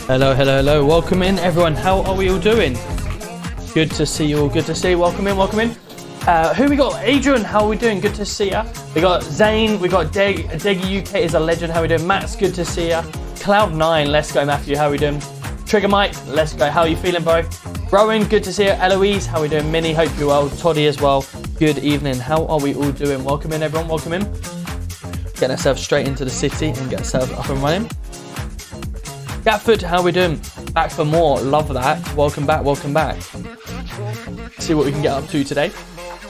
Hello, hello, hello. Welcome in, everyone. How are we all doing? Good to see you all. Good to see you. Welcome in, welcome in. Who we got? Adrian, how are we doing? Good to see ya. We got Zane. We got DeggyUK is a legend. How are we doing? Matt's good to see ya. Cloud9, let's go, Matthew. How are we doing? Trigger Mike, let's go. How are you feeling, bro? Rowan, good to see you. Eloise, how are we doing? Minnie, hope you're well. Toddy as well. Good evening. How are we all doing? Welcome in, everyone. Welcome in. Getting ourselves straight into the city and get ourselves up and running. Gatford, how are we doing? Back for more. Love that. Welcome back. Welcome back. See what we can get up to today.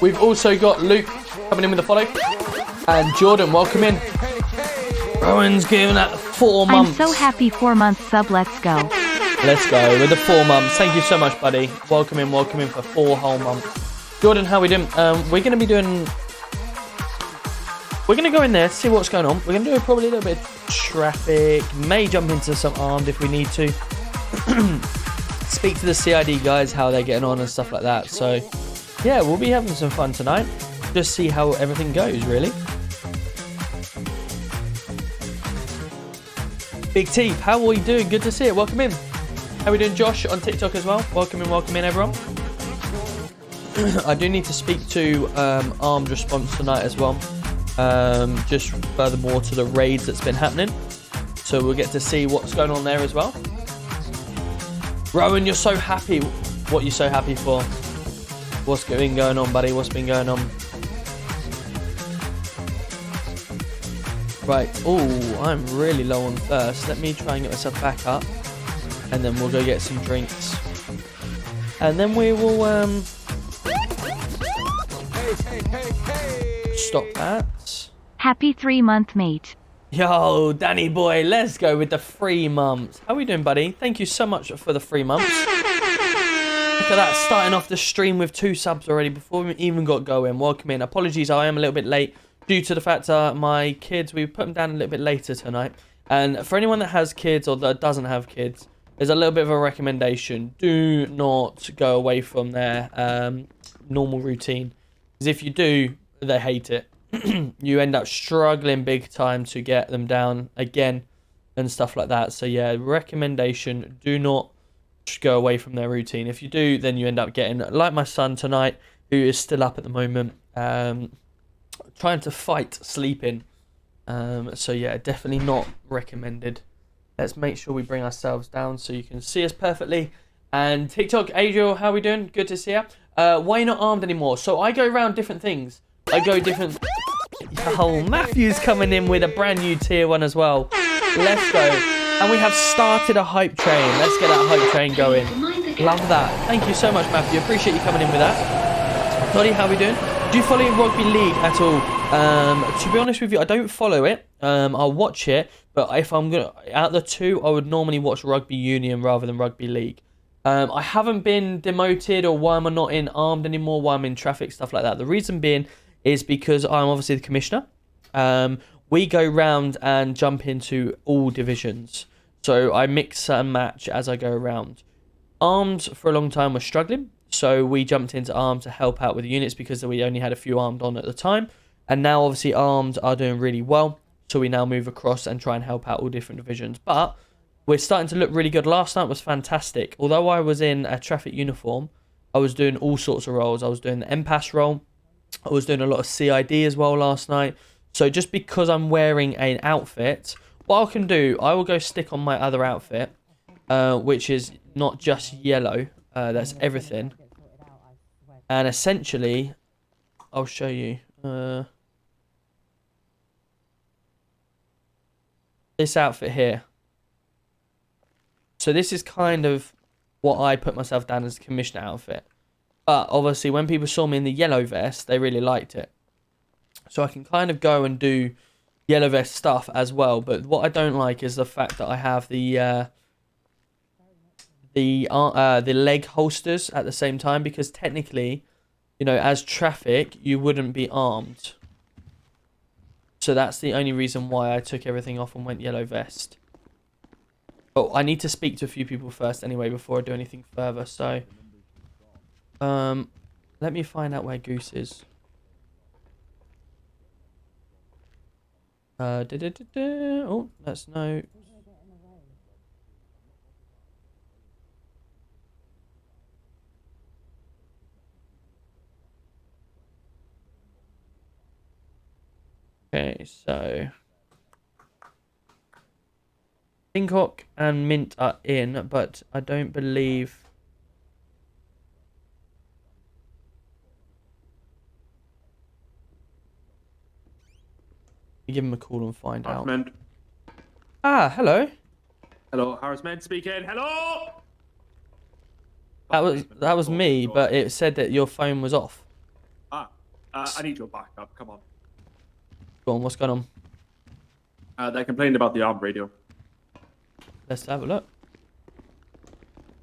We've also got Luke coming in with a follow. And Jordan, welcome in. Rowan's giving that 4 months. I'm so happy 4 months sub. Let's go. Let's go with the 4 months. Thank you so much, buddy. Welcome in for 4 whole months. Jordan, how are we doing? We're going to be doing... We're going to go in there, see what's going on. We're going to do probably a little bit of traffic. May jump into some armed if we need to. Speak to the CID guys, how they're getting on and stuff like that. So, yeah, we'll be having some fun tonight. Just see how everything goes, really. Big Teeth, how are we doing? Good to see you. Welcome in. How are we doing, Josh, on TikTok as well? Welcome in, everyone. I do need to speak to armed response tonight as well. Just furthermore to the raids that's been happening. So we'll get to see what's going on there as well. Rowan, you're so happy. What are you so happy for? What's been going on, buddy? What's been going on? Right. Oh, I'm really low on thirst. Let me try and get myself back up. And then we'll go get some drinks. And then we will stop that. Happy 3-month mate. Yo, Danny boy, let's go with the 3 months. How are we doing, buddy? Thank you so much for the 3 months. Look at that, starting off the stream with 2 subs already before we even got going. Welcome in. Apologies, I am a little bit late due to the fact my kids, we put them down a little bit later tonight. And for anyone that has kids or that doesn't have kids, there's a little bit of a recommendation. Do not go away from their normal routine. Because if you do, they hate it. You end up struggling big time to get them down again and stuff like that. So yeah, recommendation, do not go away from their routine. If you do, then you end up getting, like my son tonight, who is still up at the moment, trying to fight sleeping. So yeah, definitely not recommended. Let's make sure we bring ourselves down so you can see us perfectly. And TikTok, Adriel, how are we doing? Good to see you. Why are you not armed anymore? So I go around different things. I go different... Oh, Matthew's coming in with a brand new tier 1 as well. Let's go. And we have started a hype train. Let's get that hype train going. Love that. Thank you so much, Matthew. Appreciate you coming in with that. Dottie, how are we doing? Do you follow Rugby League at all? To be honest with you, I don't follow it. I'll watch it. But if I'm going to... Out of the 2, I would normally watch Rugby Union rather than Rugby League. I haven't been demoted or why am I not in armed anymore, why I'm in traffic, stuff like that. The reason being is because I'm obviously the commissioner. We go round and jump into all divisions. So I mix and match as I go around. Armed for a long time was struggling. So we jumped into armed to help out with the units because we only had a few armed on at the time. And now obviously armed are doing really well. So we now move across and try and help out all different divisions. But we're starting to look really good. Last night was fantastic. Although I was in a traffic uniform, I was doing all sorts of roles. I was doing the MPAS role. I was doing a lot of CID as well last night. So just because I'm wearing an outfit, what I can do, I will go stick on my other outfit, which is not just yellow. That's everything. And essentially, I'll show you. This outfit here. So this is kind of what I put myself down as a commissioner outfit. But obviously when people saw me in the yellow vest, they really liked it. So I can kind of go and do yellow vest stuff as well. But what I don't like is the fact that I have the leg holsters at the same time. Because technically, you know, as traffic, you wouldn't be armed. So that's the only reason why I took everything off and went yellow vest. But I need to speak to a few people first anyway before I do anything further. So, let me find out where Goose is. Oh, that's no. Okay, so Pincock and Mint are in, but I don't believe. Give him a call and find out. Ah, hello. Hello, Harassment speaking. Hello. That was me, but it said that your phone was off. I need your backup. Come on. Go on, what's going on? They complained about the arm radio. Let's have a look.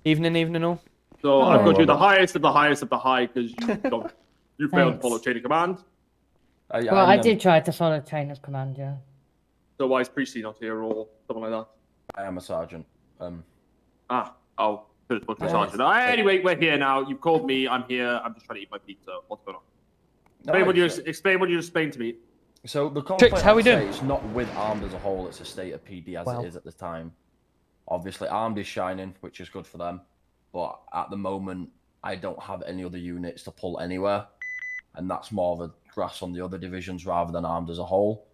Evening all. So I've got you the highest of the highest of the high because you failed to follow chain of command. I did try to follow chain of command, yeah. So why is Priestley not here or something like that? I am a sergeant. Could have spoken to sergeant. Anyway, we're here now. You've called me. I'm here. I'm just trying to eat my pizza. What's going on? Explain what you explained to me. So the complaint, how we doing? It's not with armed as a whole. It's a state of PD as it is at the time. Obviously, armed is shining, which is good for them. But at the moment, I don't have any other units to pull anywhere, and that's more of a grass on the other divisions rather than armed as a whole.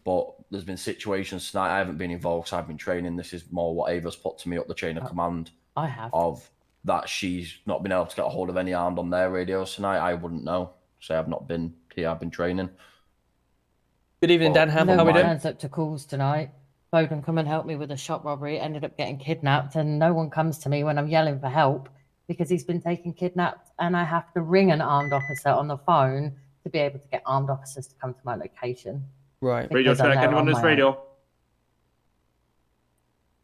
But there's been situations tonight. I haven't been involved because I've been training. This is more what Ava's put to me up the chain of command. I have. Of that she's not been able to get a hold of any armed on their radios tonight, I wouldn't know. Say I've not been here, I've been training. Good evening, Dan. How no we one doing? turns up to calls tonight. Foden, come and help me with a shop robbery. Ended up getting kidnapped, and no one comes to me when I'm yelling for help because he's been taken kidnapped, and I have to ring an armed officer on the phone to be able to get armed officers to come to my location. Right. Radio Because I'm check. there Anyone on on this my own. radio?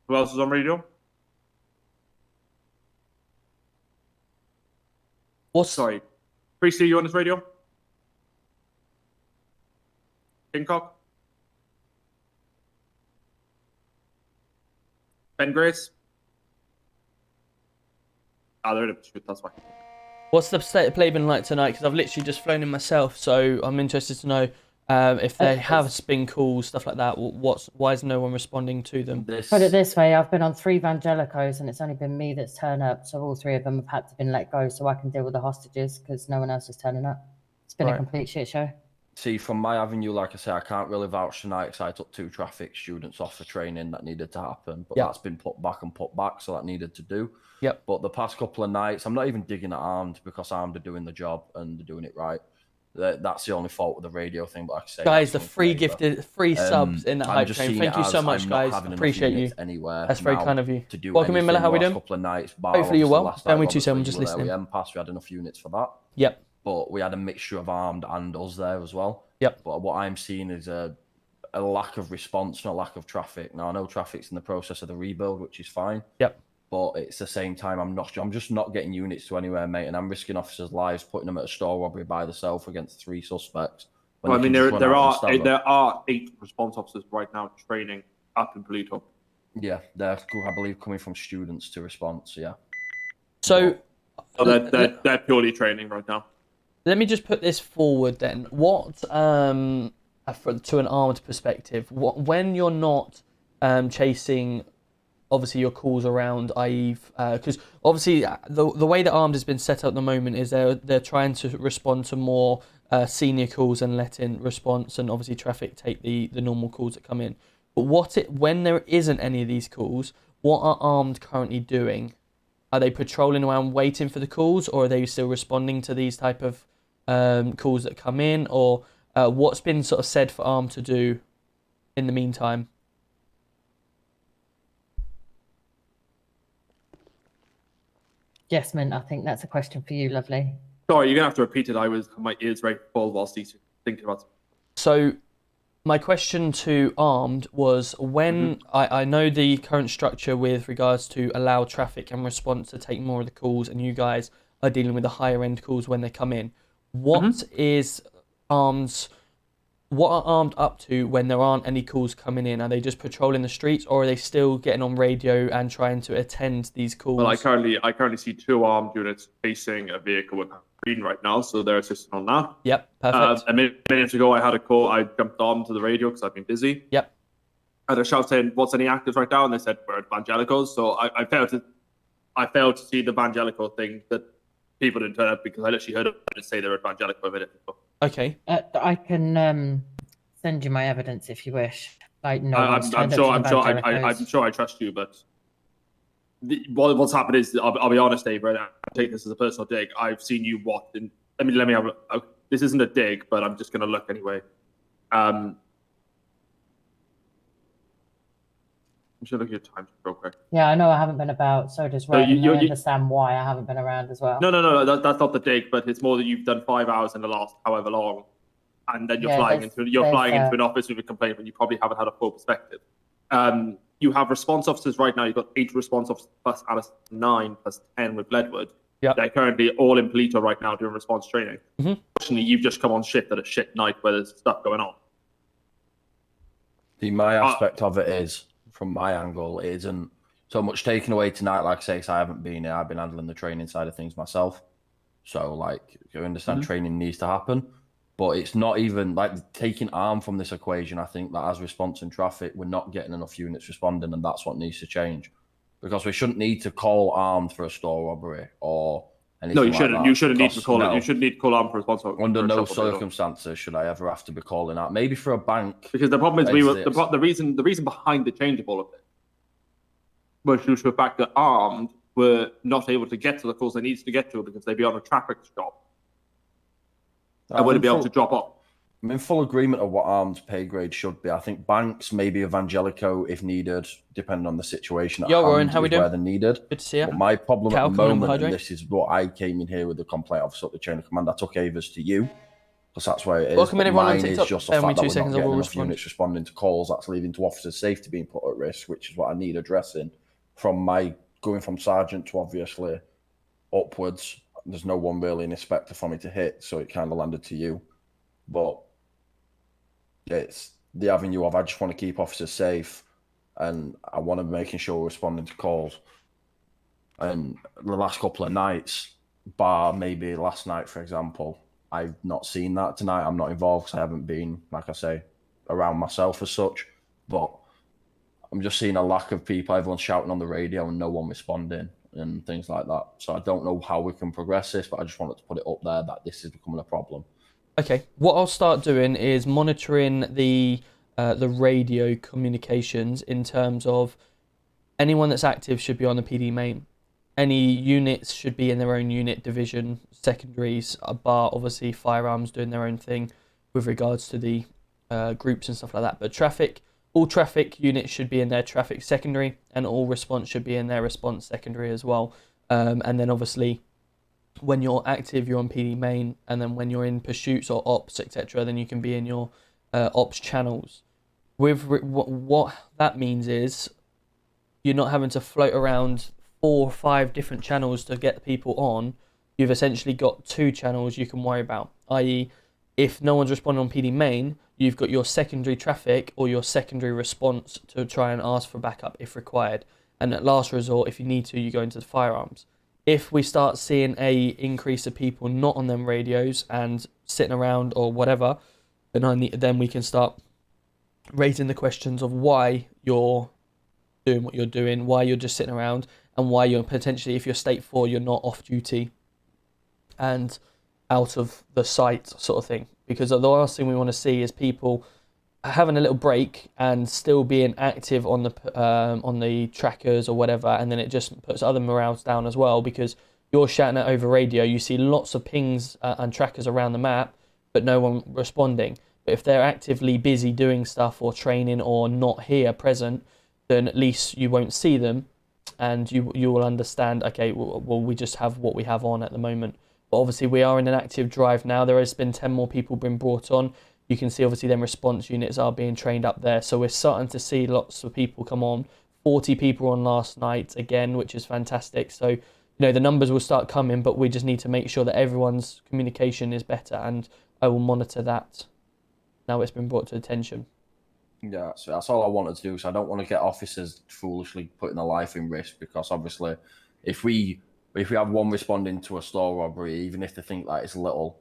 Who else is on radio? Sorry. Priestley, you on this radio? Hincock? Ben Grace? Ah, they're in a pursuit, that's fine. What's the state of play been like tonight? Because I've literally just flown in myself, so I'm interested to know if they have spin calls, stuff like that. Why is no one responding to them? Put it this way, I've been on 3 Vangelicos, and it's only been me that's turned up, so all 3 of them have had to been let go so I can deal with the hostages because no one else is turning up. It's been a complete shit show. See, from my avenue, like I say, I can't really vouch tonight because I took 2 traffic students off for training that needed to happen, but that's been put back, so that needed to do. Yep. But the past couple of nights, I'm not even digging at Armed because Armed are doing the job and they're doing it right. That's the only fault with the radio thing, but like I say, guys, the free subs in that hype train. Thank you so much, guys. Appreciate you. That's very kind of you. Welcome in, Miller. How we doing? Couple of nights, hopefully you're well. Tell me 2 seconds, just listening. We had enough units for that. Yep. But we had a mixture of armed and us there as well. Yep. But what I'm seeing is a lack of response and a lack of traffic. Now I know traffic's in the process of the rebuild, which is fine. Yep. But it's the same time I'm just not getting units to anywhere, mate, and I'm risking officers' lives putting them at a store robbery by themselves against 3 suspects. Well, I mean, there are 8 response officers right now training up in Polito. Yeah, they're I believe coming from students to response. Yeah. So they're purely training right now. Let me just put this forward then. What to an armed perspective, when you're not chasing obviously your calls around, i.e. because obviously the way that armed has been set up at the moment is they're trying to respond to more senior calls and let in response, and obviously traffic take the normal calls that come in. But when there isn't any of these calls, what are armed currently doing? Are they patrolling around waiting for the calls, or are they still responding to these type of calls that come in, or what's been sort of said for armed to do in the meantime? Yes, Mint, I think that's a question for you, lovely. Sorry, you're going to have to repeat it. My ears very full whilst he's thinking about it. So, my question to armed was when I know the current structure with regards to allow traffic and response to take more of the calls, and you guys are dealing with the higher end calls when they come in. What are armed up to when there aren't any calls coming in? Are they just patrolling the streets, or are they still getting on radio and trying to attend these calls? Well, I currently see 2 armed units facing a vehicle with green right now, so they're assisting on that. Yep, perfect. A minute ago, I had a call. I jumped on to the radio because I've been busy. Yep. I had a shout saying, "What's any actives right now?" And they said, "We're at Vangelicos." So I failed to see the Vangelico thing that people didn't turn up because I literally heard it say they were at Vangelico a minute ago. Okay. I can send you my evidence if you wish. Like, no, I'm sure I trust you, but what's happened is, I'll be honest, Dave. Right? I take this as a personal dig. I've seen you walk in. Let me have a. This isn't a dig, but I'm just gonna look anyway. I'm just gonna look at your time real quick. Yeah, I know I haven't been about. So does Red. I understand why I haven't been around as well. No. That's not the dig, but it's more that you've done 5 hours in the last however long, and then you're flying into an office with a complaint when you probably haven't had a full perspective. You have response officers right now. You've got 8 response officers plus Alice 9 plus 10 with Gledwood. Yeah, they're currently all in Polito right now doing response training. Mm-hmm. Fortunately, you've just come on shift at a shit night where there's stuff going on. My aspect of it is, from my angle, it isn't so much taken away tonight. Like I say, because I haven't been here. I've been handling the training side of things myself. So, like, you understand, training needs to happen. But it's not even like taking arm from this equation. I think that as response in traffic, we're not getting enough units responding, and that's what needs to change. Because we shouldn't need to call armed for a store robbery or anything. No, you shouldn't. Like you shouldn't because, need to call it. You shouldn't need to call armed for a response. Under no circumstances should I ever have to be calling out. Maybe for a bank. Because the problem is the reason behind the change of all of it was due to the fact that armed were not able to get to the calls they needed to get to because they'd be on a traffic stop. I wouldn't be able to drop off. I'm in full agreement of what Arm's pay grade should be. I think Banks, maybe Evangelico if needed, depending on the situation. Yo, Warren, how we doing? Where they're needed. Good to see you. But my problem Cal, at the moment, and this is what I came in here with the complaint officer up the chain of command, I took Ava's to you, because that's where it is. Welcome in, everyone on mine TikTok. is just the Bear fact with me that 2 we're not seconds, I getting will enough respond. units responding to calls. That's leading to officers' safety being put at risk, which is what I need addressing. From my going from sergeant to obviously upwards, there's no one really an inspector for me to hit, so it kind of landed to you. But it's the avenue of I just want to keep officers safe, and I want to be making sure we're responding to calls. And the last couple of nights, bar maybe last night, for example, I've not seen that tonight. I'm not involved because I haven't been, like I say, around myself as such. But I'm just seeing a lack of people. Everyone's shouting on the radio and no one responding and things like that. So I don't know how we can progress this, but I just wanted to put it up there that this is becoming a problem. Okay, what I'll start doing is monitoring the radio communications in terms of anyone that's active should be on the PD main. Any units should be in their own unit division, secondaries, bar obviously firearms doing their own thing with regards to the groups and stuff like that. But all traffic units should be in their traffic secondary, and all response should be in their response secondary as well. And then obviously, when you're active, you're on PD main, and then when you're in pursuits or ops, etc., then you can be in your ops channels. What that means is you're not having to float around 4 or 5 different channels to get people on. You've essentially got 2 channels you can worry about, i.e. if no one's responding on PD main, you've got your secondary traffic or your secondary response to try and ask for backup if required. And at last resort, if you need to, you go into the firearms. If we start seeing a increase of people not on them radios and sitting around or whatever, then we can start raising the questions of why you're doing what you're doing, why you're just sitting around, and why you're potentially, if you're state 4, you're not off duty and out of the sight sort of thing. Because the last thing we want to see is people having a little break and still being active on the trackers or whatever, and then it just puts other morales down as well, because you're shouting out over radio, you see lots of pings and trackers around the map, but no one responding. But if they're actively busy doing stuff or training or not here present, then at least you won't see them, and you will understand, okay, well, we just have what we have on at the moment. But obviously we are in an active drive now. There has been 10 more people been brought on. You can see obviously them response units are being trained up there. So we're starting to see lots of people come on. 40 people on last night again, which is fantastic. So, the numbers will start coming, but we just need to make sure that everyone's communication is better, and I will monitor that now it's been brought to attention. Yeah, so that's all I wanted to do. So I don't want to get officers foolishly putting their life in risk, because obviously if we have one responding to a store robbery, even if they think that it's little,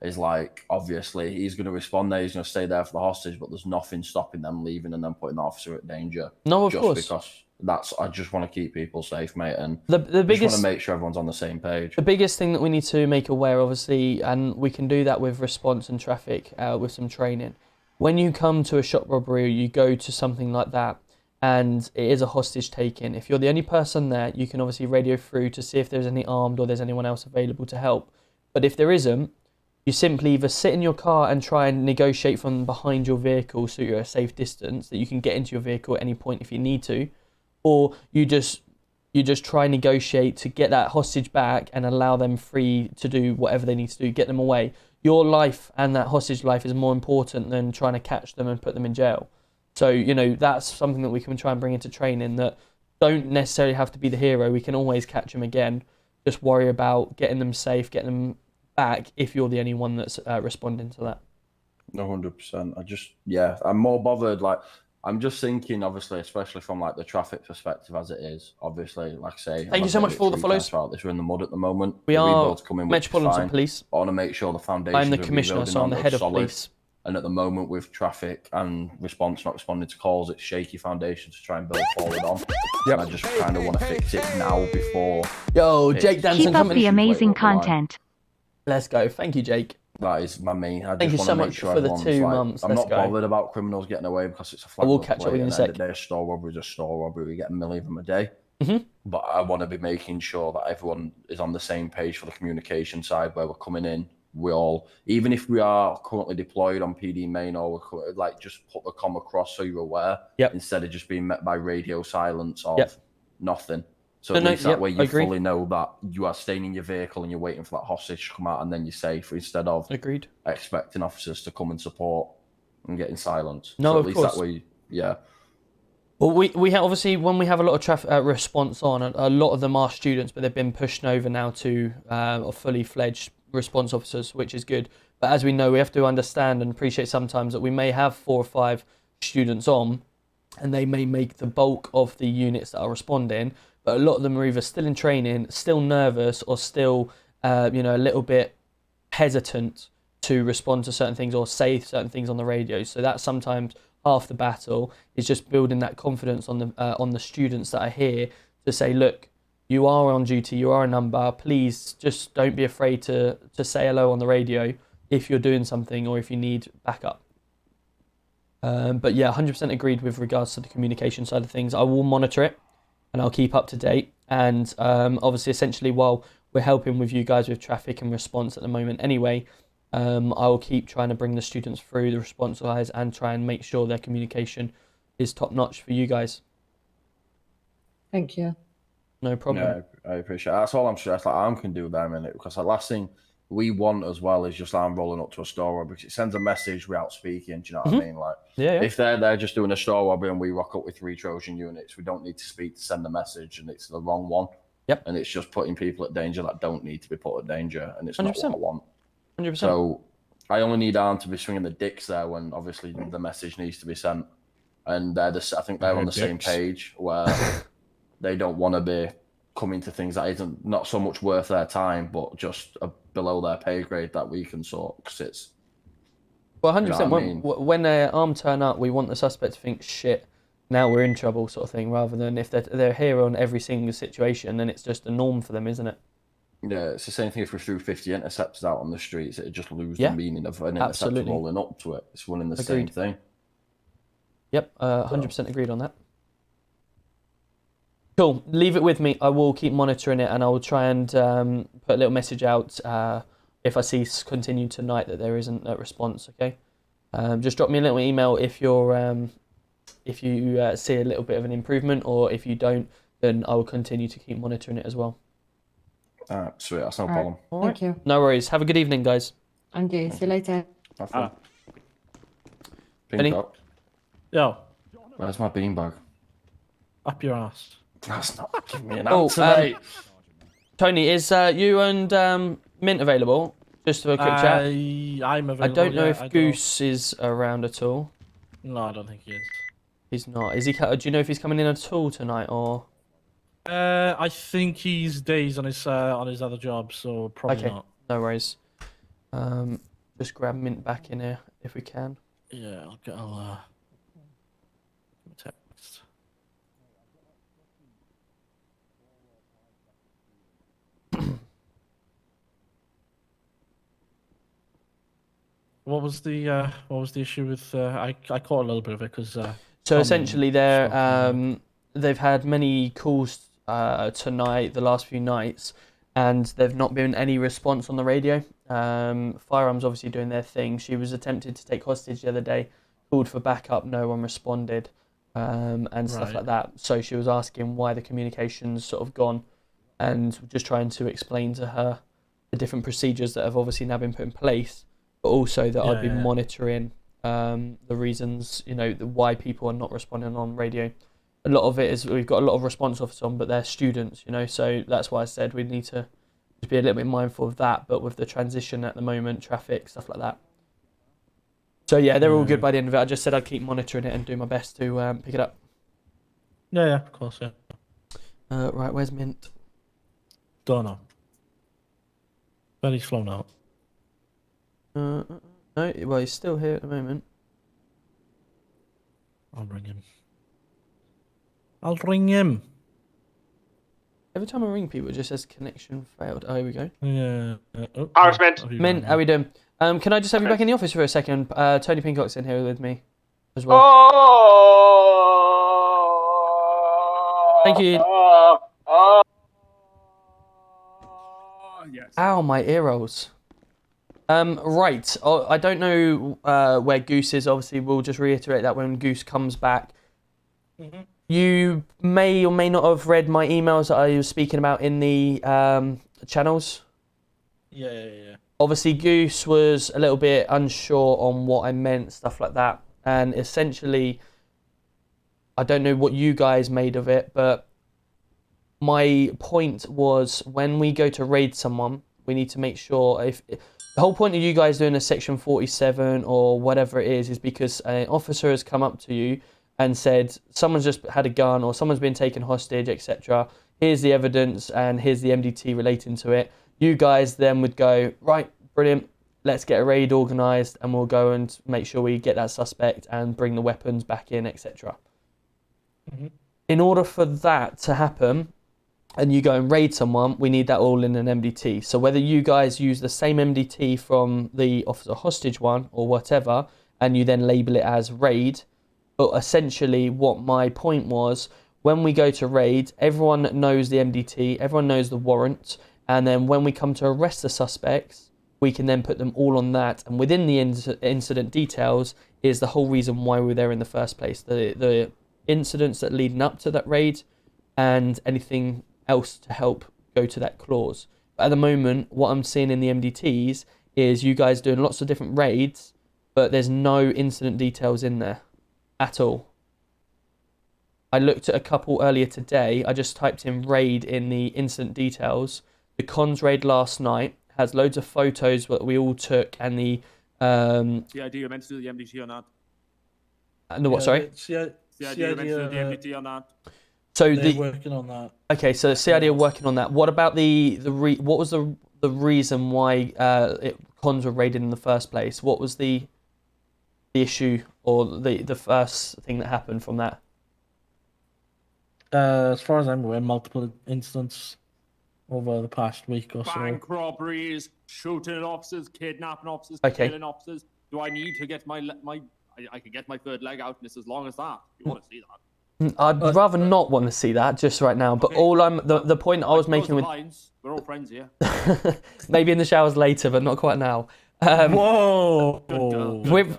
is like, obviously he's going to respond there, he's going to stay there for the hostage, but there's nothing stopping them leaving and then putting the officer at danger. No, of course. Because I just want to keep people safe, mate, and the biggest, just want to make sure everyone's on the same page. The biggest thing that we need to make aware, obviously, and we can do that with response and traffic with some training. When you come to a shop robbery or you go to something like that, and it is a hostage taking, if you're the only person there, you can obviously radio through to see if there's any armed or there's anyone else available to help. But if there isn't, you simply either sit in your car and try and negotiate from behind your vehicle so you're at a safe distance that you can get into your vehicle at any point if you need to, or you just try and negotiate to get that hostage back and allow them free to do whatever they need to do, get them away. Your life and that hostage life is more important than trying to catch them and put them in jail. So, that's something that we can try and bring into training, that don't necessarily have to be the hero. We can always catch them again. Just worry about getting them safe, getting them back if you're the only one that's responding to that. 100%. I'm more bothered. I'm just thinking, obviously, especially from the traffic perspective as it is. Obviously, like I say, thank you so much for all the follows. We're in the mud at the moment. We are coming, Metropolitan Police. I want to make sure the foundation. I'm the commissioner, so I'm the head of police. And at the moment, with traffic and response not responding to calls, it's shaky foundation to try and build forward on. Yep. And I just kind of want to fix it now before. Yo, Jake Danson, keep up the amazing content. Let's go. Thank you, Jake. That is my main. Thank you so much for the 2 months. I'm not bothered about criminals getting away because it's a flag. I will catch up with you in a sec. A store robbery is a store robbery. We get a million of them a day. But I want to be making sure that everyone is on the same page for the communication side where we're coming in. We all, even if we are currently deployed on PD main, or we're, like, just put the comm across so you're aware, instead of just being met by radio silence of nothing. So at least that way you fully know that you are staying in your vehicle and you're waiting for that hostage to come out and then you're safe, instead of expecting officers to come and support and getting silence. No, so at of least course. that way, yeah. Well, we have, obviously, when we have a lot of traffic response on, a lot of them are students, but they've been pushed over now to fully fledged response officers, which is good. But as we know, we have to understand and appreciate sometimes that we may have 4 or 5 students on, and they may make the bulk of the units that are responding. But a lot of them are either still in training, still nervous, or still, a little bit hesitant to respond to certain things or say certain things on the radio. So that's sometimes half the battle, is just building that confidence on the students that are here to say, look, you are on duty, you are a number, please just don't be afraid to say hello on the radio if you're doing something or if you need backup. But yeah, 100% agreed with regards to the communication side of things. I will monitor it and I'll keep up to date. And obviously, essentially, while we're helping with you guys with traffic and response at the moment anyway, I will keep trying to bring the students through, the response guys, and try and make sure their communication is top notch for you guys. Thank you. No problem. Yeah, I appreciate it. That's all I'm sure I can do there, innit? Because the last thing we want as well is just I'm rolling up to a store robbery, because it sends a message without speaking. Do you know what I mean? Like, if they're just doing a store robbery and we rock up with 3 Trojan units, we don't need to speak to send a message, and it's the wrong one. Yep. And it's just putting people at danger that don't need to be put at danger, and it's 100%. Not what I want. 100%. So I only need Arm to be swinging the dicks there when obviously the message needs to be sent, and I think they're on the same page where they don't want to be coming to things that isn't not so much worth their time, but just below their pay grade that we can sort. Because it's 100%. You know what I mean? When Arm turn up, we want the suspect to think, shit, now we're in trouble, sort of thing, rather than if they're here on every single situation, then it's just a norm for them, isn't it? Yeah, it's the same thing if we threw 50 interceptors out on the streets. It'd just lose the meaning of an interceptor rolling up to it. It's running the same thing. Yep, 100% agreed on that. Cool, leave it with me. I will keep monitoring it, and I will try and put a little message out if I see continue tonight that there isn't a response. Okay, just drop me a little email if you see a little bit of an improvement, or if you don't, then I will continue to keep monitoring it as well. All right, sweet. That's no problem. Right. Thank you. No worries. Have a good evening, guys. And you. See you later. Have fun. Benny? Beanbag. Yo, Where's my beanbag? up your ass. That's not giving me an answer, mate. Tony, is you and Mint available? Just for a quick chat. I'm available. I don't know if Goose is around at all. No, I don't think he is. He's not. Is he? Do you know if he's coming in at all tonight, or? I think he's days on his other job, so probably not. No worries. Just grab Mint back in here if we can. Yeah, I'll text. What was the issue with? I caught a little bit of it because. So essentially, they've had many calls tonight, the last few nights, and they've not been any response on the radio. FiveM's obviously doing their thing. She was attempted to take hostage the other day, called for backup, no one responded, and stuff like that. So she was asking why the communication's sort of gone, and just trying to explain to her the different procedures that have obviously now been put in place, but also that I'd be monitoring the reasons, why people are not responding on radio. A lot of it is we've got a lot of response officers on, but they're students, so that's why I said we need to just be a little bit mindful of that. But with the transition at the moment, traffic, stuff like that. So yeah, they're all good by the end of it. I just said I'd keep monitoring it and do my best to pick it up. Yeah, of course, yeah. Right, where's Mint? Don't know. But he's flown out. No, well, he's still here at the moment. I'll ring him. Every time I ring people, it just says connection failed. Oh, here we go. Yeah. Mint, how we doing? Can I just have you back in the office for a second? Tony Pincock's in here with me as well. Thank you. Yes. Ow, my ear rolls. Right. I don't know where Goose is. Obviously, we'll just reiterate that when Goose comes back. Mm-hmm. You may or may not have read my emails that I was speaking about in the channels. Yeah. Obviously, Goose was a little bit unsure on what I meant, stuff like that. And essentially, I don't know what you guys made of it, but my point was when we go to raid someone, we need to make sure if the whole point of you guys doing a section 47 or whatever it is because an officer has come up to you and said someone's just had a gun or someone's been taken hostage, etc. Here's the evidence and here's the MDT relating to it. You guys then would go, right, brilliant, let's get a raid organised and we'll go and make sure we get that suspect and bring the weapons back in, etc. Mm-hmm. In order for that to happen, and you go and raid someone, we need that all in an MDT. So whether you guys use the same MDT from the officer hostage one or whatever, and you then label it as raid, but essentially what my point was, when we go to raid, everyone knows the MDT, everyone knows the warrant, and then when we come to arrest the suspects, we can then put them all on that. And within the incident details is the whole reason why we're there in the first place. The incidents that leading up to that raid and anything else to help go to that clause. But at the moment, what I'm seeing in the MDTs is you guys doing lots of different raids, but there's no incident details in there at all. I looked at a couple earlier today. I just typed in raid in the incident details. The cons raid last night has loads of photos that we all took and the CID, you're meant to do the MDT on that. and the what? Sorry. CID, you're meant to do the MDT on that. So they're working on that. Okay, so the CID are working on that. What about what was the reason why cons were raided in the first place? What was the issue or the first thing that happened from that? As far as I'm aware, multiple incidents over the past week or so. Bank robberies, shooting officers, kidnapping officers, Okay. killing officers. Do I need to get I can get my third leg out, and it's as long as that. You want to see that? I'd rather not want to see that just right now. But Okay. all the point I was making with lines. We're all friends here. maybe in the showers later, but not quite now. Whoa!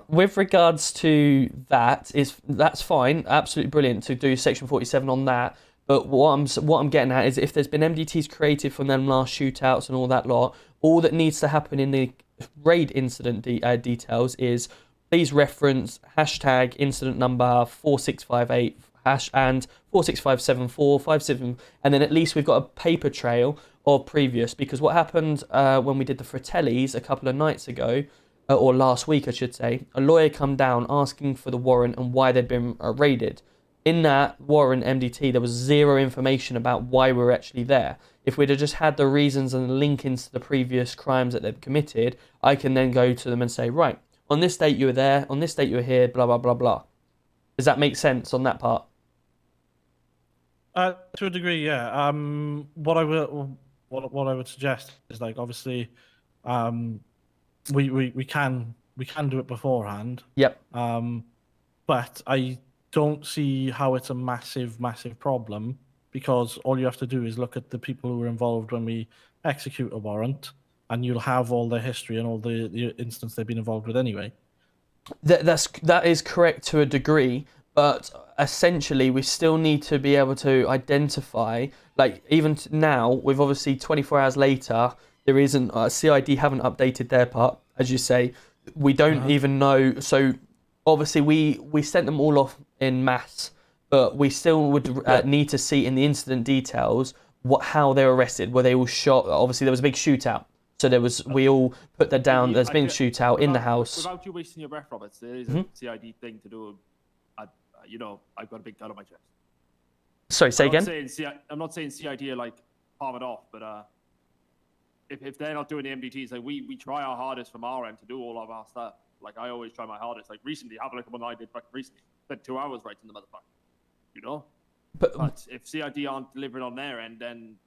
With regards to that, that's fine, absolutely brilliant to do section 47 on that. But what I'm getting at is if there's been MDTs created from them last shootouts and all that lot, all that needs to happen in the raid incident details is please reference hashtag incident number 4658 and 4657457, and then at least we've got a paper trail of previous, because what happened when we did the Fratellis a couple of nights ago, or last week I should say, a lawyer come down asking for the warrant and why they'd been raided. In that warrant MDT there was zero information about why we were actually there. If we'd have just had the reasons and the link into the previous crimes that they've committed, I can then go to them and say, right, on this date you were there, on this date you were here, blah blah blah blah. Does that make sense on that part? To a degree, yeah. What I would suggest is, like, obviously, we can do it beforehand. Yep. But I don't see how it's a massive problem, because all you have to do is look at the people who were involved when we execute a warrant, and you'll have all their history and all the incidents they've been involved with anyway. That is correct to a degree, but essentially we still need to be able to identify, like even now, with obviously 24 hours later, there isn't, CID haven't updated their part, as you say, we don't even know, so obviously we sent them all off in mass, but we still would need to see in the incident details how they were arrested, were they all shot, obviously there was a big shootout. So we all put that down. There's been a shootout in the house. Without you wasting your breath, Roberts, there is a CID thing to do. I've got a big gun on my chest. Sorry, say again? I'm not saying CID are like palm it off, but if they're not doing the MDTs, like we try our hardest from our end to do all of our stuff. Like I always try my hardest. Like recently, have a look at what I did recently. Spent 2 hours writing the motherfucker. You know. But if CID aren't delivering on their end, then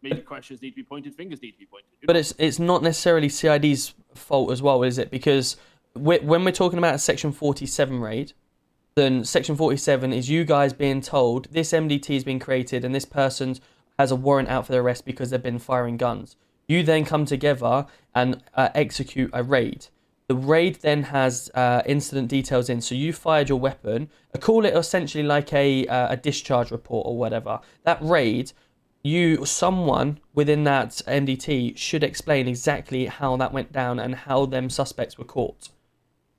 maybe questions need to be pointed, fingers need to be pointed. But it's not necessarily CID's fault as well, is it? Because when we're talking about a Section 47 raid, then Section 47 is you guys being told this MDT has been created and this person has a warrant out for their arrest because they've been firing guns. You then come together and execute a raid. The raid then has incident details in. So you fired your weapon. I call it essentially like a discharge report or whatever. That raid, someone within that MDT should explain exactly how that went down and how them suspects were caught.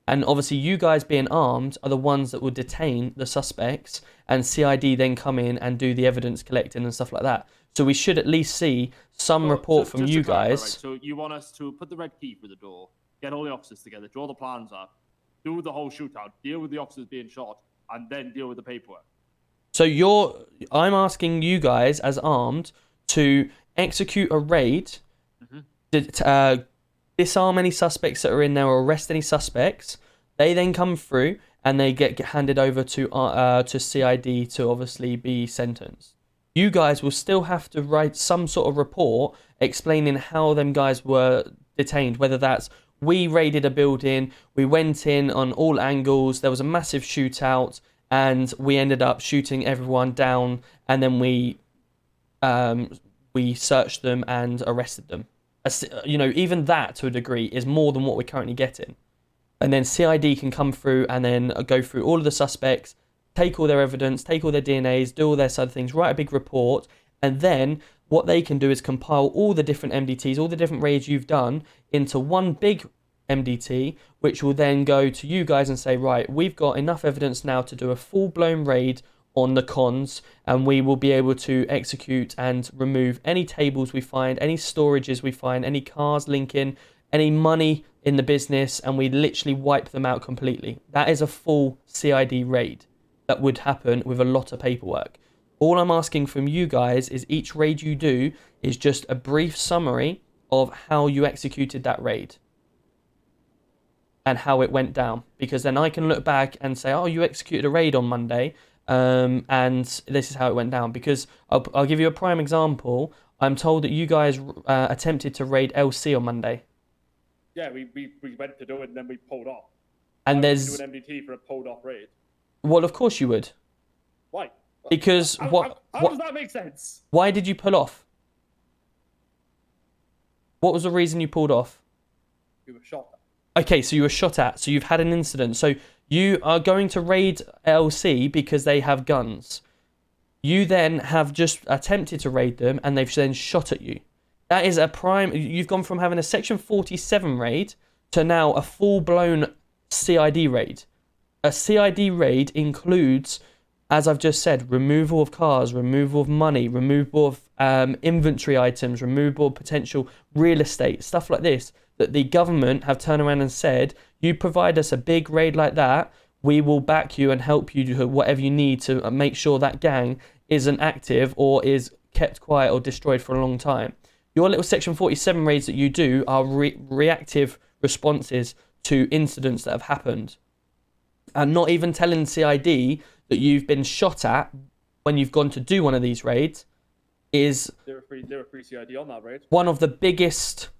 And obviously you guys being armed are the ones that will detain the suspects, and CID then come in and do the evidence collecting and stuff like that. So we should at least see some report from you guys. Right. So you want us to put the red key through the door, get all the officers together, draw the plans up, do the whole shootout, deal with the officers being shot, and then deal with the paperwork. So I'm asking you guys as armed to execute a raid, disarm any suspects that are in there or arrest any suspects. They then come through and they get handed over to CID to obviously be sentenced. You guys will still have to write some sort of report explaining how them guys were detained, whether that's we raided a building, we went in on all angles, there was a massive shootout, and we ended up shooting everyone down, and then we searched them and arrested them. You know, even that to a degree is more than what we're currently getting. And then CID can come through and then go through all of the suspects, take all their evidence, take all their DNAs, do all their side of things, write a big report, and then what they can do is compile all the different MDTs, all the different raids you've done into one big MDT, which will then go to you guys and say, right, we've got enough evidence now to do a full-blown raid on the cons, and we will be able to execute and remove any tables we find, any storages we find, any cars linking, any money in the business, and we literally wipe them out completely. That is a full CID raid that would happen with a lot of paperwork. All I'm asking from you guys is each raid you do is just a brief summary of how you executed that raid and how it went down, because then I can look back and say, oh, you executed a raid on Monday, and this is how it went down. Because I'll give you a prime example. I'm told that you guys attempted to raid LC on Monday. Yeah, we went to do it and then we pulled off. And Why there's would we do an MDT for a pulled off raid. Well, of course you would. Why? Because how does that make sense? Why did you pull off? What was the reason you pulled off? We were shot at. Okay, so you were shot at. So you've had an incident. So you are going to raid LC because they have guns. You then have just attempted to raid them and they've then shot at you. That is a prime... You've gone from having a Section 47 raid to now a full-blown CID raid. A CID raid includes, as I've just said, removal of cars, removal of money, removal of inventory items, removal of potential real estate, stuff like this, that the government have turned around and said, you provide us a big raid like that, we will back you and help you do whatever you need to make sure that gang isn't active or is kept quiet or destroyed for a long time. Your little Section 47 raids that you do are reactive responses to incidents that have happened. And not even telling CID that you've been shot at when you've gone to do one of these raids is... They were free CID on that raid. One of the biggest...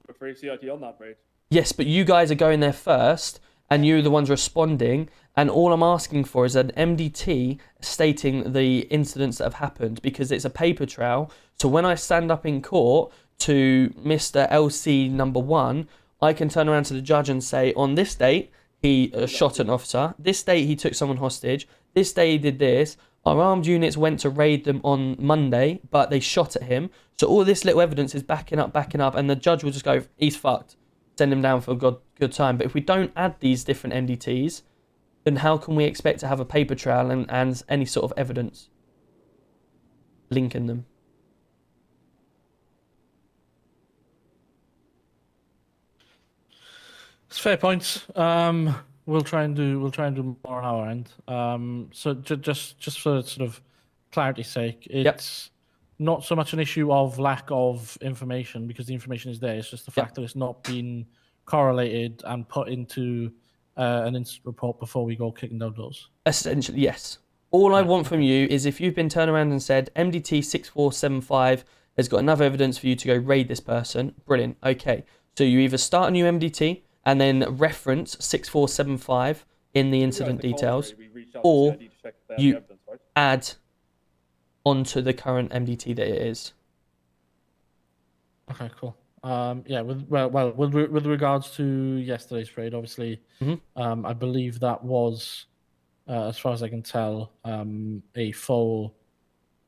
They were free CID on that raid. Yes, but you guys are going there first, and you're the ones responding, and all I'm asking for is an MDT stating the incidents that have happened, because it's a paper trail. So when I stand up in court to Mr. LC number 1, I can turn around to the judge and say, on this date, he shot an officer. This date, he took someone hostage. This day, he did this. Our armed units went to raid them on Monday, but they shot at him. So all this little evidence is backing up, and the judge will just go, he's fucked. Send him down for a good time. But if we don't add these different MDTs, then how can we expect to have a paper trail and any sort of evidence linking them? It's fair points. We'll try and do more on our end. So just for sort of clarity's sake, it's not so much an issue of lack of information, because the information is there. It's just the fact that it's not been correlated and put into an incident report before we go kicking down doors. Essentially, yes. All I want from you is if you've been turned around and said MDT 6475 has got enough evidence for you to go raid this person, brilliant. Okay, so you either start a new MDT and then reference 6475 in the incident details, or you add onto the current MDT that it is. Okay, cool. Yeah, with regards to yesterday's raid, obviously, I believe that was, as far as I can tell, a full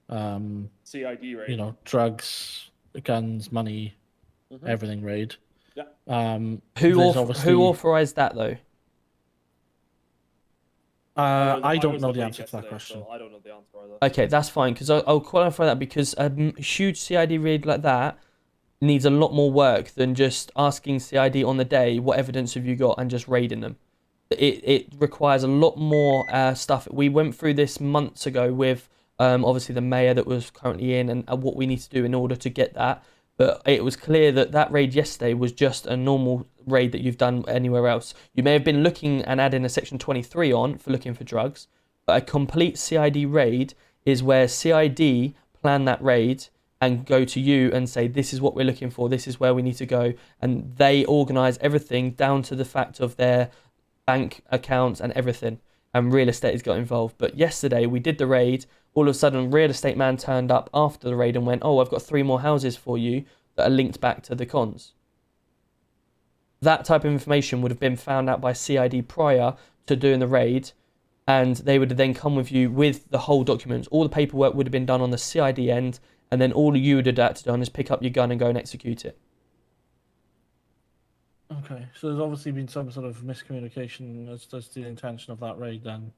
CID raid. you know, drugs, guns, money, everything raid. Yeah. Who authorized that though? I don't know the answer to that question. So I don't know the answer either. Okay, that's fine, because I'll qualify that, because a huge CID raid like that needs a lot more work than just asking CID on the day, what evidence have you got, and just raiding them. It requires a lot more stuff. We went through this months ago with obviously the mayor that was currently in, and what we need to do in order to get that. But it was clear that that raid yesterday was just a normal raid that you've done anywhere else. You may have been looking and adding a section 23 on for looking for drugs, but a complete CID raid is where CID plan that raid and go to you and say, this is what we're looking for, this is where we need to go. And they organise everything down to the fact of their bank accounts and everything. And real estate has got involved. But yesterday we did the raid. All of a sudden, real estate man turned up after the raid and went, oh, I've got 3 more houses for you that are linked back to the cons. That type of information would have been found out by CID prior to doing the raid, and they would have then come with you with the whole documents. All the paperwork would have been done on the CID end, and then all you would have had to do is pick up your gun and go and execute it. Okay, so there's obviously been some sort of miscommunication as to the intention of that raid then.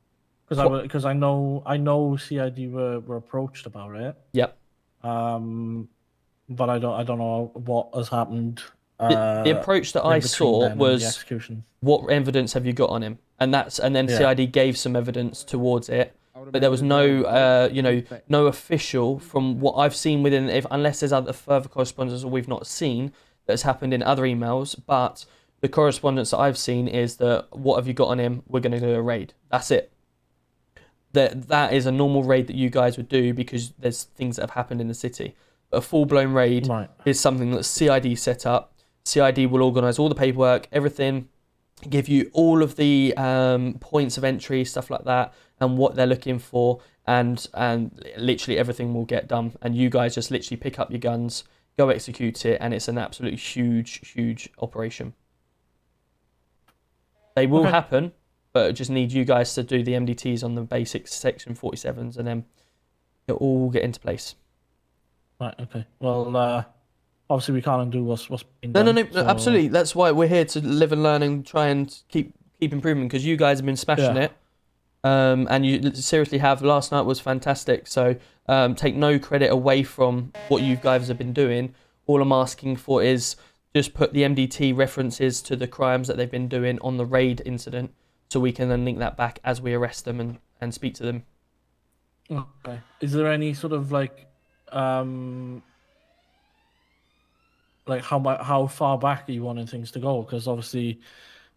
Because I know CID were approached about it. Yep. But I don't know what has happened. The approach that I saw was, what evidence have you got on him? And then CID gave some evidence towards it, but there was no no official from what I've seen within, unless there's other further correspondence that we've not seen that's happened in other emails. But the correspondence that I've seen is that, what have you got on him? We're going to do a raid. That's it. That is a normal raid that you guys would do because there's things that have happened in the city. But a full-blown raid is something that CID set up. CID will organise all the paperwork, everything, give you all of the points of entry, stuff like that, and what they're looking for, and literally everything will get done. And you guys just literally pick up your guns, go execute it, and it's an absolutely huge operation. They will happen, but I just need you guys to do the MDTs on the basic section 47s, and then it'll all get into place. Right, okay. Well, obviously we can't undo what's been done. No, absolutely. That's why we're here, to live and learn and try and keep improving, because you guys have been smashing it. And you seriously have. Last night was fantastic. So take no credit away from what you guys have been doing. All I'm asking for is just put the MDT references to the crimes that they've been doing on the raid incident, so we can then link that back as we arrest them and speak to them. Okay. Is there any sort of like how far back are you wanting things to go? Because obviously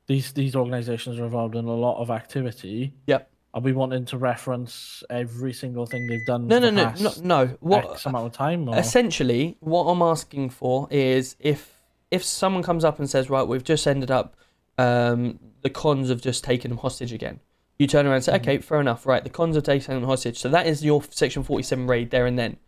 these organizations are involved in a lot of activity. Yep. Are we wanting to reference every single thing they've done? No. What X amount of time? Or? Essentially, what I'm asking for is if someone comes up and says, right, we've just ended up, the cons have just taken them hostage again. You turn around and say, okay, fair enough, right, the cons have taken them hostage. So that is your section 47 raid there and then.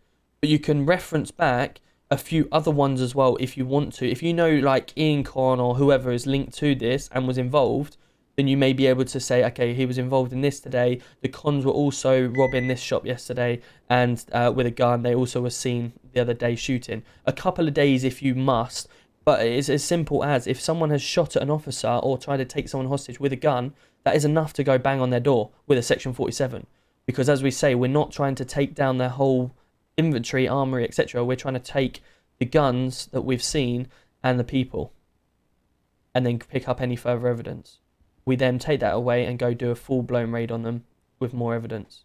But you can reference back a few other ones as well if you want to. If you know, like, Ian Con or whoever is linked to this and was involved, then you may be able to say, okay, he was involved in this today. The cons were also robbing this shop yesterday, and with a gun. They also were seen the other day shooting. A couple of days if you must, but it's as simple as, if someone has shot at an officer or tried to take someone hostage with a gun, that is enough to go bang on their door with a section 47. Because as we say, we're not trying to take down their whole inventory, armory, etc. We're trying to take the guns that we've seen and the people, and then pick up any further evidence. We then take that away and go do a full-blown raid on them with more evidence.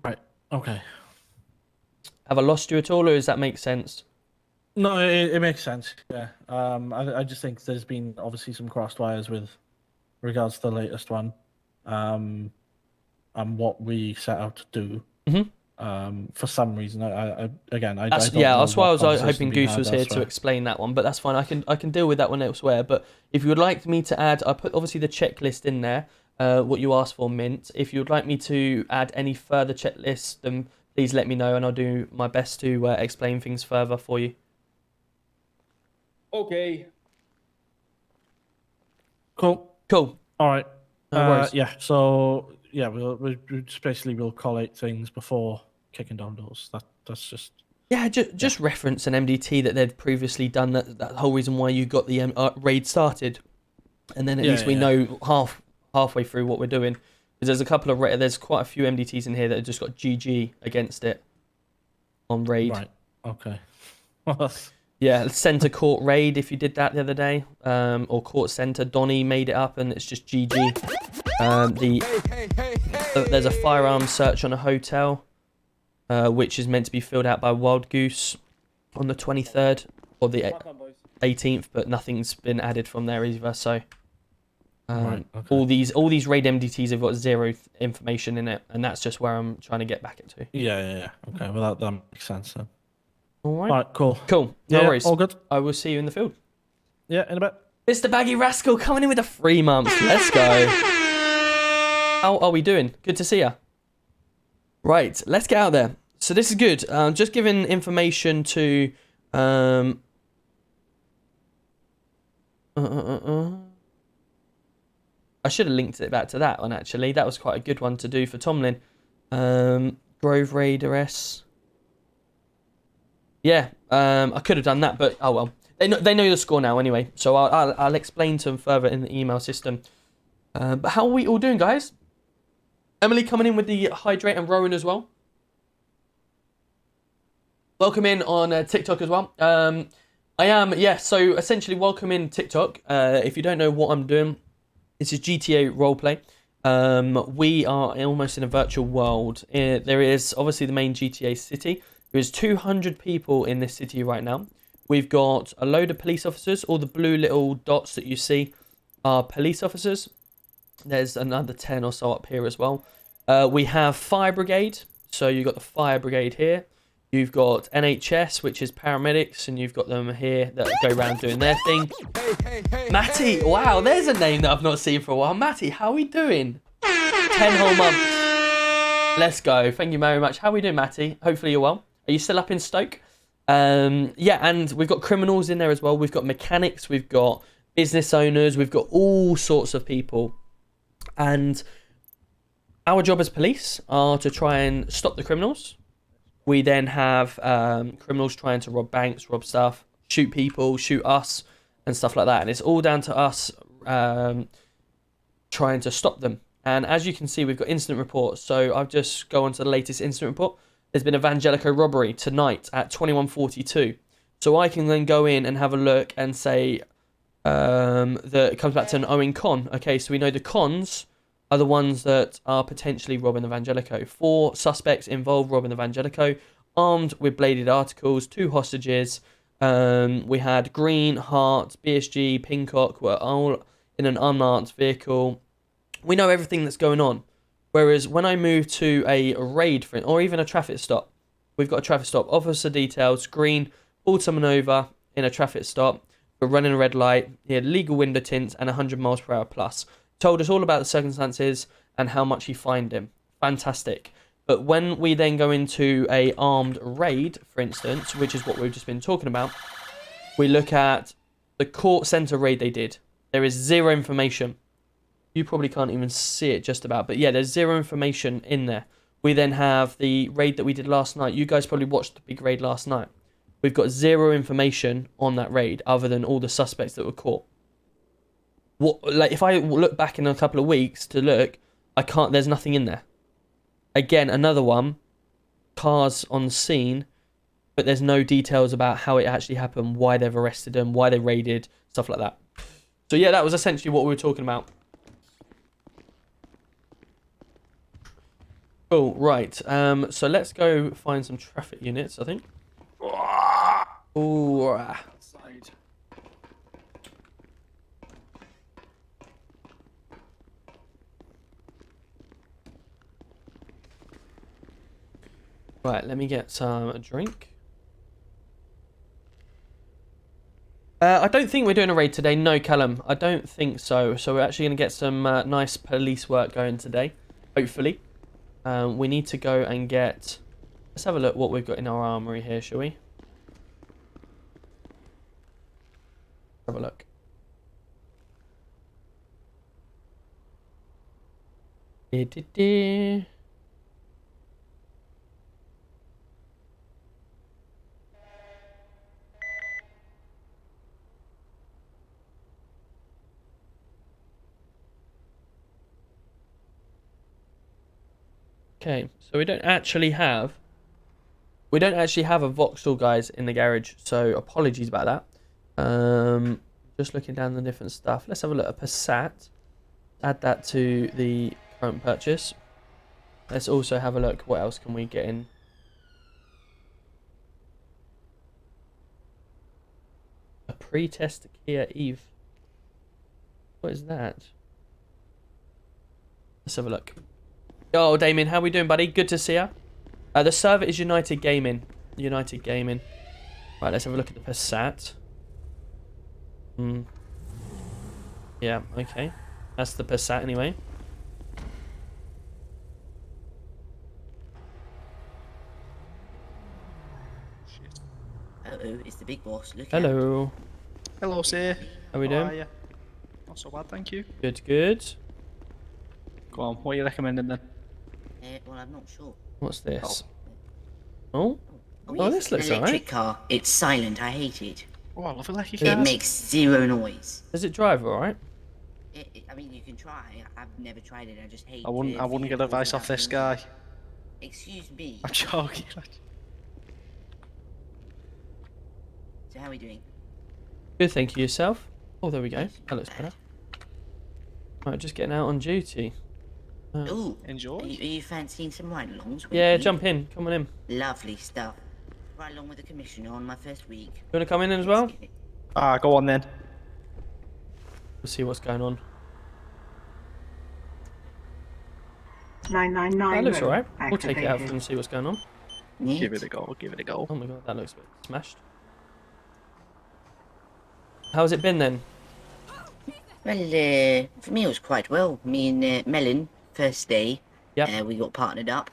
Right. Okay. Have I lost you at all, or does that make sense? No, it makes sense. Yeah. I just think there's been obviously some crossed wires with regards to the latest one, and what we set out to do. For some reason. I don't Yeah, know that's why I what was conversations hoping being Goose was had here to elsewhere. explain that one, but that's fine. I can deal with that one elsewhere. But if you would like me to add, I put obviously the checklist in there, what you asked for, Mint. If you would like me to add any further checklists, then please let me know, and I'll do my best to explain things further for you. Okay. Cool. Cool. All right. No worries. Yeah. So yeah, we'll just basically we'll collate things before kicking down doors. That's just. Yeah, just reference an MDT that they'd previously done. That whole reason why you got the raid started, and then at least we know halfway through what we're doing. Because there's a couple of there's quite a few MDTs in here that have just got GG against it on raid. Right. Okay. Yeah, Centre Court raid if you did that the other day, or Court Centre. Donny made it up and it's just GG. There's a firearm search on a hotel, which is meant to be filled out by Wild Goose on the 23rd or the 18th, but nothing's been added from there either. So Right, okay. all these raid MDTs have got zero information in it, and that's just where I'm trying to get back into. Yeah. Okay. Well, that makes sense then. All right. All right. Cool. Cool. No Yeah. worries. All good. I will see you in the field. Yeah. In a bit. Mr. Baggy Rascal coming in with the 3 months. Let's go. How are we doing? Good to see ya. Right, let's get out there. So this is good. Just giving information to... I should have linked it back to that one, actually. That was quite a good one to do for Tomlin. Grove Raider S. Yeah, I could have done that, but oh well. They know the score now anyway, so I'll explain to them further in the email system. But how are we all doing, guys? Emily coming in with the hydrate and Rowan as well. Welcome in on TikTok as well. I am, yeah, so essentially welcome in TikTok. If you don't know what I'm doing, this is GTA roleplay. We are almost in a virtual world. There is obviously the main GTA city. There is 200 people in this city right now. We've got a load of police officers. All the blue little dots that you see are police officers. There's another 10 or so up here as well. We have fire brigade. So you've got the fire brigade here. You've got NHS, which is paramedics, and you've got them here that go around doing their thing. Matty, wow, there's a name that I've not seen for a while. Matty, how are we doing? 10 whole months. Let's go. Thank you very much. How are we doing, Matty? Hopefully you're well. Are you still up in Stoke? Yeah, and we've got criminals in there as well. We've got mechanics. We've got business owners. We've got all sorts of people. And our job as police are to try and stop the criminals. We then have criminals trying to rob banks, rob stuff, shoot people, shoot us, and stuff like that. And it's all down to us trying to stop them. And as you can see, we've got incident reports. So I'll just go on to the latest incident report. There's been a Evangelico robbery tonight at 21:42. So I can then go in and have a look and say that it comes back to an Owen con. Okay, so we know the cons are the ones that are potentially robbing the Evangelico. 4 suspects involved robbing the Evangelico, armed with bladed articles, 2 hostages. We had Green, Hart, BSG, Pincock were all in an unmarked vehicle. We know everything that's going on. Whereas when I move to a raid, or even a traffic stop, we've got a traffic stop, officer details, Green pulled someone over in a traffic stop for running a red light. He had legal window tints and 100 miles per hour plus. Told us all about the circumstances and how much he fined him. Fantastic. But when we then go into a armed raid, for instance, which is what we've just been talking about, we look at the court centre raid they did. There is 0 information. You probably can't even see it just about, but yeah, there's 0 information in there. We then have the raid that we did last night. You guys probably watched the big raid last night. We've got 0 information on that raid other than all the suspects that were caught. Like if I look back in a couple of weeks to look, I can't. There's nothing in there. Again, another one. Cars on scene, but there's no details about how it actually happened, why they've arrested them, why they raided, stuff like that. So yeah, that was essentially what we were talking about. Cool. Right. So let's go find some traffic units. I think. Ooh. Right, let me get some drink. I don't think we're doing a raid today. No, Callum, I don't think so. So we're actually going to get some nice police work going today, hopefully. We need to go and get... Let's have a look what we've got in our armory here, shall we? Have a look. Okay, so we don't actually have a Vauxhall, guys, in the garage, so apologies about that. Just looking down the different stuff. Let's have a look at Passat. Add that to the current purchase. Let's also have a look. What else can we get in? A pre-test Kia Eve. What is that? Let's have a look. Oh, Damien, how we doing, buddy? Good to see ya. The server is United Gaming. United Gaming. Right, let's have a look at the Passat. Yeah, okay. That's the Passat anyway. Hello, it's the big boss. Look Hello. Hello, sir. How we doing? Are you? Not so bad, thank you. Good, good. Go on, what are you recommending then? Well, I'm not sure. What's this? Oh? Oh, Oh, yes, this looks an electric alright. car. It's silent. I hate it. Oh, I love electric It cars. makes zero noise. Does it drive alright? I mean, you can try. I've never tried it. I just hate. I wouldn't get vehicles advice that off this have guy. noise. Excuse me. I'm joking. So how are we doing? Good, thank you. Yourself? Oh, there we go. Yes, That looks not better. Right, just getting out on duty. Ooh, Enjoy. Are you fancying some ride-alongs? with Yeah, me? jump in. Come on in. Lovely stuff. Right along with the commissioner on my first week. You want to come in as well? Let's get it. Ah, go on then. We'll see what's going on. 999. That looks alright. road We'll take it out activated. and see what's going on. Neat. Give it a go. Give it a go. Oh my god, that looks a bit smashed. How's it been then? Well, for me it was quite well. Me and Melon, first day, Yep. we got partnered up.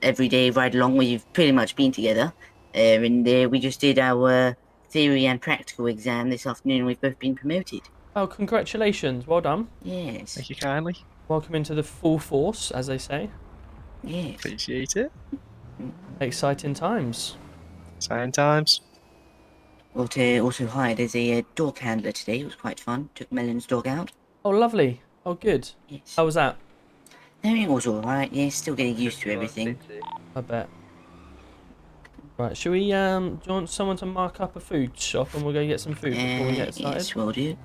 Every day ride along, we've pretty much been together. And we just did our theory and practical exam this afternoon. We've both been promoted. Oh, congratulations. Well done. Yes, Thank you kindly. Welcome into the full force, as they say. yes. Appreciate it. Exciting times. Sign times. Also hired as a dog handler today. It was quite fun. Took Melon's dog out. Oh, lovely. Oh, good. Yes. How was that? No, it was alright. Yeah, still getting used to everything. I bet. Right, should we, do you want someone to mark up a food shop and we'll go get some food before we get started? Yes, will do.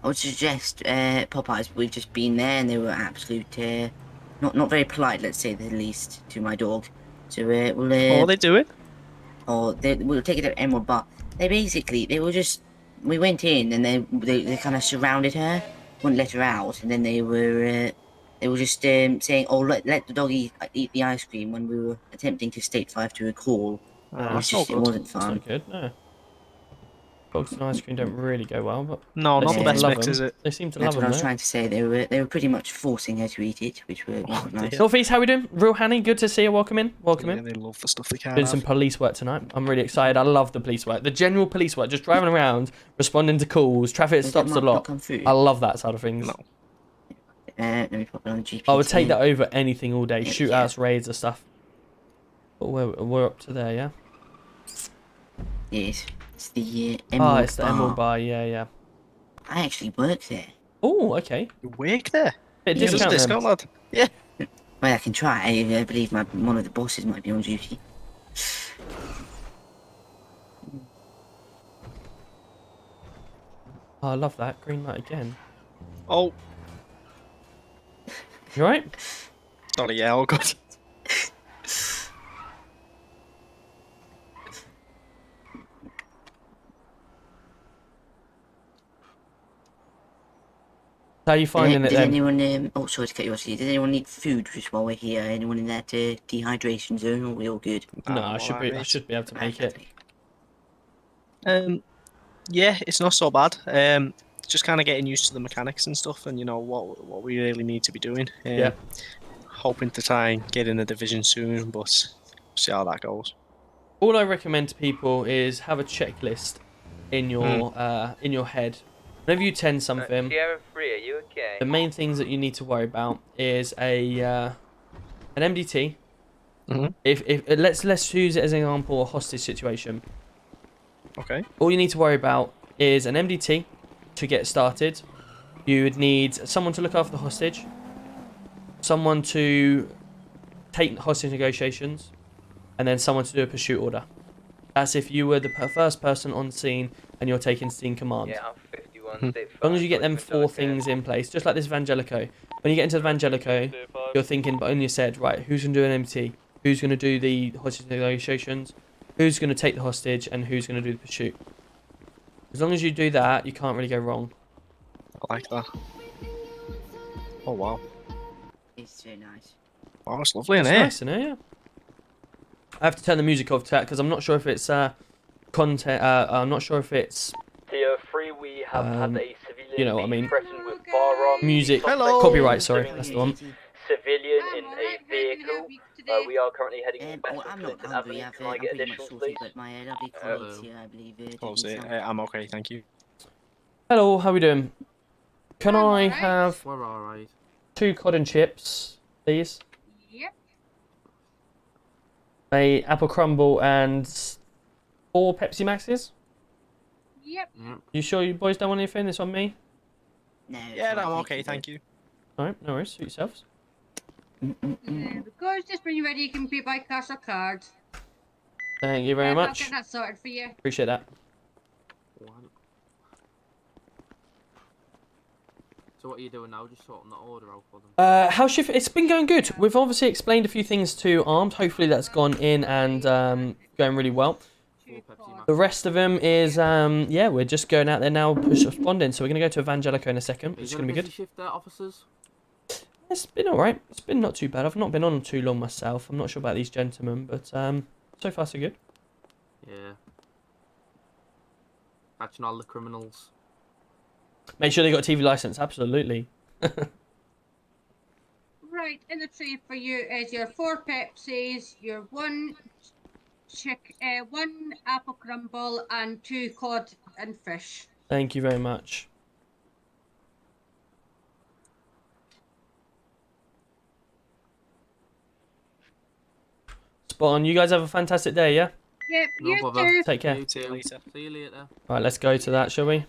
I would suggest Popeyes. We've just been there and they were absolute, not very polite, let's say the least, to my dog. So we'll What are they doing? we'll take it to Emerald Bar. They were just, we went in and they kind of surrounded her, wouldn't let her out, and then they were just saying, oh, let the dog eat the ice cream when we were attempting to state 5 to a call. Oh, It's that's not just, it good. wasn't That's fun. not good, no. Dogs and ice cream don't really go well, but No, they not the seem to best love mix, them. is it? They seem to That's love what them, I was though. trying to say. They were pretty much wasn't her to eat it, which wasn't nice. Northeast, how we doing? Real Hanny, good to see you. Welcome in. Welcome Yeah, in. they love the stuff they can Doing have. some police work tonight. I'm really excited. I love the police work. The general police work, just driving around, responding to calls, traffic Does that stops a mark not lot. come through? I love that side of things. No. Let me pop it on the GPS. I would take here. that over anything all day. Yeah. Shootouts, raids, and stuff. But we're up to there, yeah? Yes, it's the Emerald Ah, it's the Bar. Emerald Bar, yeah. I actually work there. Oh, okay. You work there? Bit of Give us a discount then. discount, lad. Yeah. Well, I can try. I believe one of the bosses might be on duty. Oh, I love that. Green light again. Oh, You alright? sorry, yeah, all good. How are you finding it Does then? anyone, oh, sorry to cut you off, Does anyone need food just while we're here? Anyone in that dehydration zone, or are we all good? No, I'm I should alright, be. I mate. should be able to make it. Lovely. Yeah, it's not so bad. Just kind of getting used to the mechanics and stuff, and what we really need to be doing. Yeah. Hoping to try and get in the division soon, but see how that goes. All I recommend to people is have a checklist in your head. Whenever you tend something, Sierra 3, are you okay? the main things that you need to worry about is an MDT. Mhm. If let's use it as an example, a hostage situation. Okay. All you need to worry about is an MDT to get started. You would need someone to look after the hostage, someone to take hostage negotiations, and then someone to do a pursuit order. That's if you were the first person on scene and you're taking scene command. Yeah, I'm 51. Hmm. As long as you get them 4 things in place, just like this Evangelico. When you get into Evangelico, you're thinking, but in your head, right, who's going to do an MT? Who's going to do the hostage negotiations? Who's going to take the hostage? And who's going to do the pursuit? As long as you do that, you can't really go wrong. I like that. Oh wow. It's very nice. Wow, it's lovely in It's here. nice, isn't it? Yeah. I have to turn the music off to that because I'm not sure if it's content. I'm not sure if it's Tier 3, we have had a civilian you know what I be mean. threatened with firearms. music. Hello. Copyright. Sorry, that's the one. Civilian in a vehicle. We are currently heading to Well, I'm not Metropolitan hungry. Avenue. I've Can I I'm get pretty much additional, sorted, please? but my lovely colleagues here, I believe, Oh, did it? some- I'm okay, thank you. Hello, how we doing? Can I have We're alright. 2 cod and chips, please? Yep. A apple crumble and 4 Pepsi Maxes? Yep. You sure you boys don't want anything? This on me? No, it's Yeah, fine, I'm okay, thank you. Alright, no worries. Suit yourselves. Because just when you're ready, you can pay by cash or card. Thank you very I'll much. get that sorted for you. Appreciate that. So what are you doing now? Just sorting the order out for them? How's shift? It's been going good. We've obviously explained a few things to Armed. Hopefully that's gone in and going really well. The rest of them is, yeah, we're just going out there now, push responding. So we're going to go to Evangelico in a second, which is going to be good. Shift there, officers? It's been alright. It's been not too bad. I've not been on too long myself. I'm not sure about these gentlemen, but so far so good. Yeah. Catching all the criminals. Make sure they got a TV license. Absolutely. Right, in the tray for you is your 4 Pepsis, your 1 apple crumble, and 2 cod and fish. Thank you very much. Spot on. You guys have a fantastic day, yeah? Yep, No you bother. too. Take care. You too. Later. See you later. Alright, let's go to that, shall we?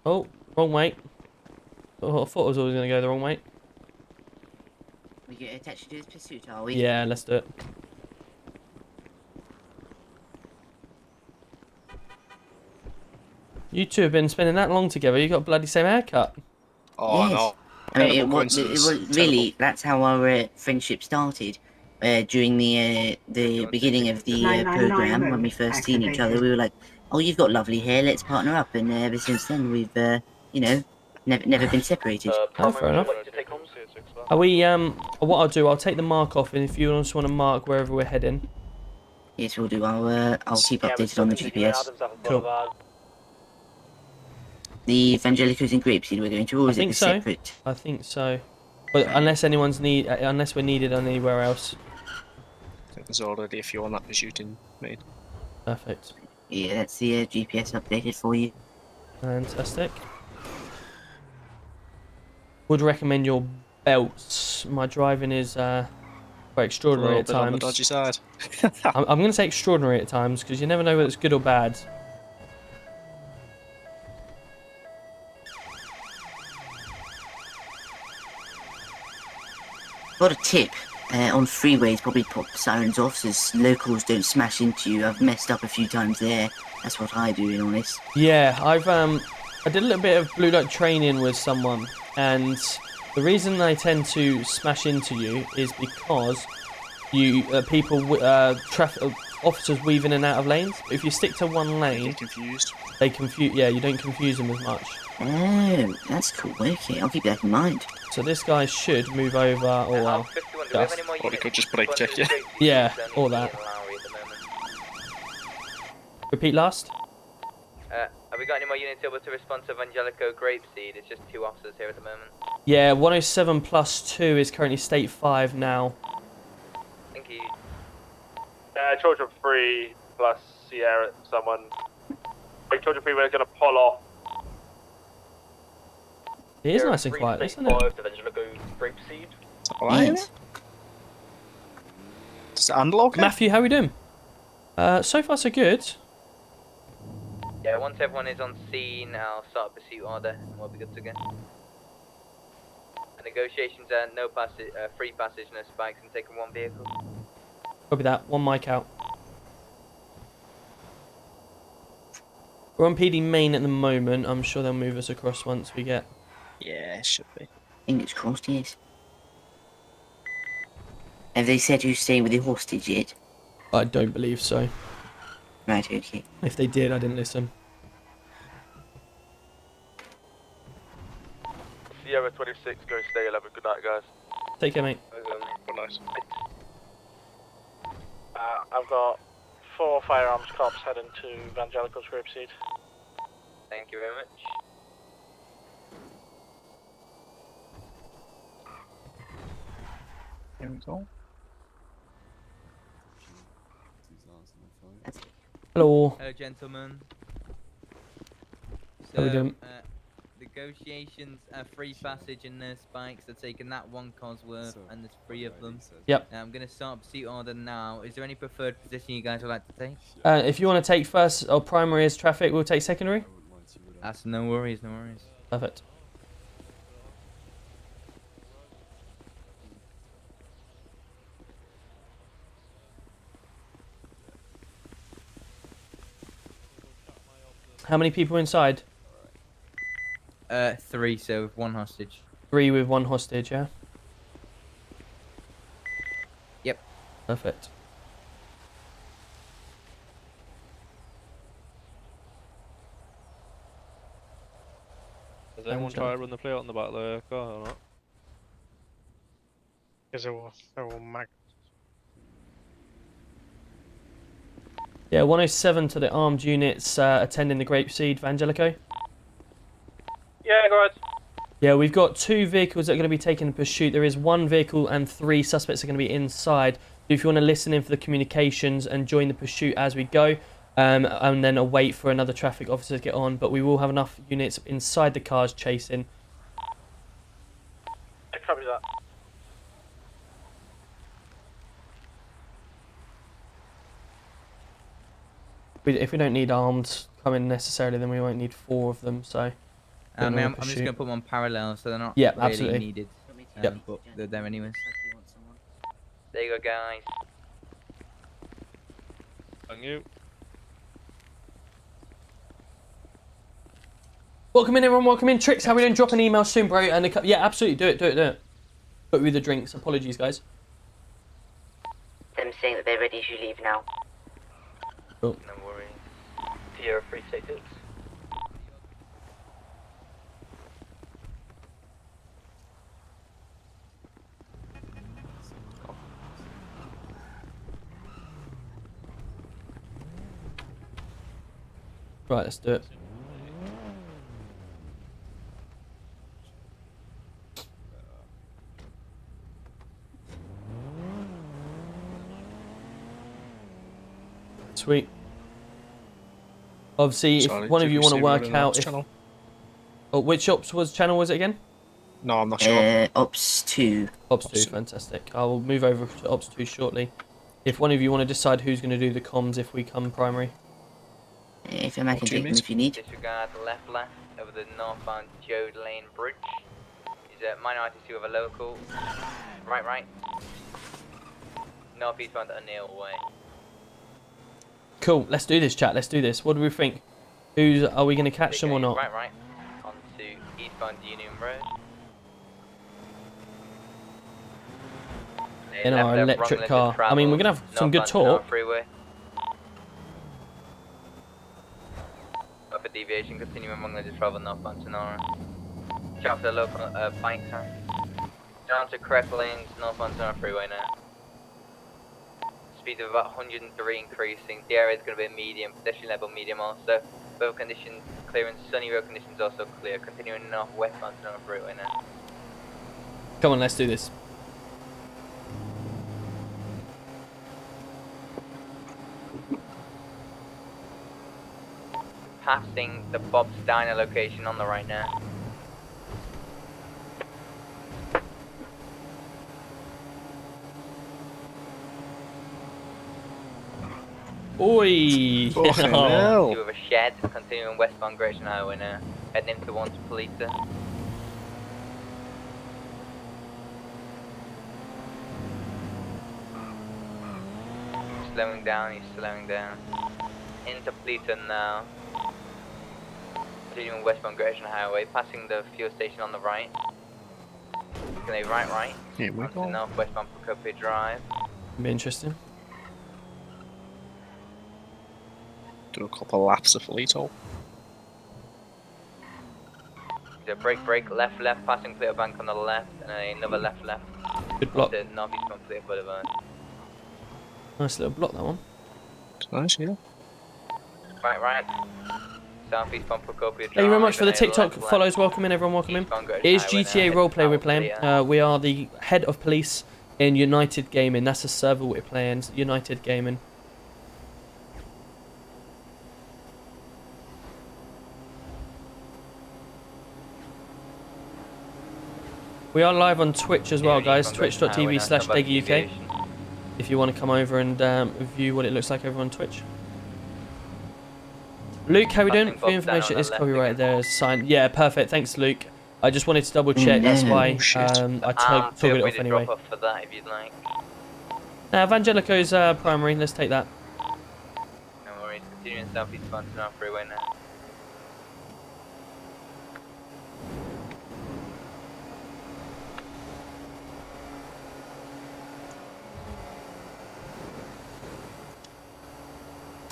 Oh, wrong way. Oh, I thought I was always going to go the wrong way. We get attached to this pursuit, are we? Yeah, let's do it. You two have been spending that long together. You got a bloody same haircut. Oh Yes. no. I mean, it Terrible was coincidence. really, that's how our friendship started. During the beginning of the program, when we first seen each other, we were like, "Oh, you've got lovely hair. Let's partner up." And ever since then, we've, never been separated. Oh, fair enough. Are we, what I'll do, I'll take the mark off, and if you just want to mark wherever we're heading. Yes, we'll do. I'll keep updated on the GPS. Cool. The Evangelicals and Grapeseed we're going to, or I is it think the so. separate? I think so. But unless unless we're needed anywhere else. I think there's already a few on that pursuing made. Perfect. Yeah, that's the GPS updated for you. Fantastic. Would recommend your belts. My driving is quite A extraordinary little at bit on the times. dodgy side. I'm going to say extraordinary at times because you never know whether it's good or bad. Got a tip. On freeways, probably pop sirens off so locals don't smash into you. I've messed up a few times there. That's what I do, in honest. Yeah, I did a little bit of blue light training with someone, and the reason they tend to smash into you is because you officers weave in and out of lanes. If you stick to one lane, confused. they confuse. Yeah, you don't confuse them as much. Oh, that's cool. Okay, I'll keep that in mind. So this guy should move over. Oh well. Just. Or he could just brake check you. Yeah, or that. Repeat last. Have we got any more units able to respond to Evangelico Grapeseed? It's just 2 officers here at the moment. Yeah, 107 plus 2 is currently state 5 now. Thank you. Children 3 plus Sierra, someone. Children 3, we're going to pull off. It is nice and quiet, isn't it? Alright. Does it handle okay? Matthew, how are we doing? So far so good. Yeah, once everyone is on scene, I'll start a pursuit order and we'll be good to go. The negotiations are no passage, free passage, no spikes, and taking 1 vehicle. Copy that. 1 mic out. We're on PD main at the moment. I'm sure they'll move us across once we get. Yeah, it should be. Fingers crossed, yes. Have they said who's staying with the hostage yet? I don't believe so. Right, okay. If they did, I didn't listen. Sierra 26, go stay 11. Good night, guys. Take care, mate. Good night. I've got 4 firearms cops heading to Evangelico's Grapeseed. Thank you very much. Here we go. Hello. Hello, gentlemen. How we doing? Negotiations are free passage and no spikes. They're taking that 1 Cosworth, and there's 3 of them. Yep. I'm going to start pursuit order now. Is there any preferred position you guys would like to take? If you want to take first or primary as traffic, we'll take secondary. That's no worries, no worries. Perfect. How many people inside? 3, so with 1 hostage. 3 with 1 hostage, yeah? Yep. Perfect. Does anyone try to run the plate on the back of the car or not? Because they're all mag. Yeah, 107 to the armed units attending the Grapeseed, Vangelico. Yeah, go ahead. Yeah, we've got 2 vehicles that are going to be taking pursuit. There is 1 vehicle and 3 suspects are going to be inside. If you want to listen in for the communications and join the pursuit as we go, and then await for another traffic officer to get on. But we will have enough units inside the cars chasing. Copy that. If we don't need armed coming necessarily, then we won't need 4 of them. So. I'm just going to put them on parallel so they're not Yeah, really absolutely. needed. Yep. But they're there anyways. There you go, guys. Thank you. Welcome in, everyone. Welcome in. Tricks, how we doing? Drop an email soon, bro. And yeah, absolutely. Do it. Put with the drinks. Apologies, guys. Them saying that they're ready to leave now. Cool. No worries. Sierra 366. Right, let's do it. Sweet. Obviously, Sorry, if one of did you we want to say work we're in out ops if... channel? Oh, which channel was it again? No, I'm not sure. Ops 2. Ops 2, fantastic. I will move over to Ops 2 shortly. If one of you want to decide who's going to do the comms if we come primary. If I can take them if you need. Disregard left over the northbound Jode Lane Bridge. Is a minor ITC with a local. Right. Northeastbound O'Neill Way. Cool, let's do this, chat. Let's do this. What do we think? Are we going to catch them or not? Right. On to eastbound Union Road. In our electric car. I mean, we're going to have some good talk. Freeway. for deviation, continuing wrongly to travel northbound Sonora. Check out the local bike time. Down to correct lanes, northbound Sonora freeway now. Speed of about 103 increasing. The area is going to be a medium, pedestrian level medium also. Road conditions clear and sunny road conditions also clear. Continuing north westbound Sonora freeway now. Come on, let's do this. Passing the Bob's Diner location on the right now. Oi! Fucking hell. Two of a shed, continuing westbound Gresham Highway now. Heading into one to Polita. Slowing down, he's slowing down. Into Polita now. Continuing westbound Gresham Highway, passing the fuel station on the right. Gonna be right. Here we go. North westbound Procopio Drive. Be interesting. Do a couple laps of Polito. So brake, left, passing Polito Bank on the left, and then another left. Good block. To northeastbound Polito Boulevard. Nice little block, that one. It's nice, yeah. Right. Southeastbound Procopio Drive. Thank you very much for the and then TikTok left. follows. Welcome in, everyone. Welcome in. Eastbound Gresham It is Highway now, GTA heading roleplay we're south playing. Polita. We are the head of police in United Gaming. That's the server we're playing. United Gaming. We are live on Twitch as well, guys. Twitch.tv/DeggyUK. If you want to come over and view what it looks like over on Twitch. Luke, how we doing? For your information, is copyright there is signed. Yeah, perfect. Thanks, Luke. I just wanted to double check. That's why I took it off anyway. Drop off for that if you'd like. Now, Evangelico's primary. Let's take that. No worries. Continuing southeastbound Sonora freeway now.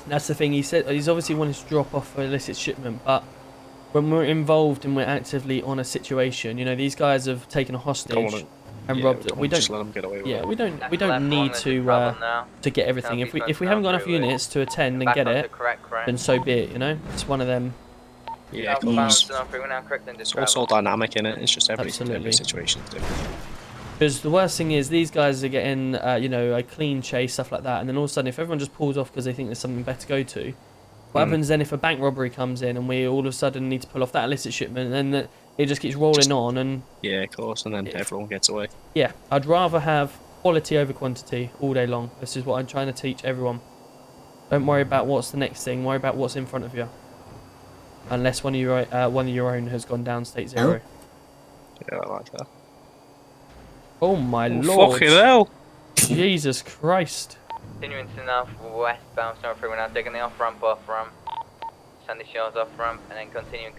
That's the thing. He said he's obviously wanting to drop off for illicit shipment, but when we're involved and we're actively on a situation, you know, these guys have taken a hostage and robbed it. We don't just let them get away with it. we don't need to get everything. If we haven't got enough units to attend and get it, then so be it. You know, it's one of them. Yeah, it's also dynamic in it. It's just every situation is different. Because the worst thing is these guys are getting, you know, a clean chase, stuff like that, and then all of a sudden, if everyone just pulls off because they think there's something better to go to, what happens then if a bank robbery comes in and we all of a sudden need to pull off that illicit shipment, and then it just keeps rolling on, and yeah, of course, and then everyone gets away. Yeah, I'd rather have quality over quantity all day long. This is what I'm trying to teach everyone. Don't worry about what's the next thing. Worry about what's in front of you. Unless one of your own has gone down state zero. Yeah, I like that. Oh my lord! Fucking hell! Jesus Christ! Continuing to north westbound Sonora freeway now, taking the off ramp, Sandy Shores off ramp, and then continuing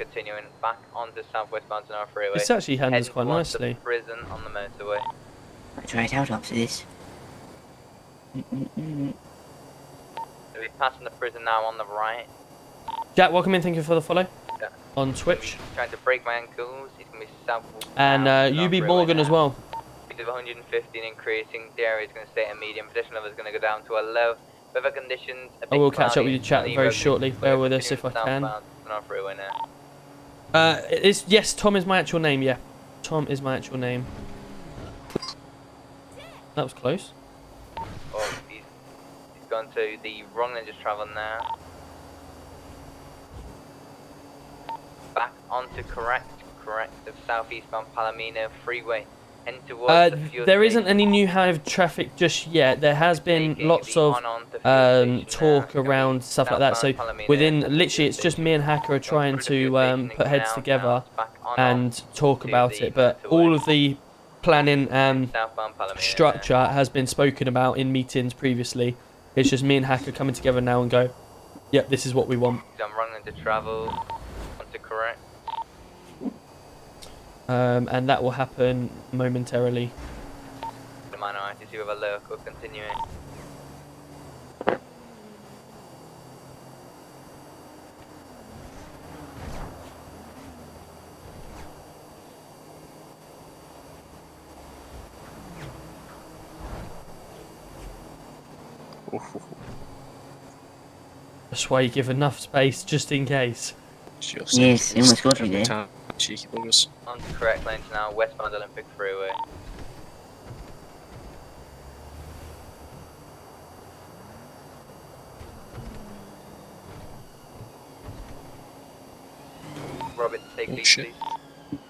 back onto southwestbound Sonora freeway. This actually handles quite nicely. The prison on the motorway. I tried out after this. So we're passing the prison now on the right. Jack, welcome in. Thank you for the follow. Yeah. On Twitch. Trying to break my ankles. He's gonna be south. And UB Morgan as well. Speed of 115 increasing. The area is going to stay at medium. Pedestrian level is going to go down to a low. Weather conditions. I will catch up with you, chat, very shortly. Bear with us if I can. Yes, Tom is my actual name. Yeah, Tom is my actual name. That was close. Oh, he's gone to the wrong lane, just travel now. Back onto correct of southeastbound Palomino freeway. There isn't any new hive traffic just yet. There has been lots of talk around stuff like that. So within literally, it's just me and Hacker are trying to put heads together and talk about it. But all of the planning and structure has been spoken about in meetings previously. It's just me and Hacker coming together now and go, yep, this is what we want. I'm running to travel onto correct. And that will happen momentarily. The minor ITC with a local continuing. That's why you give enough space just in case. Yes, you almost got me there. Cheeky buggers. On to correct lanes now, westbound Olympic Freeway. Robert, take lead, shit.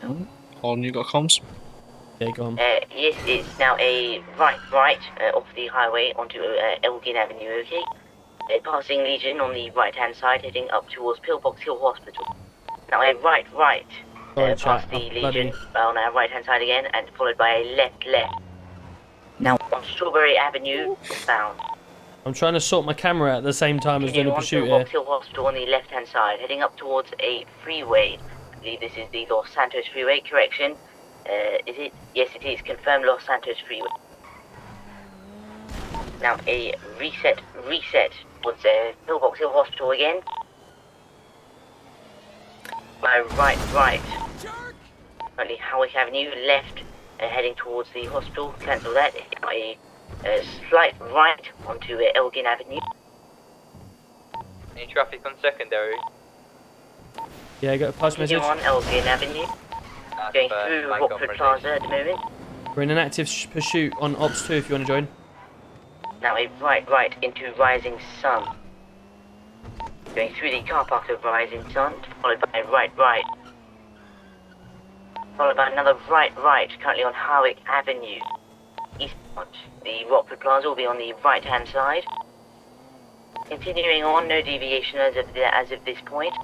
please. Holden, you got comms? Yeah, go on. Yes, it's now a right off the highway onto Elgin Avenue, okay? Passing Legion on the right-hand side, heading up towards Pillbox Hill Hospital. Now a right, Sorry, past chat. the Legion on our right-hand side again, and followed by a left. Now on Strawberry Avenue, bound. I'm trying to sort my camera out at the same time as doing a pursuit here. Pillbox Hill Hospital on the left-hand side, heading up towards a freeway. I believe this is the Los Santos Freeway, correction. Is it? Yes, it is. Confirmed Los Santos Freeway. Now a reset towards Pillbox Hill Hospital again. My right. Currently Howick Avenue, left, heading towards the hospital. Cancel that. A slight right onto Elgin Avenue. Any traffic on secondary? Yeah, I got a pass message. On Elgin Avenue. Going through Rockford Plaza at the moment. We're in an active pursuit on Ops 2 if you want to join. Now a right into Rising Sun. Going through the car park of Rising Sun, followed by a right. Followed by another right, currently on Howick Avenue. Eastbound. The Rockford Plaza will be on the right-hand side. Continuing on, no deviation as of this point.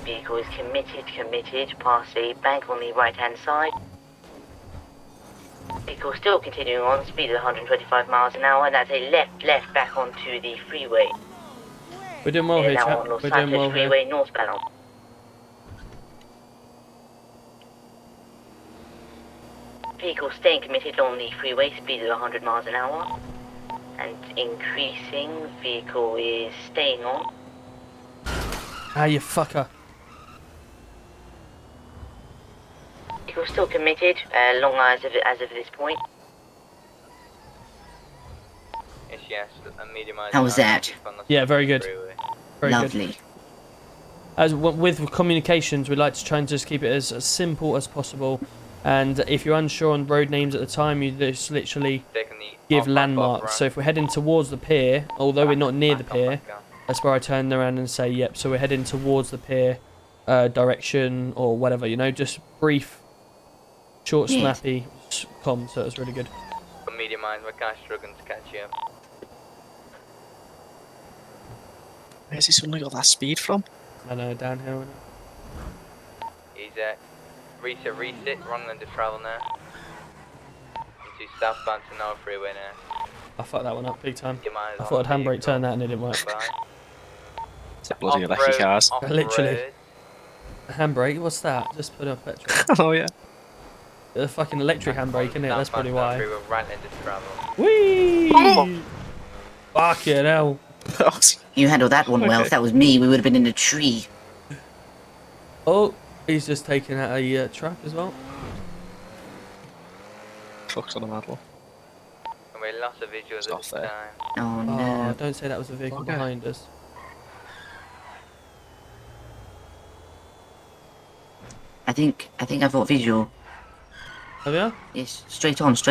Vehicle is committed past a bank on the right-hand side. Vehicle still continuing on, speed of 125 miles an hour, and that's a left back onto the freeway. We're doing well here, Now chat. on Los We're doing Santos well Freeway here. northbound. Vehicle staying committed on the freeway, speed of 100 miles an hour. And increasing, vehicle is staying on. Ah, you fucker. Vehicle still committed, long as of this point. Yes, a medium. How was that? Yeah, very good. Very Lovely. good. As with communications, we like to try and just keep it as simple as possible. And if you're unsure on road names at the time, you just literally give landmarks. So if we're heading towards the pier, although we're not near the pier, that's where I turn around and say, yep, so we're heading towards the pier direction or whatever, you know, just brief, short, snappy comms, so it's really good. Medium minds, we're kind of struggling to catch you. Where's he suddenly got that speed from? I know, downhill. He's reset, wrong lane to travel now. Into southbound to North Freeway now. I fucked that one up big time. I thought I'd handbrake turn that and it didn't work. It's a bloody lucky cars. Literally. A handbrake? What's that? Just put up petrol. Oh yeah. The fucking electric handbrake, isn't it? That's probably why. Right lane to travel. Whee! Fucking hell. You handled that one well. Okay. If that was me, we would have been in a tree. Oh, he's just taken out a truck as well. Truck's on a mad one. And we lost a visual at this time. Oh no. Oh, don't say that was a vehicle behind us. I think I've got visual. Have you? Yes, straight on. I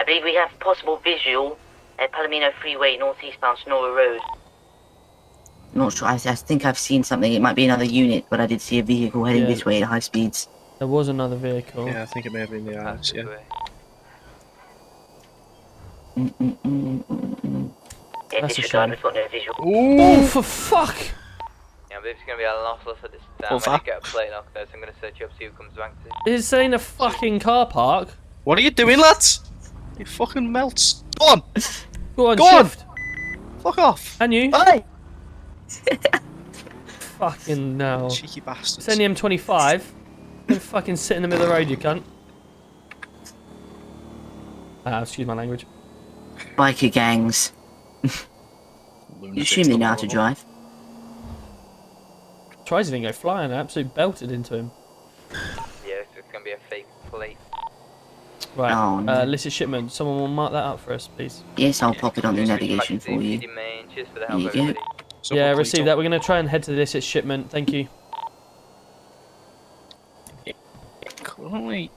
believe we have possible visual at Palomino Freeway, northeastbound Sonora Road. Not sure, I think I've seen something. It might be another unit, but I did see a vehicle heading this way at high speeds. There was another vehicle. Yeah, I think it may have been the eyes, yeah. Yeah, That's a disregard, shame. we've got no visual. Oh, for fuck! Yeah, but it's going to be a lossless at this time. What's When that? you get a plate lock there, so I'm going to search you up, see who comes back to. It's saying a fucking car park. What are you doing, lads? You fucking melts. Go on! Go on, Go shift. Fuck off! And you? Bye! Fucking no. Cheeky bastards. It's only M25. You fucking sit in the middle of the road, you cunt. Excuse my language. Biker gangs. You assume they know how to drive. Tries to go flying, I absolutely belted into him. Yeah, it's going to be a fake plate. Right. Oh, no. Illicit shipment. Someone will mark that up for us, please. Yes, I'll pop it on the navigation for you. Cheers for the There help, you go. everybody. Yeah, receive that. We're going to try and head to the illicit shipment. Thank you. Currently,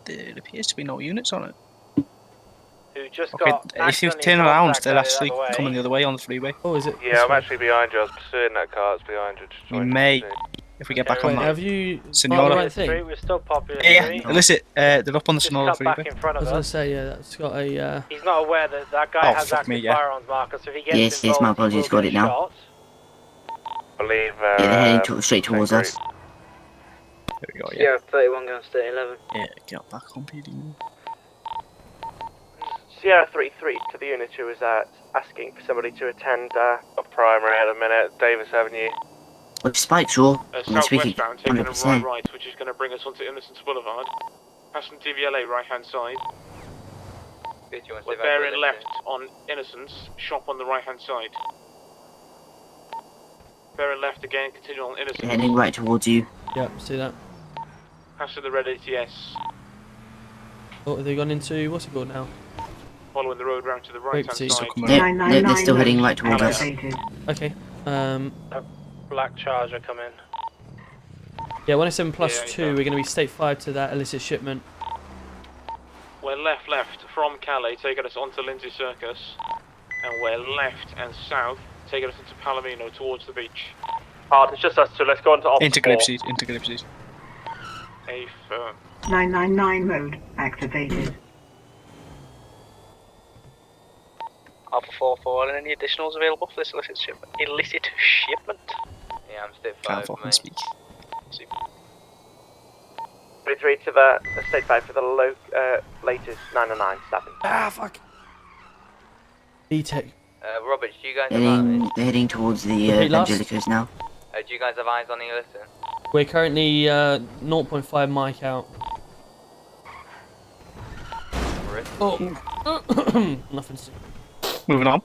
there appears to be no units on it. Who just Okay, got if you accidentally turn around, contacted they're the actually other way. coming the other way on the freeway. Oh, is it? Yeah, I'm actually behind you. I was pursuing that car. It's behind you. Just We joined may, the if we get back on Wait, that. have you Senora. marked the right thing? We're still popular. Yeah, Illicit. They're up on the Just Sonora cut back freeway. in front I of was going to us. say, yeah, that's got a... He's not aware that that guy Oh, has fuck active me, yeah. firearms marker, so if he gets Yes, involved, my apologies, he will got it get now. shot. believe. Yeah, they're heading straight towards us. There we go, yeah. 31 guns to 11. Yeah, get back on PD. Sierra 33 to the unit who was asking for somebody to attend a primary at the minute, Davis Avenue. With Spike's raw, I'm speaking Southwestbound, taking a 100%. right, which is going to bring us onto Innocence Boulevard. Passing DVLA right hand side. We're bearing left on Innocence, shop on the right hand side. Bearing left again, continue on Innocence. Heading right towards you. Yep, see that. Passing the red ATS. Oh, have they gone into... What's it called now? Following the road round to the right hand Grapeseed. side. No, they're still heading right towards us. Okay. Black Charger come in. Yeah, 107 plus Yeah, 2, we're going to be state 5 to that illicit shipment. We're left from Calais, taking us onto Lindsay Circus. And we're left and south, taking us into Palomino towards the beach. Hard, it's just us two. Let's go into Officer Into Grapeseed. A firm. 999 mode activated. Alpha 4-4, and any additionals available for this illicit shipment? Yeah, I'm state 5. Can't fucking mate. speak. 33 to the state 5 for the latest 909 stopping. Ah, fuck. E-Tech. Robert, do you guys have eyes? They're heading towards the Repeat last. Do Angelicos now. you guys have eyes on the Illicit? We're currently 0.5 mic out. Oh. Nothing. Moving on.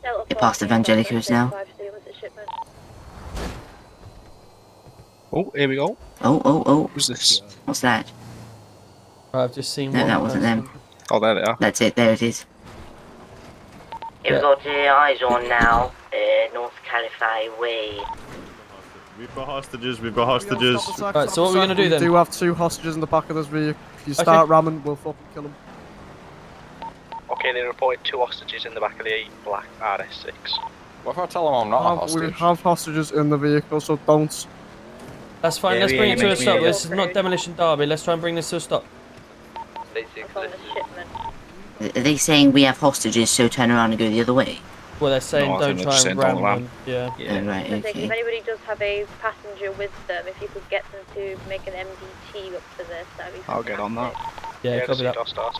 They're past Evangelicos now. Oh, here we go. Oh. Who's this? What's that? I've just seen No, one that wasn't them. Oh, there they are. That's it, there it is. Yeah. We've got eyes on now, North Caliphate Way. We've got hostages, Right, so what are we going to do then? We do have 2 hostages in the back of this vehicle. If you start ramming, we'll fucking kill them. Okay, they reported 2 hostages in the back of the black RS6. What if I tell them I'm not a hostage? We have hostages in the vehicle, so don't. That's fine, Yeah, let's we bring it ain't to a making stop. it. This is not Demolition Derby. Let's try and bring this to a stop. State 6 Are they saying we have hostages, so turn around and go the other way? Well, they're saying No, I don't think they're try just and saying don't ram ram. them. Yeah. Oh, right, If okay. anybody does have a passenger with them, if you could get them to make an MDT up for this, that'd be fantastic. I'll get on that. Yeah, copy that. Start.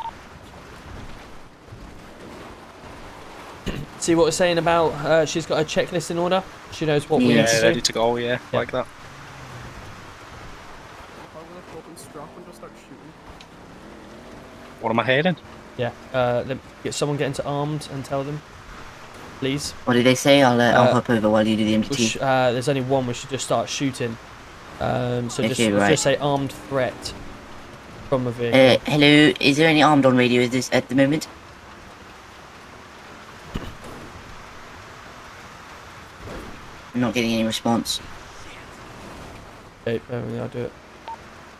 See what we're saying about she's got a checklist in order. She knows what we need Yeah, to ready do. to go, yeah, like that. What am I hearing? Yeah. Get someone get into armed and tell them, please. What did they say? I'll hop over while you do the MDT. There's only one. We should just start shooting. So Okay, right. just say armed threat from a vehicle. Hello, is there any armed on radio at the moment? I'm not getting any response. Okay, I'll do it.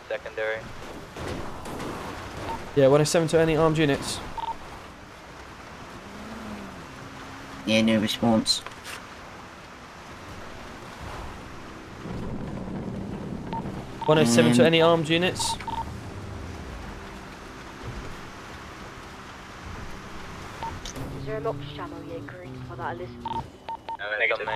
Secondary. Yeah, 107 to any armed units. Yeah, no response. One 107 to any armed units. Is there a locked channel you agree for that list? No, it's on me.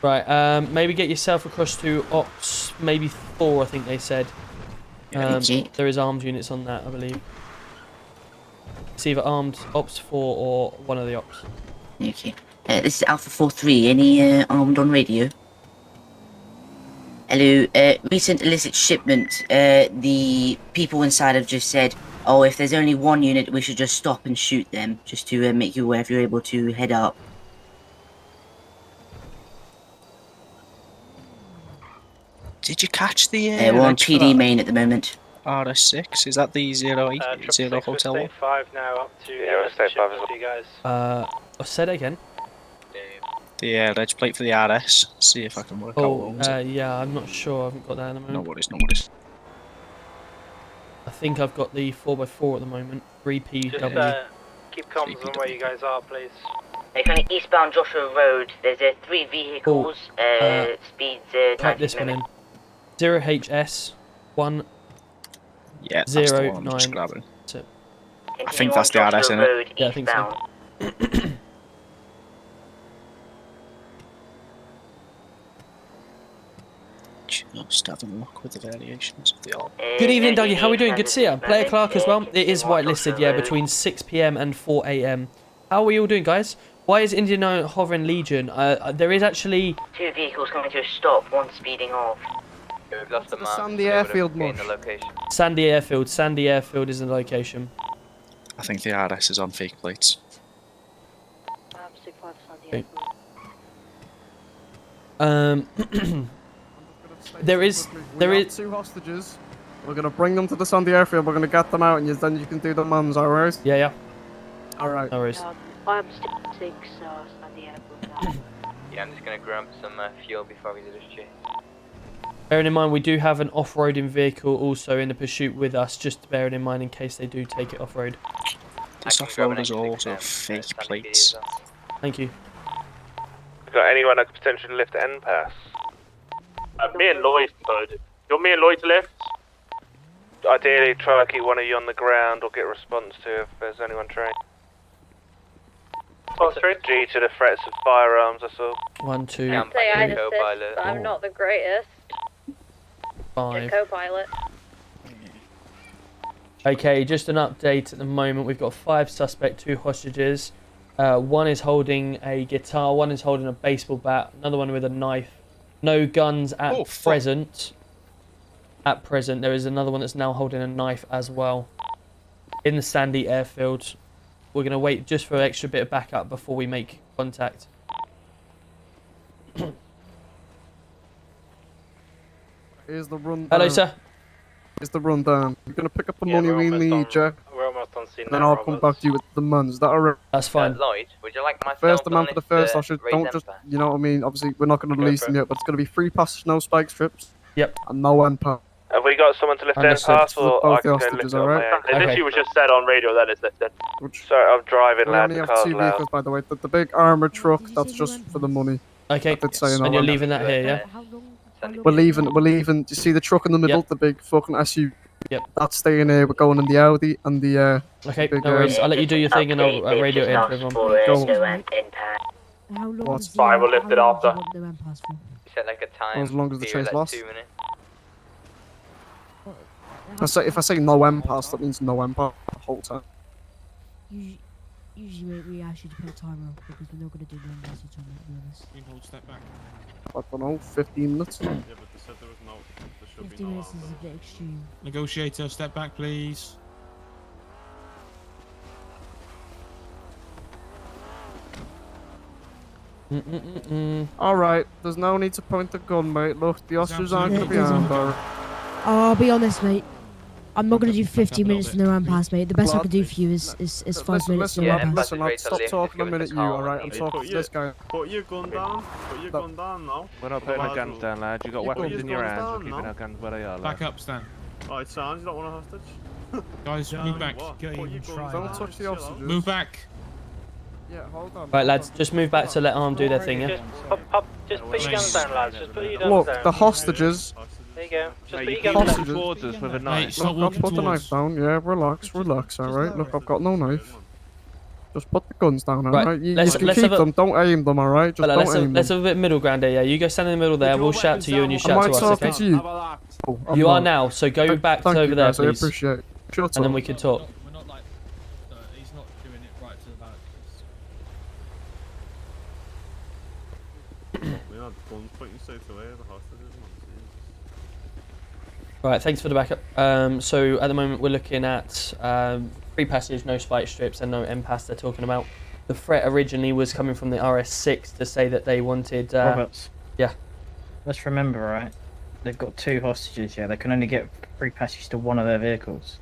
Right, maybe get yourself across to Ops, maybe 4, I think they said. There is armed units on that, I believe. It's either armed Ops 4 or one of the Ops. Okay. This is Alpha 43. Any armed on radio? Hello. Recent illicit shipment. The people inside have just said, oh, if there's only one unit, we should just stop and shoot them, just to make you aware if you're able to head up. Did you catch the? We're on PD main at the moment. RS6. Is that the 080 hotel one? 5 now up to State 5 as well. you guys. I'll say that again. The ledge plate for the RS. See if I can work out what owns it. Yeah, I'm not sure. I haven't got that at the moment. No worries, no worries. I think I've got the 4x4 at the moment. 3PW. Just keep comms on where you guys are, please. Kind of eastbound Joshua Road. There's 3 vehicles. Speeds. Type this one in. 0HS 1. Yeah, that's the one I'm just grabbing. I think that's the RS in it. Yeah, I think so. Just having a look with the variations of the order. Good evening, Dougie. How are we doing? Good to see you. Player Clark as well. It is whitelisted, yeah, between 6 PM and 4 AM. How are we all doing, guys? Why is Indian hovering Legion? There is actually 2 vehicles coming to a stop, 1 speeding off. We've lost the Sandy Airfield, mush. Sandy Airfield. Sandy Airfield is the location. I think the RS is on fake plates. Okay. There is 2 hostages. We're gonna bring them to the Sandy Airfield. We're gonna get them out, and then you can do the mums. Alright? Yeah. Alright. No worries. I'm still 6, Sandy Airport. Yeah, I'm just gonna grab some fuel before we do this chase. Bearing in mind, we do have an off-roading vehicle also in the pursuit with us. Just bearing in mind in case they do take it off-road. This off-road is also fake plates. Thank you. Got anyone that could potentially lift the end pass? Me and Lloyd could. You want me and Lloyd to lift? Ideally, try to keep one of you on the ground or get a response to if there's anyone trained. Due to the threats of firearms, that's all. 1, 2, I'd say I'd assist, but I'm not the greatest. 5. Co-pilot. Okay, just an update at the moment. We've got 5 suspects, 2 hostages. 1 is holding a guitar, 1 is holding a baseball bat, another one with a knife. No guns at present. At present, there is another one that's now holding a knife as well. In the Sandy Airfield. We're going to wait just for an extra bit of backup before we make contact. Here's the rundown. Hello, sir. Here's the rundown. You're gonna pick up the money we need, Jack. We're almost on scene Then now, I'll come back to you with the mums. Is that alright? That's fine. Lloyd, would you like myself First to amount for the first, I should raise don't just, Emperor? you know what I mean? Obviously, we're not going to release them yet, but it's going to be free passage, no spike strips. Yep. And no end pass. Have we got someone to lift the end pass, or Both I can the go lift hostages, it on my alright? own? It literally was just said on radio that it's lifted. Sorry, I'm driving, We lad. only The have car's 2 loud. vehicles, by the way. The big armoured truck, that's just for the money. Okay, and you're leaving that here, yeah? We're leaving. Do you see the truck in the middle? Yep. The big fucking SUV? Yep. That's staying here. We're going in the Audi and the, Okay, big, no worries. I'll let you do your thing and I'll radio it in for everyone. How long It's fine, we'll lift it after. You set like a time. As long as the period, chase like lasts. 2 minutes. If I say no end pass, that means no end pass the whole time. Usually we ask you to put a timer up because we're not going to do the message on that, to be honest. You can hold step back. I don't know, 15 minutes. Yeah, but they said there was no. There should 15 be no minutes is answer. a bit extreme. Negotiator, step back, please. Alright, there's no need to point the gun, mate. Look, the hostages aren't going to be armed, alright? I'll be honest, mate. I'm not going to do 15 minutes for the ramp pass, mate. The best I can do for you is 5 minutes for the ramp pass. Listen, lad, stop talking a minute, you, alright? I'm talking to this guy. Put your gun down. Put your gun down now. We're not putting our guns down, lad. You've got weapons in your guns hands. down We're keeping now. our guns where they are, lad. Back up, Stan. Alright, sounds you don't want a hostage. Guys, move back. Put your guns down. Don't touch the hostages. Move back. Yeah, hold on. Right, lads, just move back to let Arm do their thing, yeah? Just put your guns down, lads. Just put your guns Look, down. the hostages. There you go. Just Mate, put you your keep guns walking down. towards us with a Mate, knife. stop Look, I'll walking put the knife towards. down. Yeah, relax, alright? Look, I've got no knife. Just put the guns down, Right, alright? You let's can have keep a- them, don't aim them, alright? Just Right, don't aim let's them. have a bit middle ground here, yeah? You go stand in the middle there, we'll shout to you and you Am shout I to us, talking okay? to you? Oh, I'm You are not. now, so go back Thank over you, there, guys, I please. appreciate it. Shut And then up. we can talk. We're not like. He's not doing it right to the back. We had guns pointing straight away at the hostages, man. Right, thanks for the backup. So at the moment we're looking at free passage, no spike strips, and no impasse they're talking about. The threat originally was coming from the RS6 to say that they wanted... Roberts. Yeah. Let's remember, right? they've got 2 hostages. Yeah, they can only get free passage to one of their vehicles.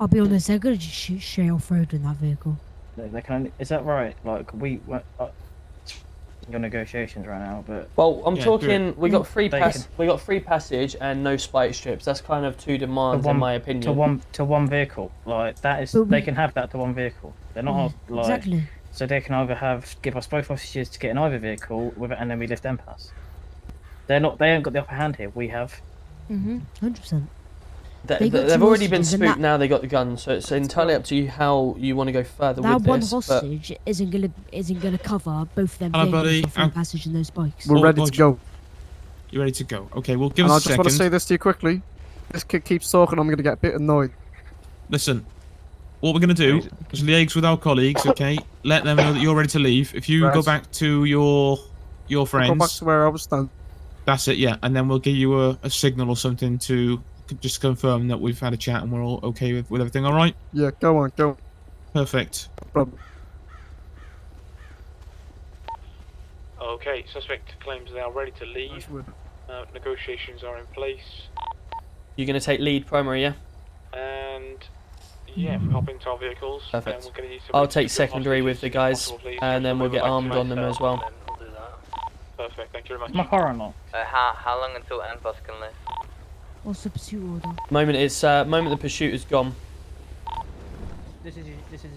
I'll be honest, they're gonna just shoot straight off road in that vehicle. They can only. Is that right? Like your negotiations right now, but well, I'm talking. We got free They pass. can- We got free passage and no spike strips. That's kind of 2 demands in my opinion. To one vehicle. Like that is, But they we- can have that to one vehicle. They're not Yeah, like exactly. so they can either give us both hostages to get in either vehicle with it, and then we lift them pass. They haven't got the upper hand here. We have. 100%. They've already been spooked. Now they got the guns, so it's entirely up to you how you want to go further That with one this. hostage isn't gonna cover both of them Hello, vehicles buddy. for free passage and those bikes. We're ready to go. You ready to go? Okay, well, give And I us a just want to say second. this to you quickly. This kid keeps talking, I'm going to get a bit annoyed. Listen, what we're going to do is liaise with our colleagues, okay? Let them know that you're ready to leave. If you go Right. back to your I'll friends... go back to where I was standing. That's it, yeah. And then we'll give you a signal or something to just confirm that we've had a chat and we're all okay with everything, all right? Yeah, go on, go on. Perfect. No problem. Okay, suspect claims they are ready to leave. Negotiations are in place. You're going to take lead primary, yeah? And yeah, if we hop into our vehicles. Perfect. We're gonna need I'll take secondary with the guys, and then we'll get armed on them as well. Perfect, thank you very much. My car unlocked. How long until Enbus can lift? What's the pursuit order? Moment the pursuit is gone. This is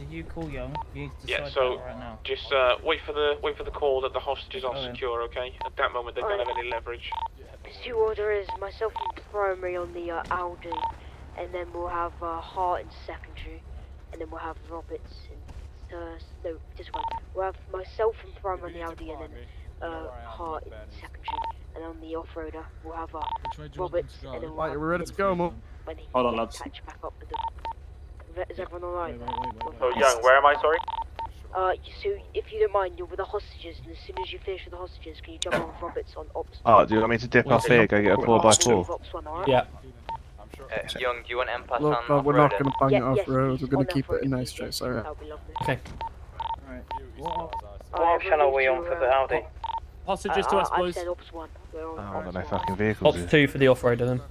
you call Young. You need to Yeah, decide so that right now. just wait for the call that the hostages are secure. Okay, at that moment they don't have any leverage. Pursuit order is myself in primary on the Audi, and then we'll have Hart in secondary, and then we'll have Roberts in no, this one. We'll have myself in primary on the Audi, and then Hart in secondary, and on the off-roader we'll have Roberts, and then we'll Right, have we're ready to go, Mo. when he Hold on, lads. catch back up with the. Is everyone alright? So Young, where am I? Sorry. So if you don't mind, you're with the hostages, and as soon as you finish with the hostages, can you jump on Roberts on Ops? Oh, do you want me to dip off here, go get a 4x4? Ops 1, alright? Yeah. Young, do you want Enbus Look, on we're not off-roader? going to bang Yeah, it off yes, road. We're going to on keep it off-road, in nice please, straight, yes, so yeah. that would be lovely. Okay. What option are we on for the Audi? Hostages to us, boys. I said Ops 1. We're on Oh, no fucking vehicles. Ops 2 for the off-roader then.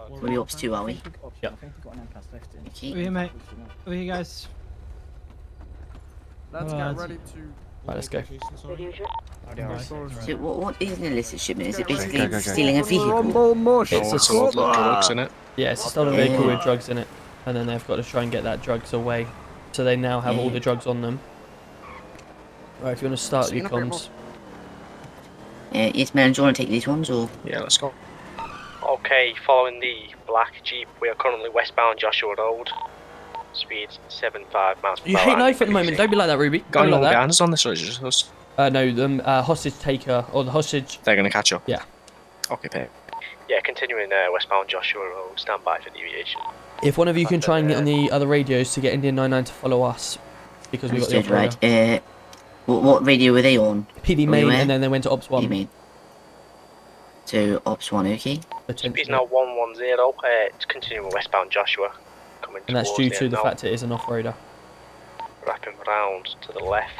We're the Ops 2, are we? Yeah. I think we've got an M-Pass left in. Okay. Over here, mate. Over here, guys. Let's get ready to... Right, let's go. So what is an illicit shipment? Is it basically go. stealing a vehicle? Rumble mush. It's a drugs in it. Yeah, it's a stolen vehicle with drugs in it, and then they've got to try and get that drugs away. So they now have all the drugs on them. Right, if you want to start your comms. Yes, man. Do you want to take these ones, or...? Yeah, let's go. Okay, following the black Jeep, we are currently westbound Joshua Road. Speed 75 miles per hour. You hate life at the moment. Don't be like that, Ruby. Got Don't any be more like guns on this, or is it just us? that. No, the hostage taker or the hostage. They're gonna catch up. Yeah. Okay, pay. Yeah, continuing westbound Joshua Road. Stand by for deviation. If one of you can try and get on the other radios to get Indian 99 to follow us, because we got the Understood, operator. right. What radio were they on? PD main, and then they went to Ops 1. PD main. So Ops 1, okay. Speed now 110. It's continuing westbound Joshua. Coming And that's towards due the to end the now. fact it is an off-roader. Wrapping round to the left.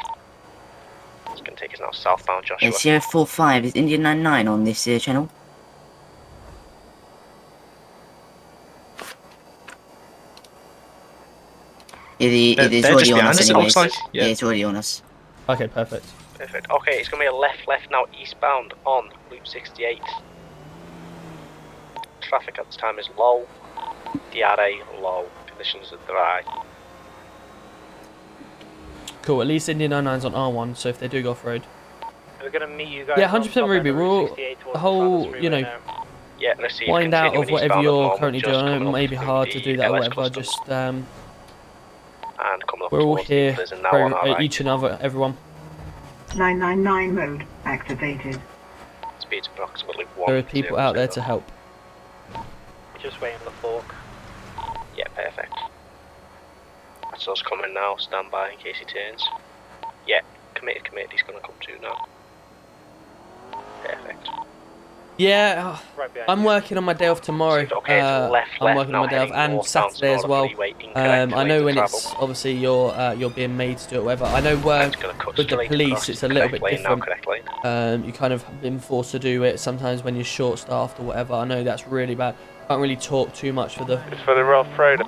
It's going to take us now southbound Joshua. 045, is Indian 99 on this channel? It is they're already just on behind us us, it anyways. looks like. Yeah, it's already on us. Okay, perfect. Perfect. Okay, it's going to be a left now eastbound on Loop 68. Traffic at this time is low. DRA low. Conditions are dry. Cool, at least Indian 99's on R1, so if they do go off-road. We're going to meet you guys. Yeah, 100% Ruby. We're all the whole, you know, Yeah, let's see. wind out of whatever eastbound at the you're moment, currently just doing. I know coming it up may be through hard to the do that or LS whatever. Customs. Just And coming up we're all towards the here prison now for on our right. each and other, everyone. 999 mode activated. Speed's approximately 1. There are people out there to help. Just waiting the fork. Yeah, perfect. That's us coming now. Stand by in case he turns. Yeah, committed. He's gonna come to now. Perfect. Yeah, I'm working on my day off tomorrow. I'm working on my day off and Saturday as well. I know when it's obviously you're being made to do it, whatever. I know work with the police, it's a little bit different. You kind of been forced to do it sometimes when you're short-staffed or whatever. I know that's really bad. Can't really talk too much for the. It's for the rough road.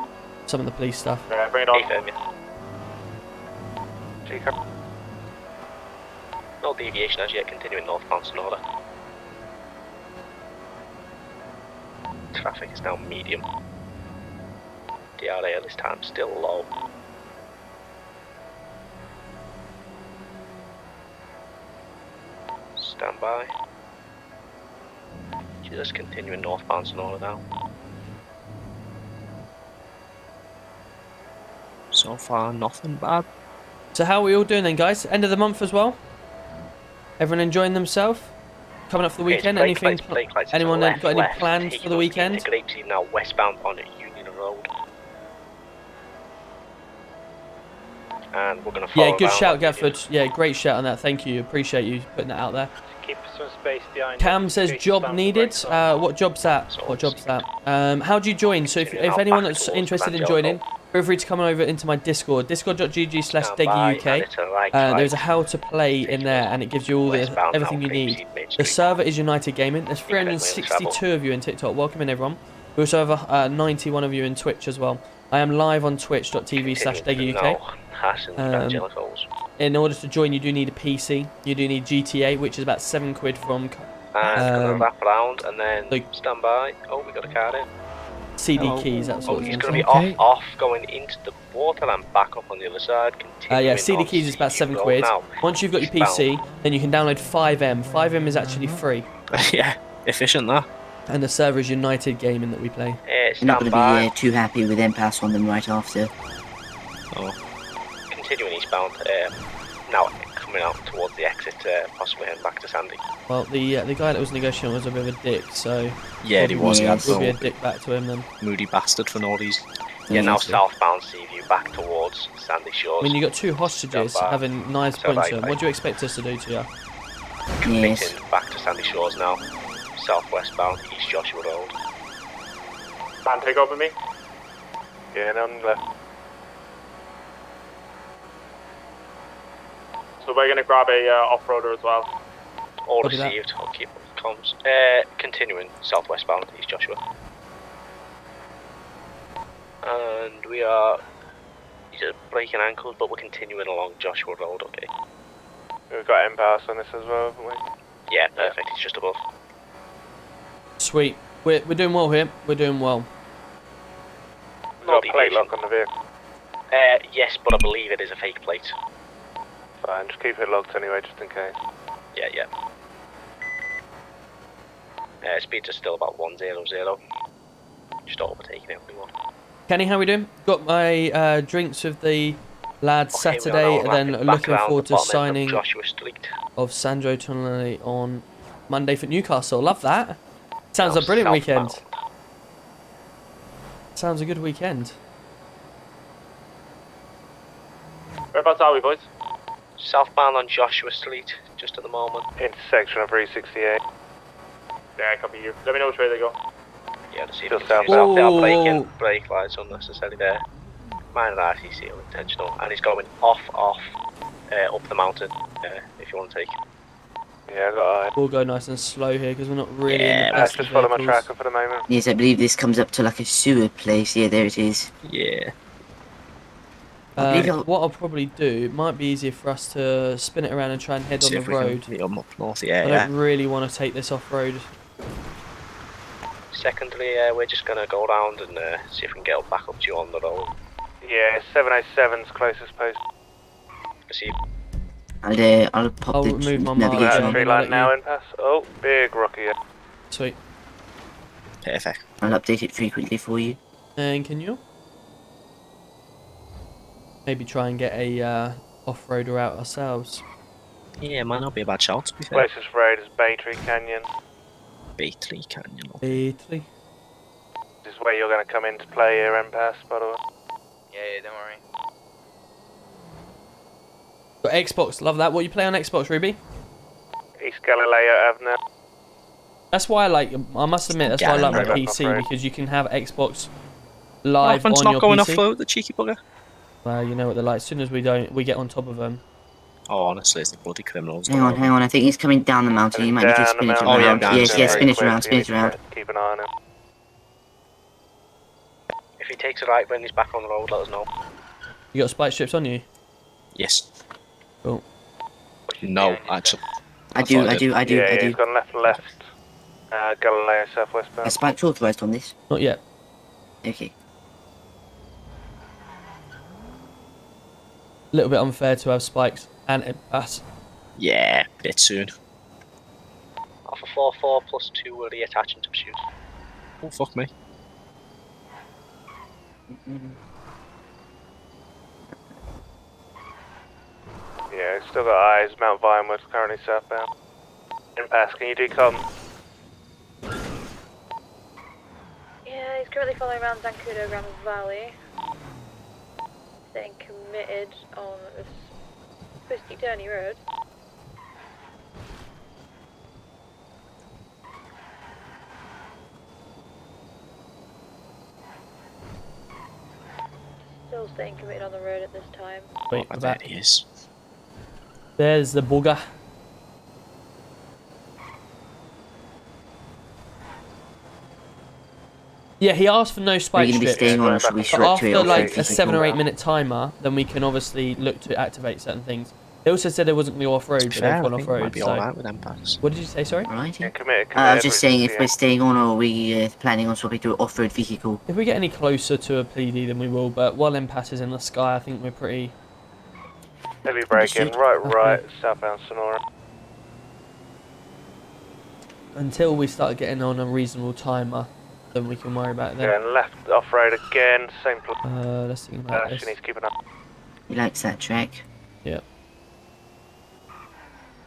Some of the police stuff. Yeah, bring it on. No deviation as yet, continuing northbound Sonora. Traffic is now medium. DRA at this time still low. Stand by. Just continuing northbound Sonora now. So far, nothing bad. So how are we all doing then, guys? End of the month as well. Everyone enjoying themselves? Coming up for the weekend? Anything? Anyone got any plans for the weekend? Now westbound on Union Road. And we're gonna follow. Yeah, good shout, Gafford. Yeah, great shout on that. Thank you. Appreciate you putting that out there. Keep some space behind. Cam says job needed. What job's that? What job's that? How do you join? So if anyone that's interested in joining, feel free to come over into my Discord, discord.gg/DeggyUK. There's a how to play in there, and it gives you all everything you need. The server is United Gaming. There's 362 of you in TikTok. Welcome in, everyone. We also have 91 of you in Twitch as well. I am live on twitch.tv/DeggyUK. In order to join, you do need a PC. You do need GTA, which is about £7 from. Gonna wrap around and then stand by. Oh, we got a card in. CD keys, that's what he's going to be off, going into the water and back up on the other side. Yeah, CD keys is about £7. Once you've got your PC, then you can download FiveM. FiveM is actually free. Yeah, efficient that. And the server is United Gaming that we play. You're not going to be too happy with MPass on them right after. Oh. Continuing eastbound, now coming out towards the exit, possibly heading back to Sandy. Well, the guy that was negotiating was a bit of a dick, so yeah, he was. He had we'll be a dick back to him then. Moody bastard for no reason. Yeah, now southbound Seaview back towards Sandy Shores. I mean, you got two hostages having knives pointed to them. What do you expect us to do to you? Yes. Back to Sandy Shores now, southwestbound East Joshua Road. Man, take over me. Yeah, on the left. So we're going to grab a off-roader as well. All received. I'll keep on comms. Continuing southwestbound East Joshua. And we are breaking ankles, but we're continuing along Joshua Road, okay? We've got impasse on this as well, haven't we? Yeah, perfect. It's just above. Sweet. We're doing well here. We're doing well. Got a plate lock on the vehicle? Yes, but I believe it is a fake plate. Fine, just keep it locked anyway, just in case. Yeah. Speeds are still about 100. Just overtaking everyone. Kenny, how we doing? Got my drinks with the lads Saturday, and then looking forward to signing of Sandro Tonelli on Monday for Newcastle. Love that. Sounds a brilliant weekend. Sounds a good weekend. Whereabouts are we, boys? Southbound on Joshua Street, just at the moment. Intersection of 368. Yeah, copy you. Let me know which way they go. Yeah, the CP south. They are braking brake lights unnecessarily there. Minor RTC unintentional, and he's going off up the mountain. If you want to take. Yeah, I got We'll go nice and slow here because we're not really in the let's best just of follow my vehicles. tracker for the moment. Yes, I believe this comes up to like a sewer place. Yeah, there it is. Yeah. What I'll probably do, it might be easier for us to spin it around and try and head on the road. Up north, yeah, I don't really want to take this off-road. Secondly, we're just going to go around and see if we can get back up to you on the road. Yeah, 707's closest post. See. I'll pop the remove my navigation on. Tree line now in pass. Oh, big rocky. Yeah. Sweet. Perfect. I'll update it frequently for you. And can you? Maybe try and get a off-roader out ourselves. Yeah, might not be a bad shout, to be fair. Closest road is Baytree Canyon. Baytree Canyon. Baytree. This is where you're going to come into play here, Impasse, by the way. Yeah, don't worry. Got Xbox, love that. What you play on Xbox, Ruby? East Galileo Avenue. That's why I must admit, that's why I like my PC, because you can have Xbox live on your not going PC. offload, the cheeky bugger. Well, you know what they're like. As soon as we get on top of them. Oh, honestly, it's the bloody criminals. Hang on. I think he's coming down the mountain. You might need to spin it around. Yes, spin it around. Keep an eye on him. If he takes a right when he's back on the road, let us know. You got spike strips on you? Yes. Cool. No, actually. I do. Yeah, he's gone left. Galileo, southwest bound. Are spikes authorised on this? Not yet. Okay. A little bit unfair to have spikes and impasse. Yeah, bit soon. Alpha 4-4 plus 2 will reattach into pursuit. Oh, fuck me. Yeah, still got eyes. Mount Vinewood, currently southbound. Impasse, can you decom? Yeah, he's currently following around Zancudo Grand Valley. Staying committed on this twisty turny road. Still staying committed on the road at this time. Wait, oh, there he is. There's the bugger. Yeah, he asked for no spike strips. But after like a 7 or 8 minute timer, then we can obviously look to activate certain things. They also said it wasn't going to be off-road, but they've gone off-road. So. What did you say, sorry? I was just saying if we're staying on, or are we planning on swapping to an off-road vehicle? If we get any closer to a PD, then we will. But while impasse is in the sky, I think we're pretty... Heavy braking, right, southbound Sonora. Until we start getting on a reasonable timer, then we can worry about that. Yeah, and left off-road again, same place. Let's think about this. She needs to keep it up. He likes that track. Yeah.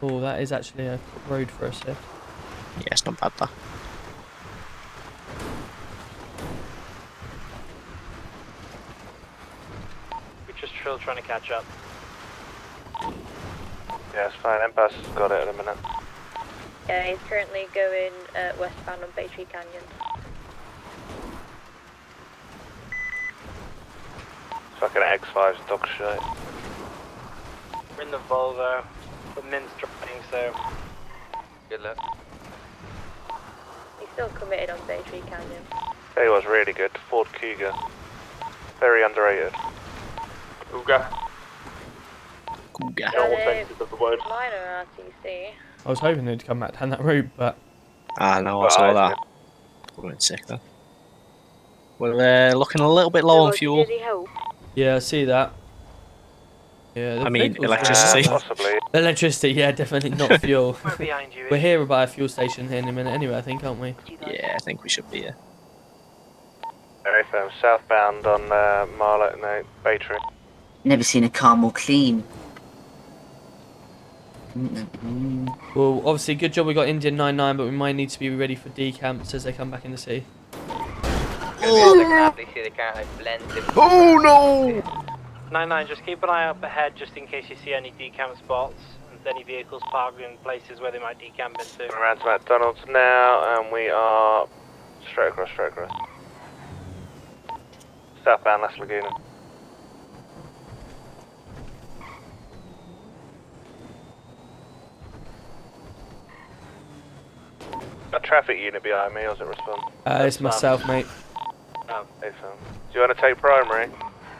Oh, that is actually a road for us here. Yeah, it's not bad, that. We're just still trying to catch up. Yeah, it's fine. Impasse has got it in a minute. Yeah, he's currently going westbound on Bay Tree Canyon. Fucking X5's dog shit. We're in the Volvo, but Min's driving, so good luck. He's still committed on Bay Tree Canyon. He was really good. Ford Cougar. Very underrated. Cougar. Cougar. All senses of the word. Minor RTC. I was hoping they'd come back down that route, but... Ah, no, I saw that. We're going sick, though. We're looking a little bit low on fuel. Yeah, I see that. Yeah, I mean, electricity. Possibly. Electricity, yeah, definitely not fuel. We're behind you. We're here by a fuel station here in a minute anyway, I think, aren't we? Yeah, I think we should be here. Very firm. Southbound on Marlet and Bay Tree. Never seen a car more clean. Well, obviously, good job we got Indian 99, but we might need to be ready for decamps as they come back in the city. Oh no! 99, just keep an eye up ahead just in case you see any decamp spots and any vehicles parked in places where they might decamp into. We're around to McDonald's now, and we are straight across. Southbound Las Laguna. A traffic unit behind me, or does it respond? It's myself, mate. Oh, do you want to take primary?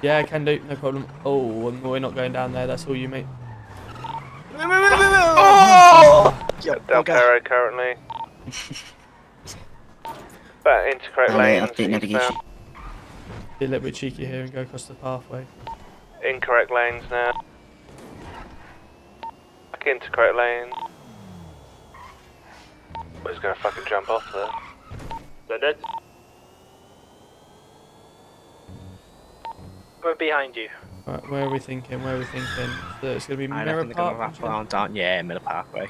Yeah, I can do, no problem. Oh, we're not going down there, that's all you, mate. Oh! Del Perro currently. Back into correct lanes. Be a little bit cheeky here and go across the pathway. Incorrect lanes now. Back into correct lane. He's gonna fucking jump off there. They're dead. We're behind you. Right, where are we thinking? So it's going to be I Mirror reckon they're going to Park? wrap around down. Yeah, Miller Parkway.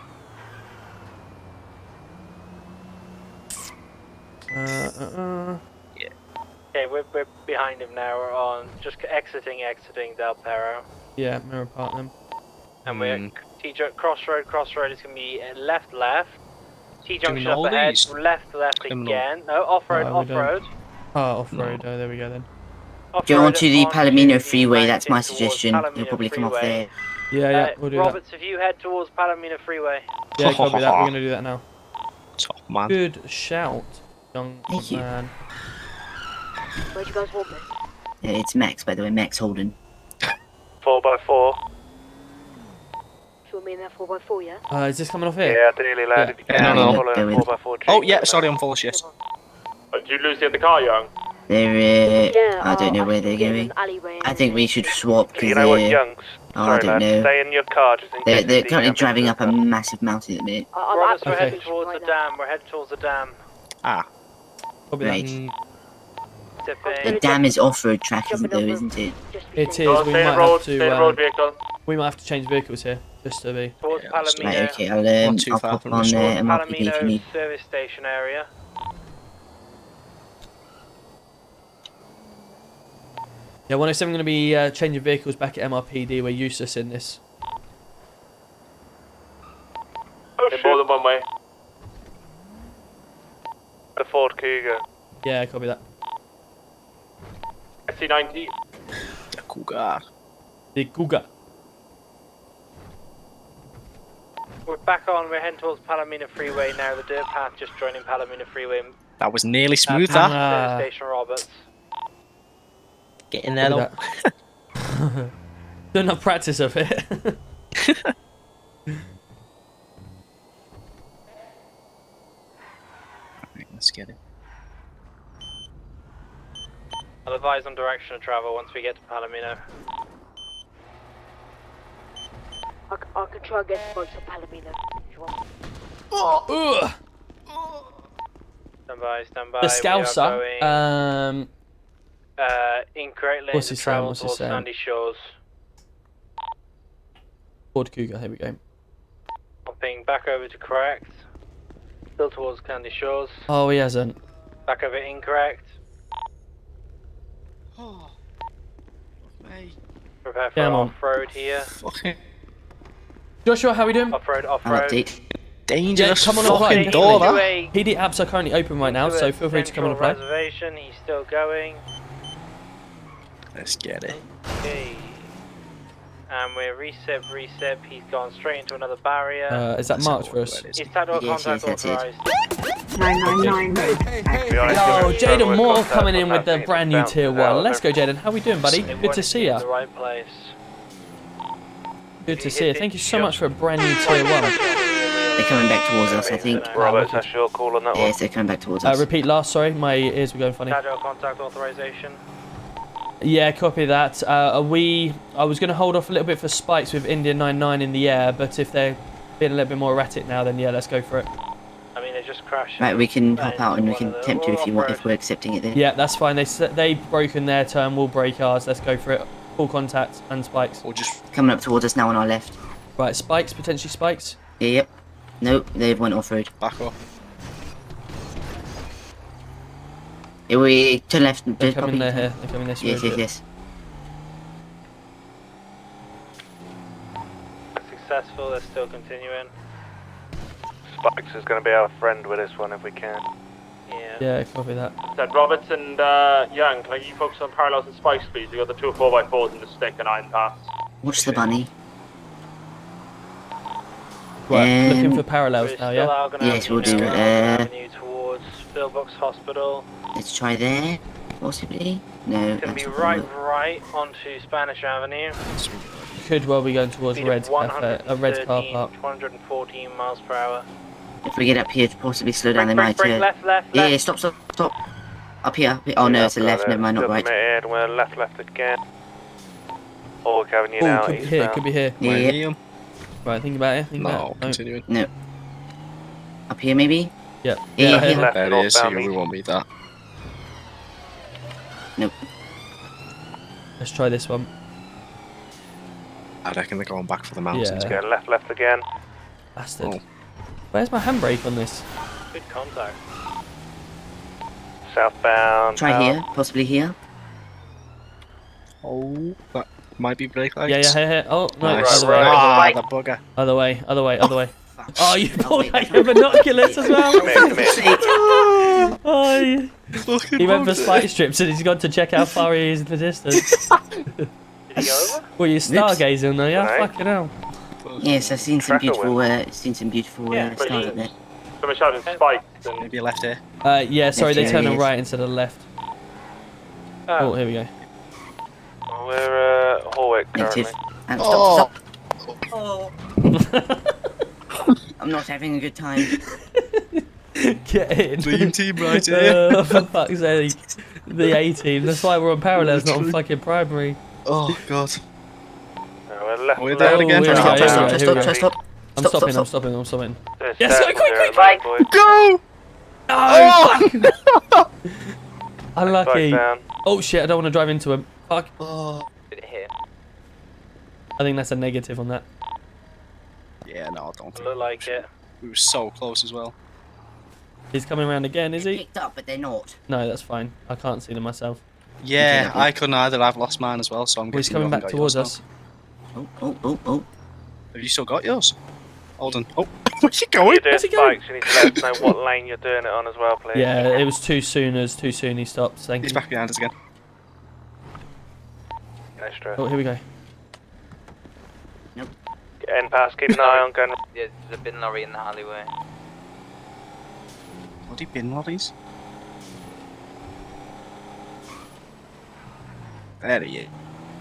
Yeah. Okay, we're behind him now. We're on just exiting Del Perro. Yeah, Mirror Park then. And we're crossroad is going to be left, T-junction up ahead, left again. No, off-road, off-road. Oh, off-road. Oh, there we go then. Go onto the Palomino freeway, that's my suggestion. You'll probably come off there. Yeah, we'll do Roberts, if you head towards Palomino Freeway. that. Yeah, copy that. We're going to do that now. Top man. Good shout, young man. Where do you guys want me? Yeah, it's Max, by the way, Max Holden. 4x4. You want me in that 4x4, yeah? Is this coming off here? Yeah, ideally, lad, if you can. No. Follow 4x4. Oh, yeah, sorry, I'm full of shit. Did you lose the car, Young? They're, I don't know where they're going. I think we should swap, because You know what, Youngs? I don't know. Stay in your car just in case. They're currently driving up a massive mountain at the minute. Roberts, we're heading towards the dam. We're heading towards the dam. Ah. Right. The dam is off-road track, isn't it, isn't it? It is. We might have to change vehicles here, just to be. Towards Palomino. Right, okay, I'll pop on MRPD if you need. Service station area. Yeah, 107 going to be changing vehicles back at MRPD. We're useless in this. More than one way. The Ford Cougar. Yeah, copy that. SC90. The Cougar. The Cougar. We're back on. We're heading towards Palomino Freeway now. The dirt path just joining Palomino Freeway. That was nearly smooth, that. Service station Roberts. Get in there, though. Don't have practice of it. Right, let's get it. I'll advise on direction of travel once we get to Palomino. I can try and get the boats on Palomino if you want. Stand by. The Scouser. Incorrect lane What's to he saying? travel What's he towards saying? Sandy Shores. Ford Cougar, here we go. Hopping back over to correct. Still towards Sandy Shores. Oh, he hasn't. Back over incorrect. Oh. Mate. Prepare for Come on. off-road here. Fucking Joshua, how we doing? Off-road, I'll off-road. update. dangerous come on fucking apply. door, that. PD apps are currently open right now, so feel free to come and apply. Reservation, he's still going. Let's get it. Okay. And we're reset. He's gone straight into another barrier. Is that marked for us? His tactical contact authorized. 999 Yo, Jaden Moore coming in with the brand new tier 1. Let's go, Jaden. How we doing, buddy? Good to see you. The right place. Good to see you. Thank you so much for a brand new tier 1. They're coming back towards us, I think. Roberts, that's your call on that one. Yes, they're coming back towards us. Repeat last, sorry, my ears were going funny. Tactical contact authorization. Yeah, copy that. I was going to hold off a little bit for spikes with India 99 in the air, but if they're being a little bit more erratic now, then yeah, let's go for it. I mean, they just crashed. Right, we can hop out and we can attempt to if you want, if we're accepting it then. Yeah, that's fine. They've broken their turn, we'll break ours. Let's go for it. Full contact and spikes. Or just coming up towards us now on our left. Right, spikes, potentially spikes. Yeah, yep. Nope, they've went off-road. Back off. Yeah, we turn left. They're coming there here. They're coming this way. Yes. Successful, they're still continuing. Spikes is going to be our friend with this one if we can. Yeah, copy that. Said Roberts and Young, can you focus on parallels and spikes, please? You got the 2 4x4s and the stick and iron pass. Watch the bunny. Right, looking for parallels now, yeah? Yes, we'll do. Towards Philbox Hospital. Let's try there, possibly. No, It's going to that's be not gonna work. right onto Spanish Avenue. Could well be going towards Speed Red's of cafe, Red's car park. 114 miles per hour. If we get up here to possibly slow down, they might. Brake, left. Yeah, stop. Up here. Oh no, it's a left. Never mind, not right. Committed, we're left again. Hawk Avenue Oh, now. could be here, could be here. Yeah. Right, think about it. No, continuing. No. Up here, maybe? Yep. Yeah, There here. it is, so we won't meet that. Nope. Let's try this one. I reckon they're going back for the mountains. Yeah, left again. Bastard. Oh. Where's my handbrake on this? Good contact. Southbound. Try here, possibly here. Oh, that might be brake lights. Yeah, here. Oh, no, Nice. other way. Ah, the bugger. Other way. Oh, you pulled out your binoculars as well. Oh, he went for spike strips and he's got to check how far he is in the distance. Did he go over? Well, you're stargazing though, yeah? Right. Fucking hell. Yes, I've seen some beautiful, stars up there. Someone shouted spikes. Maybe a left here. Yeah, sorry, they Yes, turned yeah, on yes. right instead of left. Oh, here we go. We're Horwick currently. Negative. And stop. Oh. I'm not having a good time. Get in. Dream team right here. For fuck's sake. The A team. That's why we're on parallels, not on fucking primary. Oh, God. We're left. We're there again. Here we go, here we go. Stop. I'm stopping. There's Yes, seven quick. here, Bike. boys. Go! No! Unlucky. Bike down. Oh shit, I don't want to drive into him. Fuck. Did it hit? I think that's a negative on that. Yeah, no, I don't think. Look like it. We were so close as well. He's coming around again, is he? Picked up, but they're not. No, that's fine. I can't see them myself. Yeah, I couldn't either. I've lost mine as well, so I'm Well, he's guessing you coming haven't back got towards yours us. Oh. Have you still got yours? Hold on. Oh, where's he going? You're doing spikes, you need to let us know what lane you're doing it on as well, please. Yeah, it was too soon he stopped. Thank He's you. back behind us again. No stress. Oh, here we go. Get in past, keep an eye on gun. Yeah, there's a bin lorry in the alleyway. Bloody bin lorries. There he is.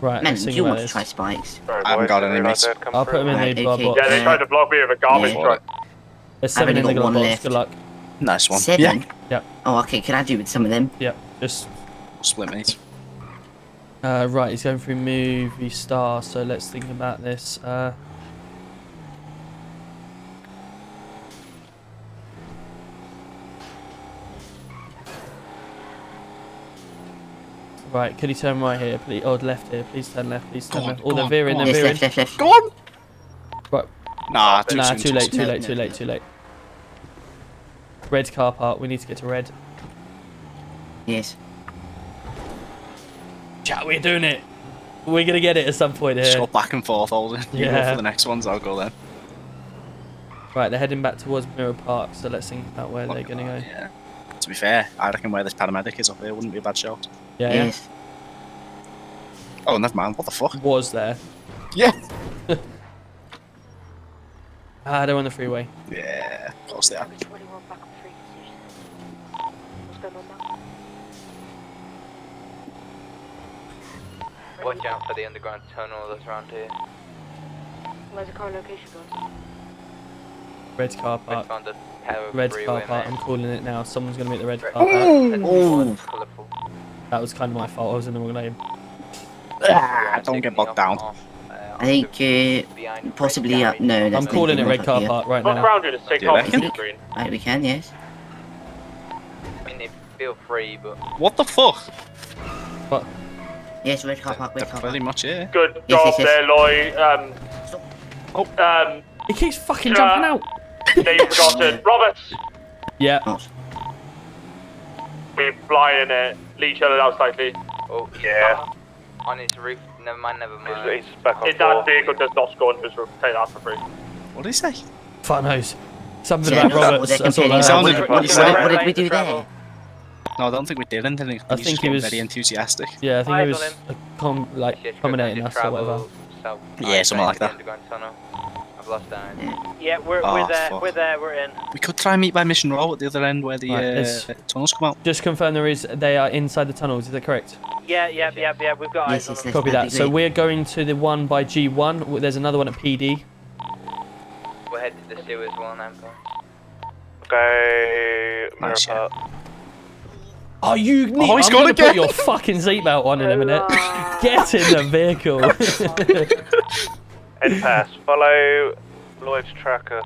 Right, Man, let's think you about want to this. try spikes? Sorry, I haven't boys, got didn't any, realise mate. they'd come I'll put through. him in Right, the bar okay. box. Yeah, they tried to block me with a garbage Yeah. truck. There's I've 7 in only the got glove one box. left. Good luck. Nice one. 7? Yeah. Yep. Oh, okay, can I do with some of them? Yep. Just Split, mate. right. He's going through movie star. So let's think about this. Right, could he turn right here, please? Or left here, please turn left, please turn left. Oh, they're veering, they're veering. Left. Go on! Right. Nah, Nah, too late, No, too late. Red car park, we need to get to red. Yes. Chat, we're doing it. We're gonna get it at some point Just here. go back and forth, Holden. You go Yeah. for the next ones, I'll go then. Right, they're heading back towards Mirror Park, so let's think about where they're gonna go. Yeah. To be fair, I reckon where this paramedic is up here wouldn't be a bad shot. Yeah, Yes. Oh, never mind. What the fuck? was there. Yeah. They're on the freeway. Yeah, of course they are. 21 back on frequency. What's going on now? Watch out for the underground tunnel that's around here. Where's the current location, guys? Red car I park. found a pair of Red freeway, car park. mate. I'm calling it now. Someone's gonna meet the red car park. Oh. Colourful. That was kind of my fault. I was in the wrong lane. Don't get bogged down. I think, possibly, no. I'm calling it red car park right Look now. around you to take Do you off the reckon? screen. Right, we can, yes. I mean, feel free, but What the fuck? What? Yes, red car park, red They're car pretty park. much here. Good Yes, job yes, yes. there, Lloyd. He keeps fucking jumping out. They've forgotten. Roberts, Yeah. Not. we're flying it. Lead each other out slightly. oh Yeah. on his roof. Never mind. He's back on that vehicle does not score into his roof. Take that for free. What did he say? Fuck knows. Something Yeah, about no, Roberts. they're That's all I complaining know. about sounded- what he said- what did we do there? No, I don't think we did anything. I He's think just he getting was very enthusiating. Yeah, I think Eyes he was accommodating us or whatever. Yeah, something like that. Underground tunnel. I've lost that. Yeah, we're Oh, there. fuck. We're there. We're in. We could try and meet by Mission Row at the other end where the Right, it's- tunnels come out. Just confirm they are inside the tunnels. Is that correct? Yeah. We've got eyes Yes, on yes, them. yes. Copy that'd that. be So great. we're going to the one by G1. There's another one at PD. We'll head to the sewers one, Amber. Okay. Nice, yeah. Oh, you need. Oh, he's I'm gone gonna again. put your fucking seatbelt on in a minute. Get in the vehicle. Head past. Follow Lloyd's tracker.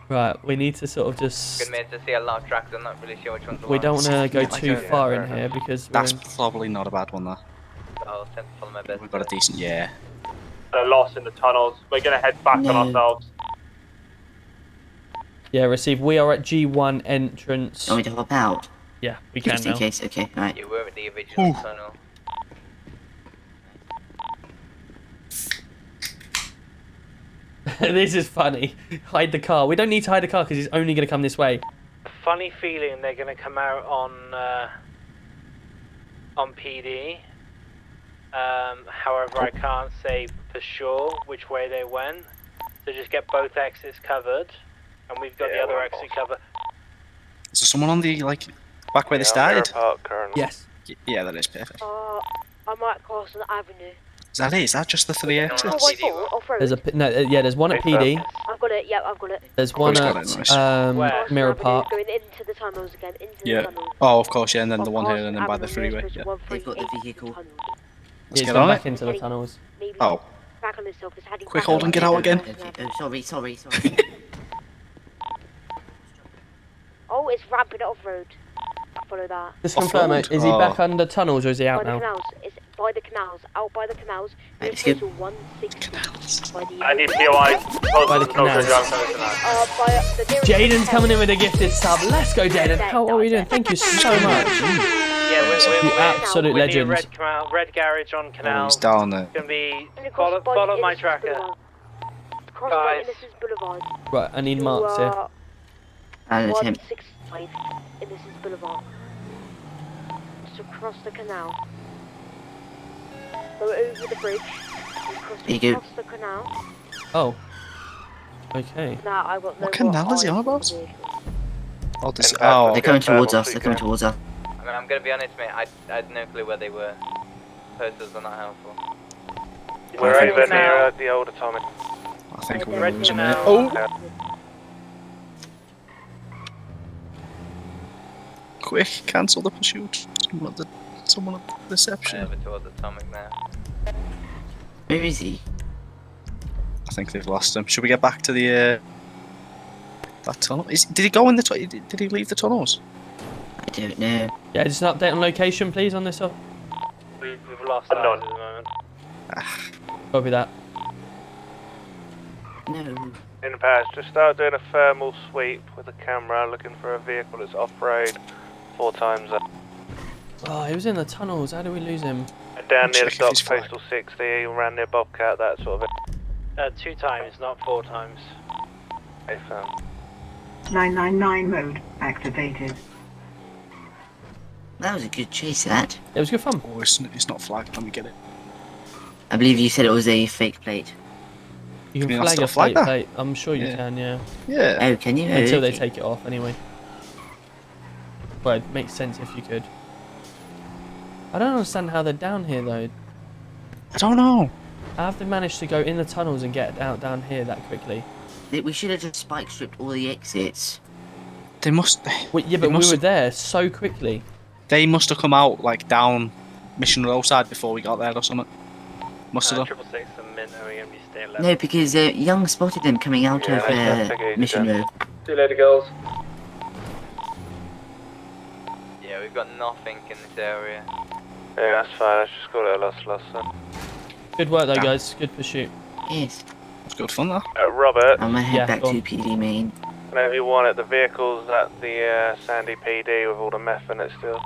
Right, we need to sort of just. Good mate to see a lot of tracks. I'm not really sure which one's the We one. don't want to go Like too a- far in here because we're That's in, probably not a bad one, though. I'll attempt to follow my best. We've got a decent, yeah. They're lost in the tunnels. We're gonna head back No. on ourselves. yeah. Receive. We are at G1 entrance. Want me to hop out? Yeah, we can Just in now. case, okay, right. You were at the original tunnel. This is funny. Hide the car. We don't need to hide the car because he's only going to come this way. Funny feeling they're going to come out on PD. However, I can't say for sure which way they went. So just get both exits covered, and we've got the other exit covered. Is there someone on the back where they started? Yes. Yeah, that is perfect. I'm right across on the avenue. Is that it? Is that just the 3 exits? There's there's one at PD. I've got it. Yeah, I've got it. There's one at Mirror Park. Going into the tunnels again. Into the Yeah. tunnels. Oh, of course, yeah, and then the one here, and then by the freeway. Yeah. They've got the vehicle. He's get gone on back it. into the tunnels. Oh. Back on himself. It's heading Quick, back hold on and get out again. Oh, sorry. Oh, it's ramping off road. Follow that. Just confirm it. Is he back under tunnels or is he out By the now? canals. It's by the canals. Out by the canals. It's good. 160. By the I need POI. By the canals. Jaden's coming in with a gifted sub. Let's go, Jaden. How are we doing? Thank you so much. Yeah, You absolute legend. Red garage on canal. Oh, he's down there. It's gonna be follow my tracker. Cross by Guys. Innocence Boulevard. Right, I need marks here. I'll attempt. 165 Innocence Boulevard. Just across the canal. Go over the bridge. There you go. Across the canal. Oh. Okay. Now I got no What canal is he on about? They're coming towards us. I mean, I'm gonna be honest, mate. I had no clue where they were. Posters are not helpful. We're over near the old atomic. I think we're Red losing canal. it. Oh! Quick, cancel the pursuit. Someone at the reception. Over towards Atomic now. Where is he? I think they've lost him. Should we get back to the that tunnel? Did he go in the did he leave the tunnels? I don't know. Yeah, just an update on location, please, on this. We've lost that at the moment. Copy that. No. In Paris, just start doing a thermal sweep with a camera, looking for a vehicle that's off-road 4 times up. Oh, he was in the tunnels. How do we lose him? And down near the docks, postal 60, ran near Bobcat, that sort of it. 2 times, not 4 times. Okay, fam. 999 mode activated. That was a good chase, that. It was good fun. Oh, it's not flagged. Let me get it. I believe you said it was a fake plate. You can I flag still a flag fake that? plate. I'm sure you can, yeah. Yeah. Oh, can you? Until they Okay. take it off, anyway. Well, it makes sense if you could. I don't understand how they're down here, though. I don't know. How have they managed to go in the tunnels and get out down here that quickly? We should have just spike stripped all the exits. They must. Well, yeah, but we were there so quickly. They must have come out down Mission Row side before we got there or something. Must have done. 666 and Mint are going to be staying left. No, because Young spotted them coming out of Mission Row. See you later, girls. Yeah, we've got nothing in this area. Yeah, that's fine, let's just call it a loss then. Good work, though, guys. Good pursuit. Yes. It's good fun, though. Robert, I'm gonna head Yeah, back go to on. PD main. whenever you want it, the vehicle's at the Sandy PD with all the meth in it still.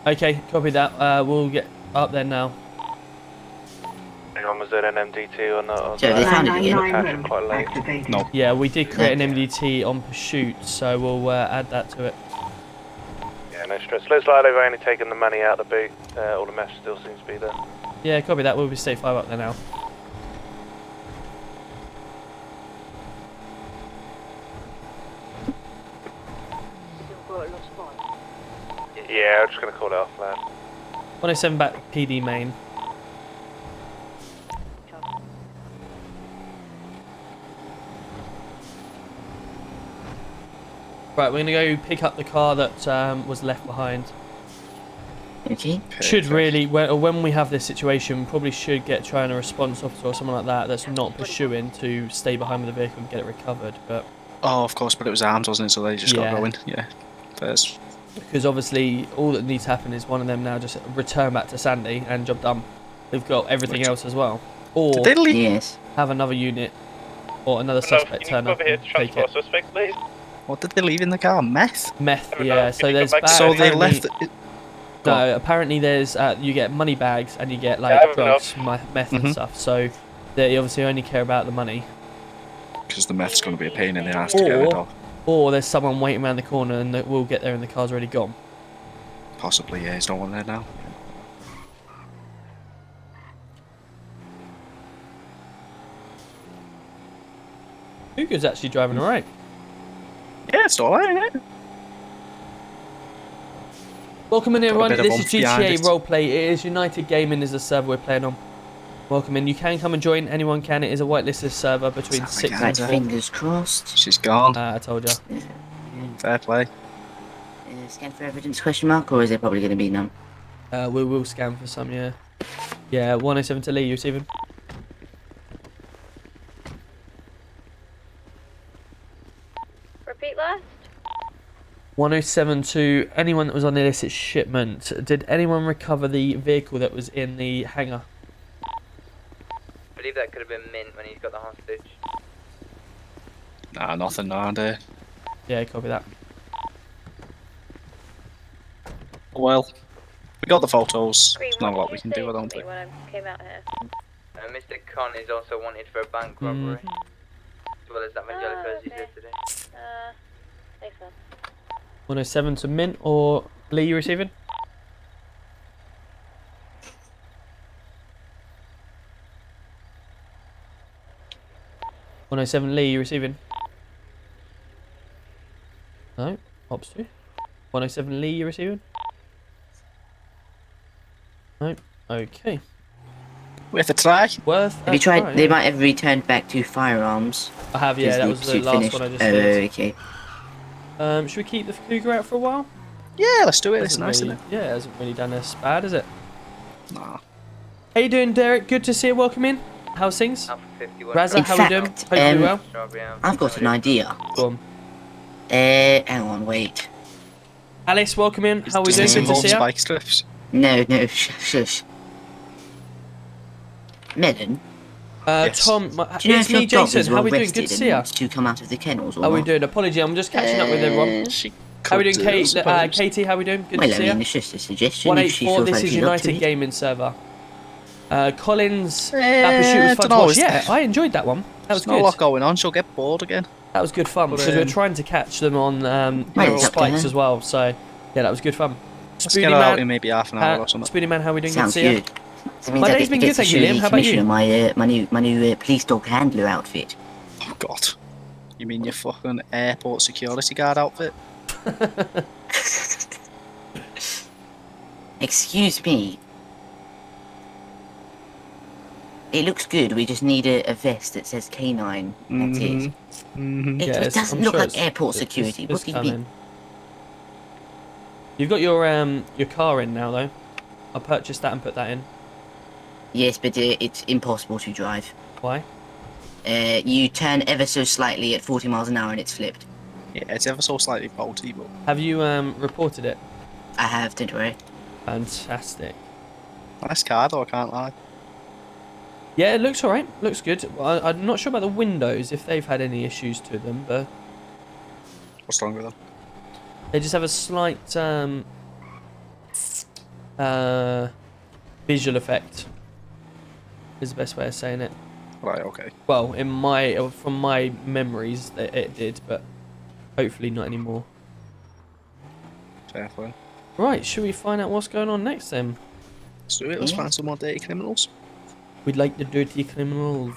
Okay, copy that. We'll get up there now. Anyone was doing an MDT or not? So they found it again. Catch it quite late. No. Yeah, we did create an MDT on pursuit, so we'll add that to it. Yeah, no stress. Looks like they've only taken the money out of the boot. All the meth still seems to be there. Yeah, copy that. We'll be safe 5 up there now. Yeah, I'm just gonna call it off, man. 107 back PD main. Right, we're gonna go pick up the car that was left behind. Okay. Should really, when we have this situation, probably should try and a response officer or someone like that that's not pursuing to stay behind with the vehicle and get it recovered. But Oh, of course, but it was arms, wasn't it? So they just got Yeah. going. Yeah. First. because obviously all that needs to happen is one of them now just return back to Sandy and job done. They've got everything else as well. Or Did they leave? Yes. have another unit or another suspect turn up and take it. suspect, please? What did they leave in the car? Meth? Meth, yeah. So there's So they apparently- left it. No, apparently there's you get money bags and you get Yeah, I have drugs, meth and stuff. So They obviously only care about the money. Because the meth's going to be a pain in the ass to get rid of. Or there's someone waiting around the corner and we'll get there and the car's already gone. Possibly, yeah. There's no one there now. Hugo's actually driving alright. Yeah, it's alright, isn't it? Welcome in everyone, Got a bit of this is oomph behind GTA it. Roleplay. It is United Gaming is the server we're playing on. Welcome in, you can come and join, anyone can. It is a whitelisted server between 6 and 4. Fingers crossed. She's gone. I told you. Fair play. Scan for evidence question mark, or is there probably going to be none? We will scan for some, yeah. Yeah, 107 to Lee, you receiving? Repeat last. 107 to anyone that was on illicit shipment. Did anyone recover the vehicle that was in the hangar? I believe that could have been Mint when he's got the hostage. Nah, nothing around here. Yeah, copy that. Well, we got the photos. There's not a lot we can do, I don't think. When I came out here. Mr. Con is also wanted for a bank robbery. As well as that Vangelica as you did today. Thanks, man. 107 to Mint or Lee, you receiving? Lee, you receiving? No, Ops 2. 107 Lee, you receiving? No, okay. Worth a try. Worth. Have you tried? They might have returned back to firearms. I have, yeah. That was the last one I just did. Okay. Should we keep the Cougar out for a while? Yeah, let's do it. It's nice, really, isn't it? Yeah, it hasn't really done us bad, is it? Nah. How you doing, Derek? Good to see you. Welcome in. How's things? Razza, In how fact, we doing? Hope you're well. I've got an idea. Go on. Hang on, wait. Alice, welcome in. How we doing? Good to see you. Spike strips. No, shush. Melon. Yes. Tom, Do you know it's if your me, dog Jason. is How we doing? arrested Good to see and you. to come out of the kennels, or How we not? doing? Apology, I'm just catching up with everyone. How we doing, Kate? Katie, how we doing? Good Well, to I see mean, you. it's just a suggestion. If she 184. feels This like is she's up to United it. Gaming server. Collins, that pursuit was fun to watch. Yeah, I enjoyed that one. That was There's not good. a lot going on. She'll get bored again. That was good fun because we were trying to catch them on Well, it's up to spikes her. as well. So yeah, that was good fun. Let's get her out in maybe half an hour or something. Spoony Man, how we doing? Sounds good to see good. That means My I day's get been to good, get thank you, to Liam. How about commission you? on my new police dog handler outfit. Oh God. You mean your fucking airport security guard outfit? Excuse me. It looks good. We just need a vest that says K9. That's it. It doesn't look like airport security. What do you mean? You've got your car in now though. I'll purchase that and put that in. Yes, but it's impossible to drive. Why? You turn ever so slightly at 40 miles an hour and it's flipped. Yeah, it's ever so slightly faulty, but... Have you reported it? I have, don't worry. Fantastic. Nice car though, I can't lie. Yeah, it looks alright. Looks good. I'm not sure about the windows, if they've had any issues to them, but... What's wrong with them? They just have a slight visual effect. Is the best way of saying it. Right, okay. Well, from my memories, it did, but hopefully not anymore. Fair play. Right, should we find out what's going on next then? Let's do it. Let's find some more dirty criminals. We'd like the dirty criminals.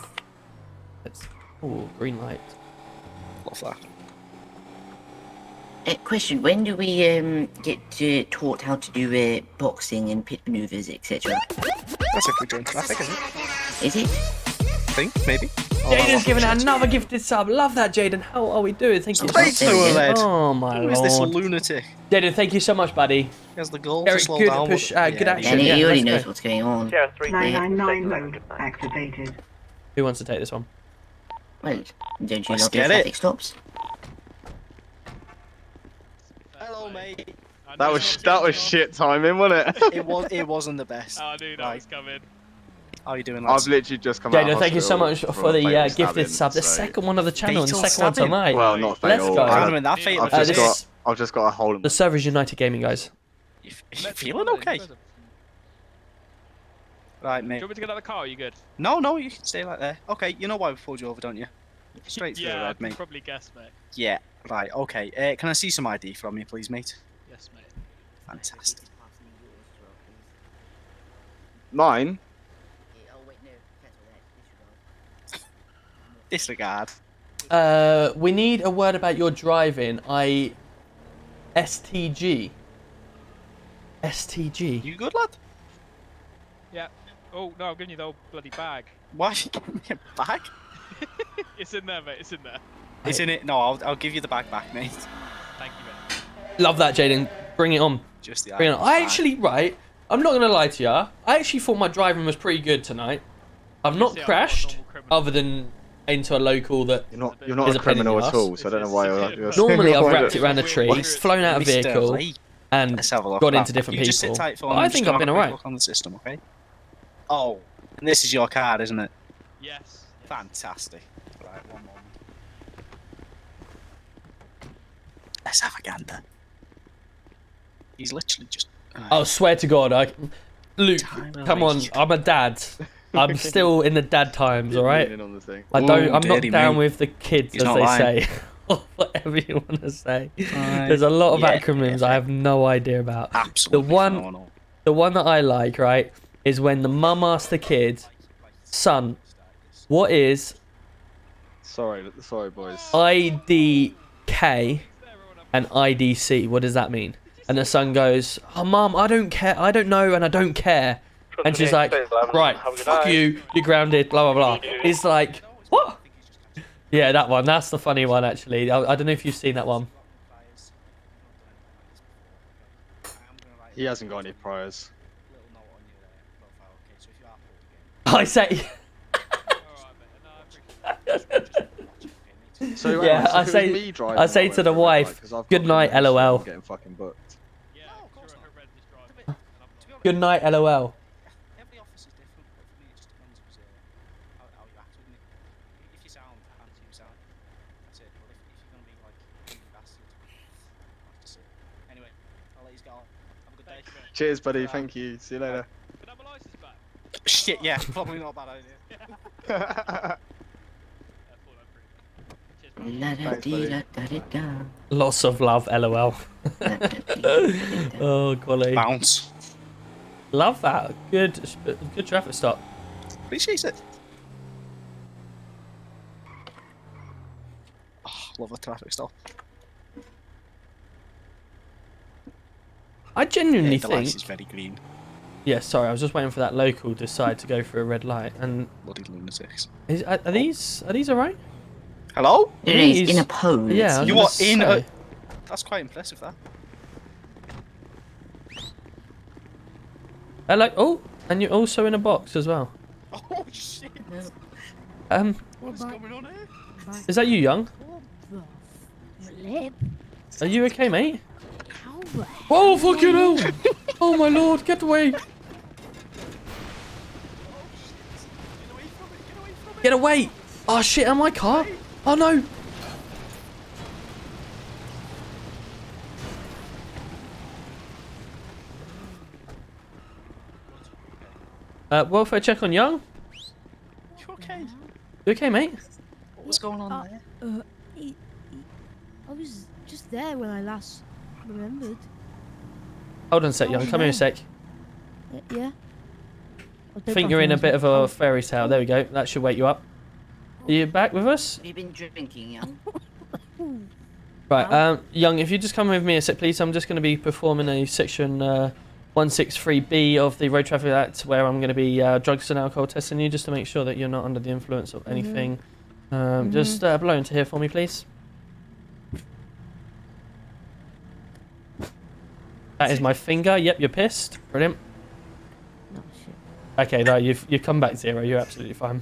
Oh, green light. Love that. Question, when do we get taught how to do boxing and pit maneuvers, etc.? That's if we join traffic, isn't it? Is it? I think, maybe. Jaden's giving another gifted sub. Love that, Jaden. How are we doing? Thank you. Right to her lead. Oh my Who lord. is this lunatic? Jaden, thank you so much, buddy. He has the goal Very to slow good down. push, but- good action. And he Yeah, already let's knows go. what's going on. 999 mode activated. Who wants to take this one? Well, don't you Let's love your get it. traffic stops? Hello, mate. That was shit timing, wasn't it? It wasn't the best. Oh, I knew that was coming. How are you doing, lads? I've literally just come out Jaden, of thank you so much hospital for the a fatal gifted stabbing, sub. The so- second one of the channel and the Fatal second one stabbing? tonight. Well, not Let's fatal. go. I've just got a hole in The server's United Gaming, guys. You feeling okay? Right, Do mate. you want me to get out of the car? Are you good? No, you can stay like there. Okay, you know why we pulled you over, don't you? Straight through the Yeah, I red, can mate. probably guess, mate. Yeah, right, okay. Can I see some ID from you, please, mate? Yes, mate. Fantastic. Mine? Disregard. We need a word about your driving. STG. STG. You good, lad? Yeah. Oh, no, I'm giving you the old bloody bag. Why are you giving me a bag? It's in there, mate. It's in there. It's in it. No, I'll give you the bag back, mate. Thank you, mate. Love that, Jaden. Bring it on. Just the Bring it on. I actually, right, I'm not going to lie to you. I actually thought my driving was pretty good tonight. I've not crashed, other than into a local that You're not is a a pain in criminal the at arse. all, so I don't know why you're Normally, I've why wrapped you're- it around a tree, flown out a Mr. vehicle, Lee. and Let's have a look. got Right, into different you just sit people. tight for But me, I I'm just think gonna I've been have a quick alright. look on the system, okay? Oh, and this is your card, isn't it? Yes. Fantastic. Right, one moment. Let's have a gander. He's literally just. Oh, swear to God, Luke, come on, I'm a dad. I'm still in the dad times, all right? leaning on the thing. I'm not dirty down mate. with the kids, He's as not they lying. say. Whatever you want to say. Right. There's a lot of Yeah, acronyms I have no idea about. Absolutely phenomenal. The one that I like, right, is when the mum asks the kid, "Son, what is Sorry, boys. IDK and IDC? What does that mean?" And the son goes, "Oh, Mum, I don't care. I don't know, and I don't care." And she's like, "Right, fuck you. You're grounded. Blah blah blah." He's like, "What?" Yeah, that one. That's the funny one, actually. I don't know if you've seen that one. He hasn't got any priors. I say. So, Yeah, so I if it was say. me driving, I say went to the for a red light, wife, 'cause I've got "Good no night, history of LOL." Getting fucking booked. Good night, LOL. Every office is different, but for me, it just depends how you act with me. If you sound anti, you sound. That's it. But if you're going to be like, you bastard, I'll have to see. Anyway, I'll let you get on. Have a good day. Cheers, buddy. Thank you. See you later. Shit, yeah, probably not a bad idea. Lots of love, LOL. Oh, quality. Bounce. Love that. Good traffic stop. Appreciate it. Oh, love a traffic stop. I genuinely The light think. is very green. Yeah, sorry, I was just waiting for that local to decide to go for a red light. And bloody lunatics. Are these alright? Hello? It is in a pose. Yeah, you are in a. That's quite impressive. That. Hello. Oh, and you're also in a box as well. Oh shit. What's going on here? Is that you, Young? Lip. Are you okay, mate? Oh, fucking hell! Oh my lord, get away! Get away! Oh shit, am I car? Oh no! Welfare check on Young? You okay? You okay, mate? What's going on there? I was just there when I last remembered. Hold on a sec, Young. Come here a sec. Yeah. I think you're in a bit of a fairy tale. There we go. That should wake you up. Are you back with us? Have you been drinking, Young? Right, Young, if you just come with me a sec, please. I'm just going to be performing a section 163B of the Road Traffic Act, where I'm going to be drugs and alcohol testing you, just to make sure that you're not under the influence of anything. Just blow into here for me, please. That is my finger. Yep, you're pissed. Brilliant. No shit. Okay, no, you've come back 0. You're absolutely fine.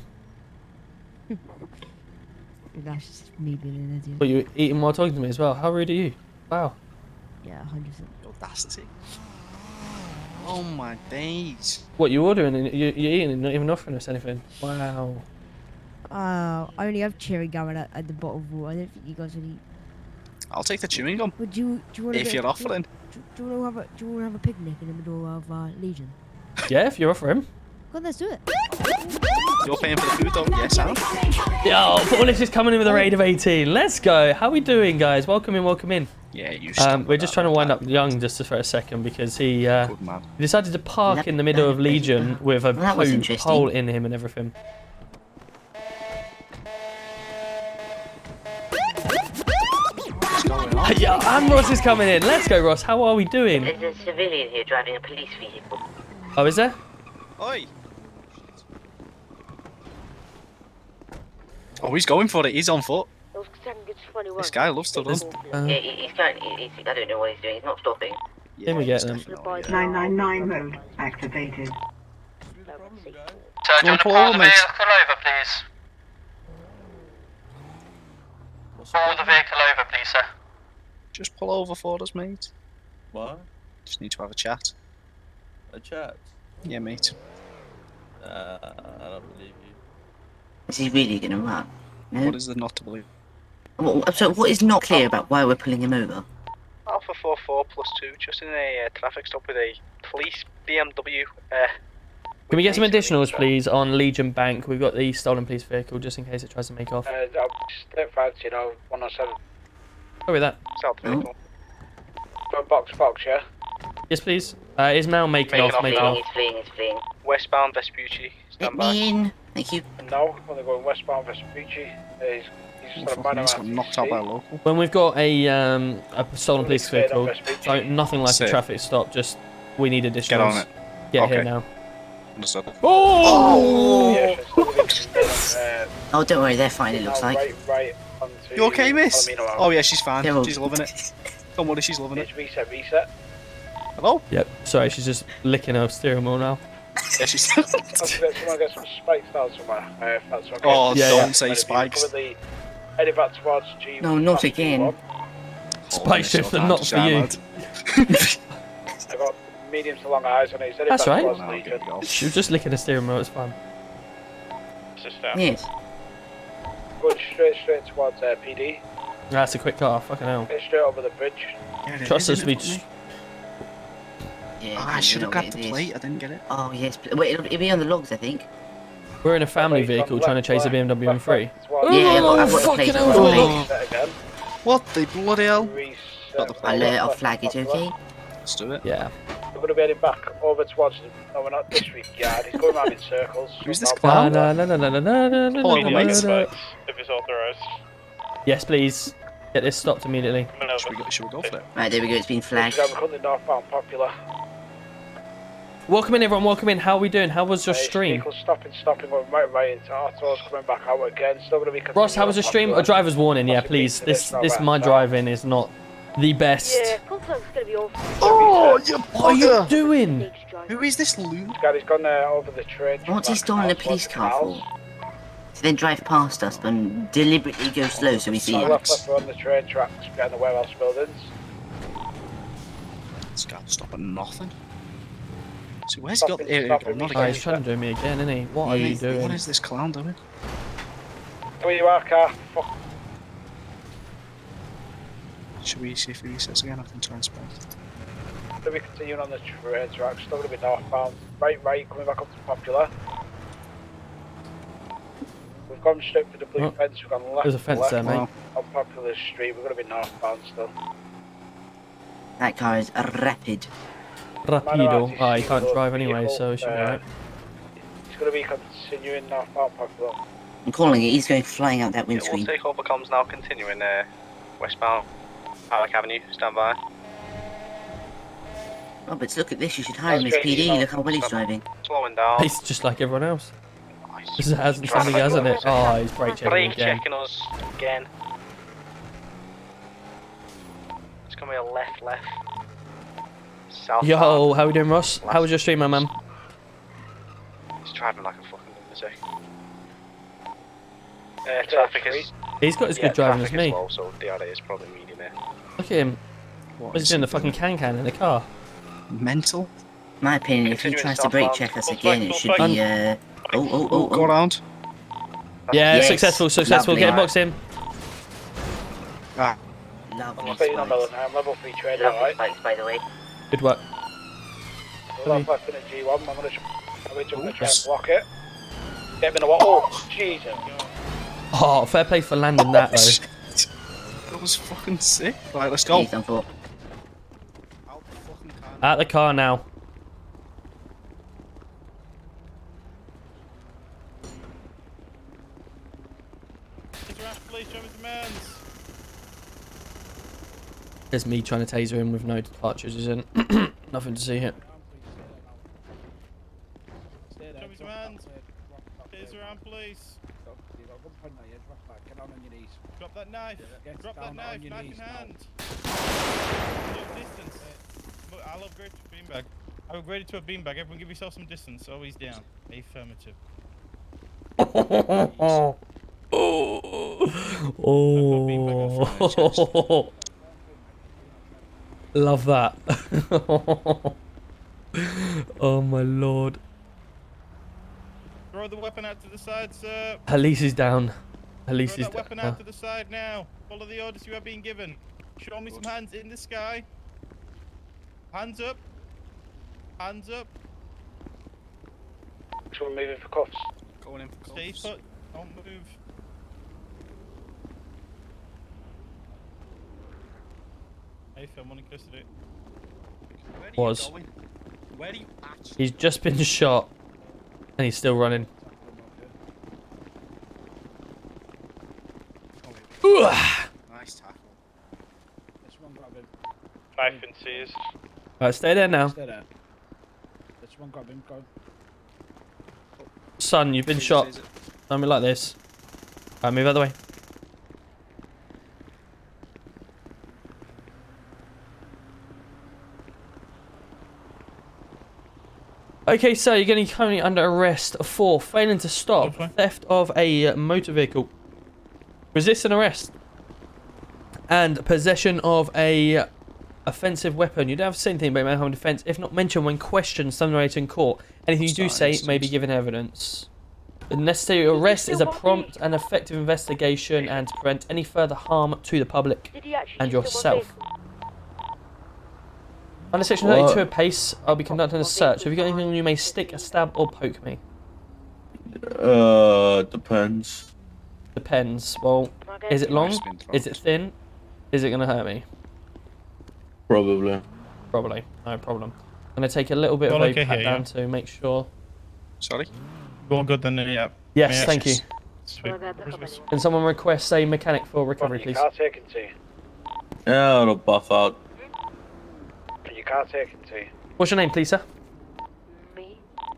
That's just me being an idiot. But you eating while talking to me as well. How rude are you? Wow. Yeah, 100%. Audacity. Oh my days. What, you ordering and you're eating and not even offering us anything? Wow. I only have cherry gum at the bottle of water. I don't think you guys will eat. I'll take the chewing gum. But do you want to If you're offering. Do you want to have a picnic in the middle of Legion? Yeah, if you're offering. on, let's do it. You're paying for the food though? Yes, Sam. Yo, Paulus is coming in with a raid of 18. Let's go. How we doing, guys? Welcome in, welcome in. Yeah, you We're just trying to wind up Young just for a second because he decided to park in the middle of Legion with a hole in him and everything. Yeah, and Ross is coming in. Let's go, Ross. How are we doing? There's a civilian here driving a police vehicle. Oh, is there? Oi! Oh, he's going for it. He's on foot. This guy loves to run. Yeah, he's going. I don't know what he's doing. He's not stopping. Here we get them. 999 mode activated. Sir, do you want to pull the vehicle over, please? Pull the vehicle over, please, sir. Just pull over for us, mate. What? Just need to have a chat. A chat? Yeah, mate. I don't believe you. Is he really gonna run? No? What is there not to believe? So what is not clear about why we're pulling him over? Alpha 44 plus 2, just in a traffic stop with a police BMW. Can we get some additionals, please, on Legion Bank? We've got the stolen police vehicle just in case it tries to make off. Don't fancy, 107. Go with that. South vehicle. Box, yeah? Yes, please. Is Mal making off? Making off. He's fleeing. Westbound Vespucci, stand by. Let me in. Thank you. No, only going westbound Vespucci. He's just got a He's got knocked out by a local. When we've got a stolen police vehicle, so nothing like a traffic stop, just we need additionals. Get on it. Get here now. Understood. Oh! Oh, don't worry, they're fine. It looks like. Right You okay, miss? Oh yeah, she's fine. She's loving it. Don't worry, she's loving it. Reset. Hello? Yep. Sorry, she's just licking her steering wheel now. Yeah, she's. Someone get some spikes down somewhere. If that's okay. Oh, don't say spikes. Heading back towards G. No, not again. Spike shift and not for you. I got medium to long eyes on it. That's right. Legion. She was just licking the steering wheel. It's fine. Yes. Going straight towards PD. That's a quick car. Fucking hell. Get straight over the bridge. Trust us, we. Yeah, I should have grabbed the plate. I didn't get it. Oh yes. Wait, it'll be on the logs, I think. We're in a family vehicle trying to chase a BMW M3. Yeah, I've got the plate. What the bloody hell? I'll flag it, okay? Let's do it. Yeah. We're going to be heading back over towards. No, we're not this week. Yard. He's going around in circles. Who's this clown? If it's authorised. Yes, please. Get this stopped immediately. Should we go for it? Right, there we go. It's been flagged. We're currently northbound Popular. Welcome in, everyone. Welcome in. How are we doing? How was your stream? Stopping. We're right into autos, coming back out again. Still going to be. Ross, how was your stream? A driver's warning, yeah, please. This my driving is not the best. Yeah, contact's gonna be awful. Oh, you What are you doing? Who is this loon? He's gone over the train. What's he stolen a police car for? To then drive past us and deliberately go slow so we see him. Left on the train tracks behind the warehouse buildings. This guy's stopping nothing. So where's he got the area? Not Oh, again. he's trying to do me again, isn't he? What are you doing? What is this clown doing? Where you are, car? Fuck. Should we see if he resets again? I can try and inspect. Still be continuing on the train tracks. Still going to be northbound. Right, coming back up to Popular. We've gone straight for the blue fence. We've gone left. There's a fence there, mate. On Popular Street. We're going to be northbound still. That car is rapid. Rapido. Oh, he can't drive anyway, so it should be alright. He's going to be continuing northbound Popular. I'm calling it. He's going flying out that windscreen. We'll take over comms now, continuing westbound Alec Avenue, stand by. Roberts, look at this. You should hire him as PD. Look how well he's driving. Slowing down. He's just like everyone else. This hasn't something, hasn't it? Oh, he's brake checking again. Checking us again. It's coming a left. South. Yo, how we doing, Ross? How was your stream, my man? He's driving like a fucking lunatic. Traffic is. He's got as good driving as me. Well, so DRA is probably medium here. Look at him. What's he doing? The fucking can in the car. Mental. My opinion, if he tries to brake check us again, it should be Go around. Yeah, Yes, successful. lovely. Get a box in. Ah. Lovely level 3 train, alright? spikes, by the way. Good work. We're left in a G1. I'm going to Are we just going to try and block it? Get him in the water. Oh, Jesus. Oh, fair play for landing that though. That was fucking sick. Right, let's go. Out the car now. There's me trying to taser him with no cartridges in. Nothing to see here. Please. Drop that knife. Drop that knife. Knife in hand. Distance. I'll upgrade to a beanbag. I'll upgrade it to a beanbag. Everyone give yourself some distance. Oh, he's down. Affirmative. Oh. Love that. Oh my lord. Throw the weapon out to the side, sir. Police is down. Police Throw is that weapon down. out to the side now. Follow the orders you have been given. Show me some hands in the sky. Hands up. Hands up. So we're moving for cuffs. Going in for Stay cuffs. put. Don't move. Hey, Phil, I'm in custody. Was. Where are you actually? He's just been shot. And he's still running. Nice tackle. Let's run grab him. Knife and sears. Right, stay there now. Stay there. Let's run grab him. Go. Son, you've been shot. Something like this. Right, move out of the way. Okay, so you're getting currently under arrest for failing to stop theft of a motor vehicle, resisting arrest, and possession of a offensive weapon. You don't have to say anything about manhunt defense if not mentioned when questioned, summarized in court. Anything you do say may be given evidence. The necessary arrest is a prompt and effective investigation and to prevent any further harm to the public and yourself. Under section 32 of PACE, I'll be conducting a search. Have you got anything you may stick, stab, or poke me? Depends. Depends. Well, is it long? Is it thin? Is it going to hurt me? Probably. Probably. No problem. I'm going to take a little bit of a pat down to make sure. Sorry? All good then, yeah. Yes, thank you. Sweet. Can someone request a mechanic for recovery, please? Car taken to you. Yeah, it'll buff out. Your car taken to you. What's your name, please, sir?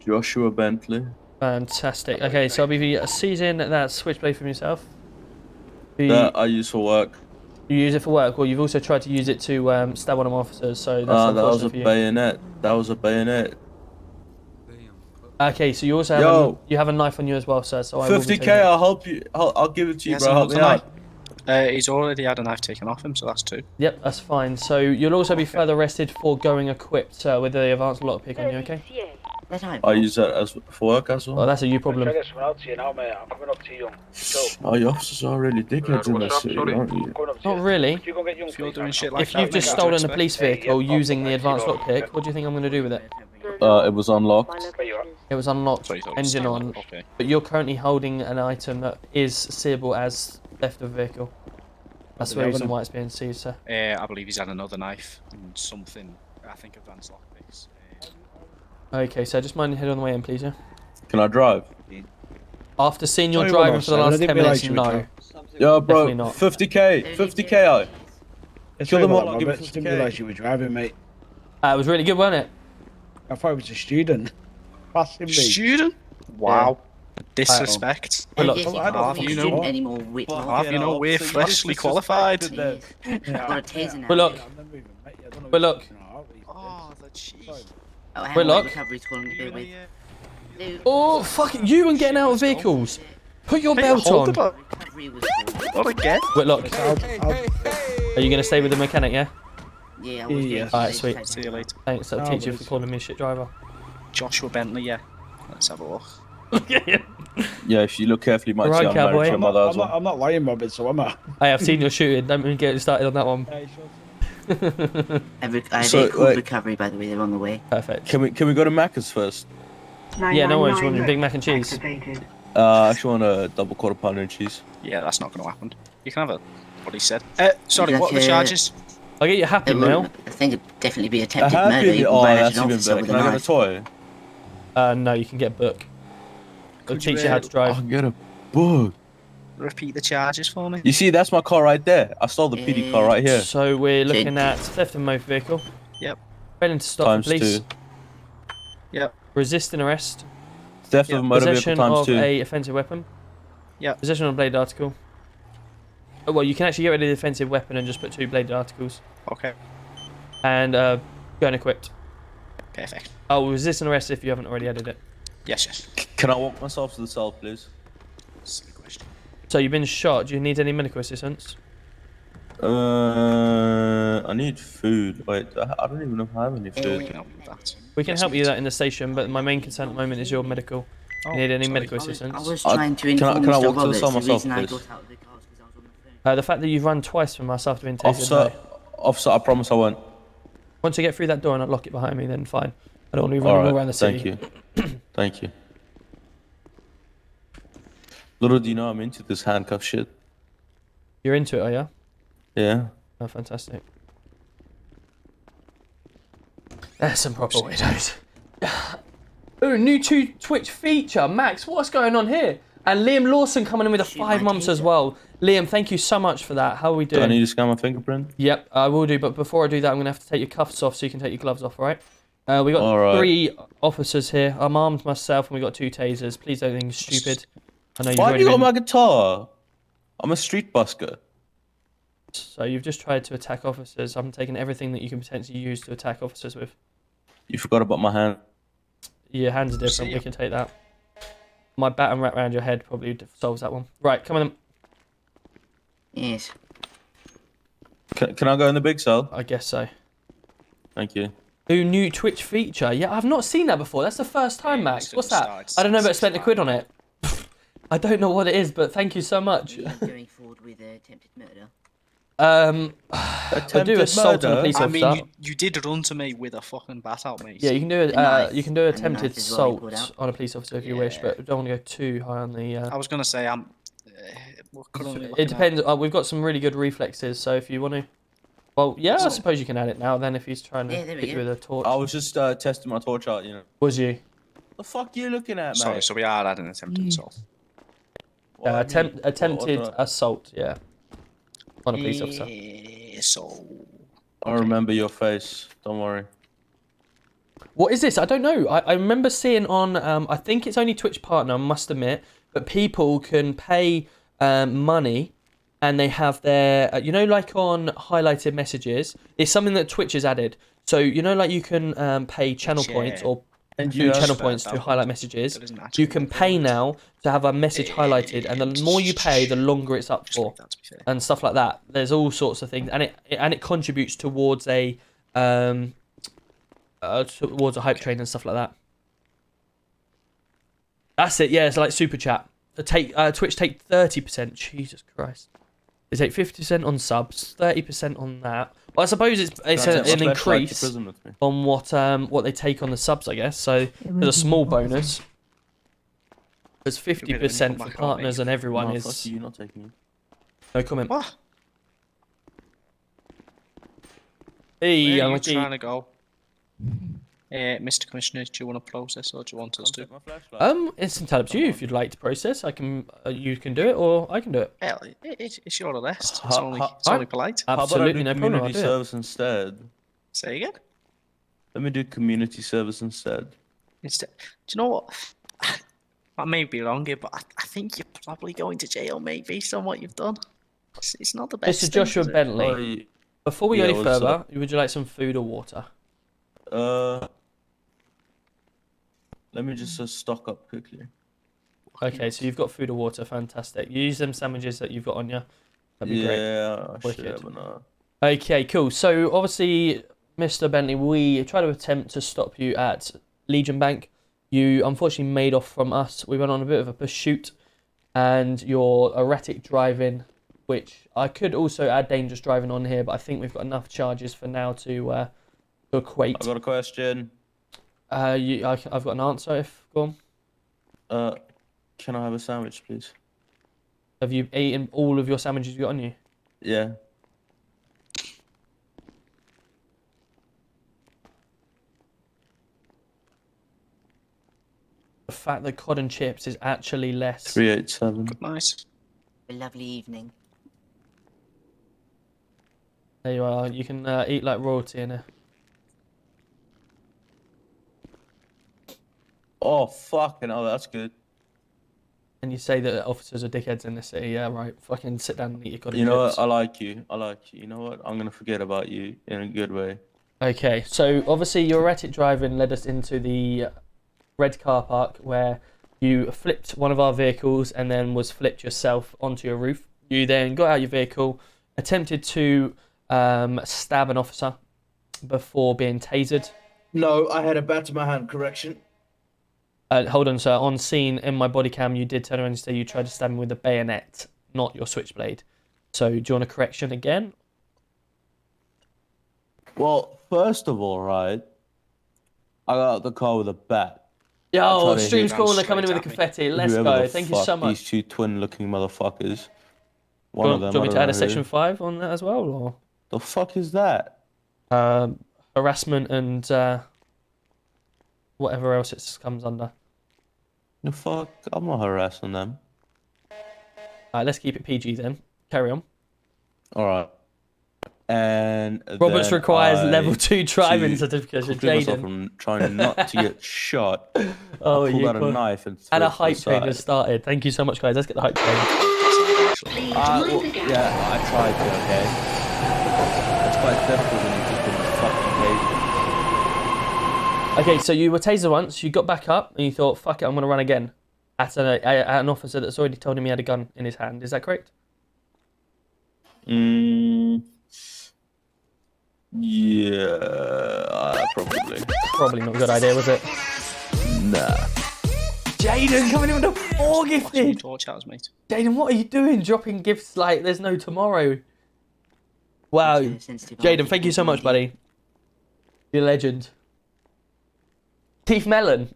Joshua Bentley. Fantastic. Okay, so I'll be seizing that switchblade from yourself. That I use for work. You use it for work, or you've also tried to use it to stab one of my officers, so that's that was a unfortunate for you. bayonet. That was a bayonet. Okay, so you also have you have a knife on you as well, sir. So I will be 50k, I'll help you. I'll give it to you, bro. Help me out. He's already had a knife taken off him, so that's 2. Yep, that's fine. So you'll also be further arrested for going equipped with the advanced lockpick on you, okay? I use that as for work as well. Oh, that's a you problem. I'm trying to get someone out to you now, mate. I'm coming up to you. So, Oh, your officers are really dickheads in this city, aren't you? Not really. you go get young, If you're doing shit like If that, you've just mate, stolen a expect- police vehicle using the advanced lockpick, what do you think I'm going to do with it? It was unlocked. It was unlocked, engine on, but you're currently holding an item that is seeable as theft of vehicle. That's the reason why it's being seized, sir. I believe he's had another knife and something, I think, advanced lockpicks. Okay, so just mind your head on the way in, please, yeah? Can I drive? After seeing your driving for the last 10 minutes, no. Yo, bro, Definitely not. 50k, 50k. Kill them all. I'll give it Didn't realise you were driving, mate. It was really good, wasn't it? I thought it was a student. Passing me. Student? Wow. Disrespect. Well, look, I don't think you anymore. Have you know we're freshly qualified? But look. But look. Oh, the cheese. But look. Oh, fuck it. You and getting out of vehicles. Put your belt on. Not again. Whitlock. Are you going to stay with the mechanic, yeah? Yeah, I was Yeah. Alright, sweet. See you later. Thanks, I'll teach you for calling me a shit driver. Joshua Bentley, yeah. Let's have a look. Yeah, if you look carefully, you might Right, see I'm married cowboy. to a mother as well. I'm not lying, Robin, so am I? Hey, I've seen your shooting. Don't even get started on that one. I have So, a cool wait. recovery, by the way. They're on the way. Perfect. Can we go to Macca's first? Yeah, no worries. You want a Big Mac and cheese? I actually want a double quarter pounder and cheese. Yeah, that's not going to happen. You can have what he said. Sorry, Like, what are the charges? I'll get you a Happy Meal. I think it'd definitely be A attempted murder. Happy You Meal? Oh, ran at that's an even officer better. with Can a I get a knife. toy? No, you can get book. It'll Could teach you how to drive. I'll get a book. Repeat the charges for me. You see, that's my car right there. I stole the PD car right here. So we're looking at theft of motor vehicle. Yep. Failing to stop Times the police. 2. Yep. Resisting arrest. Theft of a motor vehicle Possession times of 2. a offensive weapon. Yep. Possession of a bladed article. Oh, well, you can actually get rid of the offensive weapon and just put 2 bladed articles. Okay. And gun equipped. Perfect. Oh, resisting arrest if you haven't already added it. Yes. Can I walk myself to the cell, please? Silly question. So you've been shot. Do you need any medical assistance? I need food. Wait, I don't even know if I have any food. We can help with that. We can help you with that in the station, but my main concern at the moment is your medical. Oh, You need any sorry. medical assistance? I was trying to inform can I Mr. walk to the Roberts cell the myself, reason I please? got out of the car was because I was on the phone. The fact that you've run twice from us after being tasered. Officer, officer, I promise I won't. Once you get through that door and I lock it behind me, then fine. I don't want to be All running right, all around the city. thank you. Thank you. Little do you know I'm into this handcuff shit. You're into it, are you? Yeah. Oh, fantastic. There's some proper weirdos. Ooh, new Twitch feature. Max, what's going on here? And Liam Lawson coming in with a 5 months as well. Liam, thank you so much for that. How are we doing? Do I need to scan my fingerprint? Yep, I will do. But before I do that, I'm going to have to take your cuffs off so you can take your gloves off, all right? We got All right. 3 officers here. I'm armed myself and we got 2 tasers. Please don't think it's stupid. I know you've Why have already you got been... my guitar? I'm a street busker. So you've just tried to attack officers. I'm taking everything that you can potentially use to attack officers with. You forgot about my hand. Your hands are different. We can take that. My baton wrapped around your head probably solves that one. Right, come on. Yes. Can I go in the big cell? I guess so. Thank you. Ooh, new Twitch feature. Yeah, I've not seen that before. That's the first time, Max. What's that? I don't know, but I spent £1 on it. I don't know what it is, but thank you so much. Going forward with attempted murder. I do assault on a police officer. I mean, you did run to me with a fucking bat out, mate. Yeah, you can do you can do attempted assault on a police officer if you wish, but don't want to go too high on the. I was gonna say it depends. We've got some really good reflexes, so if you want to. Well, yeah, I suppose you can add it now. Then if he's trying to hit you with a torch. I was just testing my torch out, you know. Was you? The fuck you looking at, mate? Sorry, so we are adding attempted assault. Attempted assault, yeah. On a police officer. So... I remember your face. Don't worry. What is this? I don't know. I remember seeing on, I think it's only Twitch Partner, I must admit, but people can pay money and they have their, you know, like on highlighted messages, it's something that Twitch has added. So, you know, like you can pay channel points or do channel points to highlight messages. You can pay now to have a message highlighted, and the more you pay, the longer it's up for, and stuff like that. There's all sorts of things, and it contributes towards a hype train and stuff like that. That's it. Yeah, it's like super chat. Twitch take 30%. Jesus Christ. They take 50% on subs, 30% on that. Well, I suppose it's an increase on what they take on the subs, I guess. So there's a small bonus. There's 50% for partners and everyone is. Fuck you, not taking you. No comment. What? Hey, where are you Lucky. trying to go? Mr. Commissioner, do you want to process or do you want us to? It's entirely up to you. If you'd like to process, I can. You can do it, or I can do it. Hell, it's your arrest. It's only polite. Absolutely, no problem. Community service instead. Say again. Let me do community service instead. Do you know what? I may be wrong here, but I think you're probably going to jail, mate, based on what you've done. It's not the best. Mr. Joshua thing, Bentley. Before we go any further, would you like some food or water? Let me just stock up quickly. Okay, so you've got food or water, fantastic. You use them sandwiches that you've got on you. That'd be great. Yeah, I should have enough. Okay, cool. So obviously, Mr. Bentley, we tried to attempt to stop you at Legion Bank. You unfortunately made off from us. We went on a bit of a pursuit, and your erratic driving, which I could also add dangerous driving on here, but I think we've got enough charges for now to equate. I got a question. I've got an answer. If go on. Can I have a sandwich, please? Have you eaten all of your sandwiches you got on you? Yeah. The fact that cod and chips is actually less. 387. Nice. A lovely evening. There you are. You can eat like royalty in it. Oh, fucking hell, that's good. And you say that officers are dickheads in the city. Yeah, right. Fucking sit down and eat your cod and You know chips. what? I like you. I like you. You know what? I'm gonna forget about you in a good way. Okay, so obviously your erratic driving led us into the red car park where you flipped one of our vehicles and then was flipped yourself onto your roof. You then got out your vehicle, attempted to stab an officer before being tasered. No, I had a bat to my hand, correction. Hold on, sir. On scene in my body cam, you did turn around and say you tried to stab me with a bayonet, not your switchblade. So do you want a correction again? Well, first of all, right, I got out the car with a bat. Yo, Stream's cool and they're coming in with the confetti. Let's go. Thank you so much. These two twin-looking motherfuckers. Do you want me to add a section who. 5 on that as well, or? The fuck is that? Harassment and whatever else it comes under. The fuck? I'm not harassing them. Alright, let's keep it PG then. Carry on. Alright. And Roberts then requires level 2 driving certificate for myself Jaden. from trying not to get shot. Oh, I pulled you out a knife and and a threw it to hype the train side. has started. Thank you so much, guys. Let's get the hype train. Well, yeah, I tried to, okay? It's quite difficult when you've just been fucking tasered. Okay, so you were tasered once, you got back up, and you thought, fuck it, I'm going to run again. At an officer that's already told him he had a gun in his hand. Is that correct? Yeah, probably. Probably not a good idea, was it? Nah. Jaden coming in with a 4 gifted. Torch hours, mate. Jaden, what are you doing? Dropping gifts like there's no tomorrow. Wow. Jaden, thank you so much, buddy. You're a legend. Teeth Melon.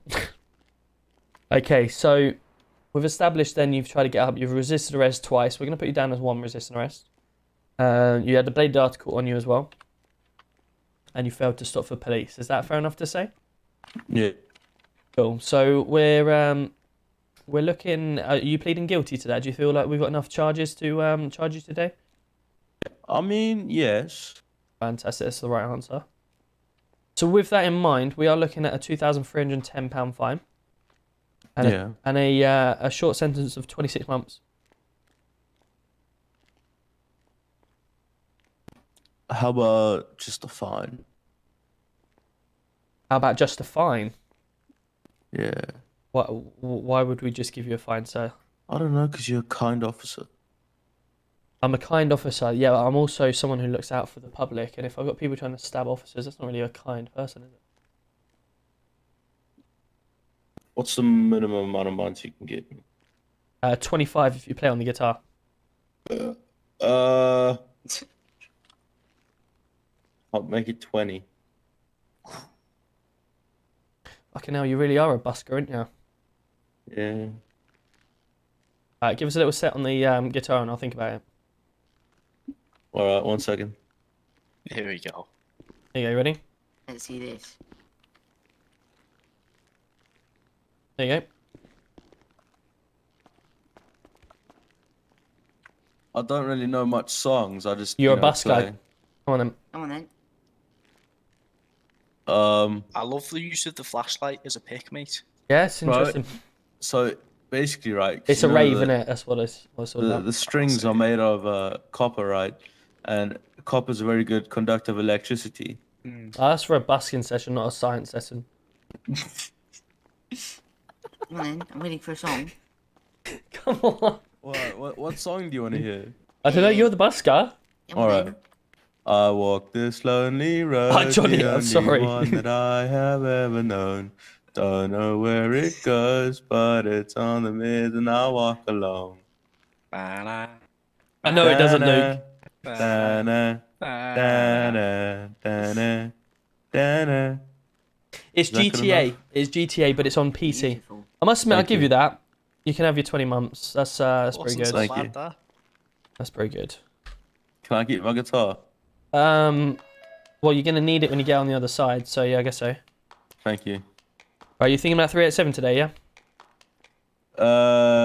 Okay, so we've established then you've tried to get up. You've resisted arrest twice. We're going to put you down as 1 resisting arrest. You had the bladed article on you as well. And you failed to stop for police. Is that fair enough to say? Yeah. Cool. So we're looking. Are you pleading guilty to that? Do you feel like we've got enough charges to charge you today? I mean, yes. Fantastic. That's the right answer. So with that in mind, we are looking at a £2,310 fine. And a short sentence of 26 months. How about just a fine? How about just a fine? Yeah. Why would we just give you a fine, sir? I don't know, because you're a kind officer. I'm a kind officer. Yeah, but I'm also someone who looks out for the public. And if I've got people trying to stab officers, that's not really a kind person, is it? What's the minimum amount of months you can get? 25 if you play on the guitar. I'll make it 20. Fucking hell, you really are a busker, aren't you? Yeah. Alright, give us a little set on the guitar and I'll think about it. Alright, 1 second. Here we go. There you go, ready? Let's see this. There you go. I don't really know much songs. I just. You're you know, a busker. play. Come on then. Come on then. I love the use of the flashlight as a pick, mate. Yeah, it's interesting. Right. So basically, right. It's a rave, isn't it? That's what it's all about. The strings are made of copper, right? And copper is a very good conductor of electricity. Oh, that's for a busking session, not a science session. Come on then. I'm waiting for a song. Come on. What song do you want to hear? I don't know. You're the busker. All right. I walk this lonely road, Johnny, the I'm only sorry. one that I have ever known. Don't know where it goes, but it's on the mid and I walk alone. I know it doesn't, Luke. It's Is that good GTA. enough? It's GTA, but it's on PC. Beautiful. I must admit, I'll Thank give you. you that. You can have your 20 months. That's pretty good. Thank you. That's pretty good. Can I keep my guitar? Well, you're gonna need it when you get on the other side. So yeah, I guess so. Thank you. Right, you thinking about 387 today, yeah?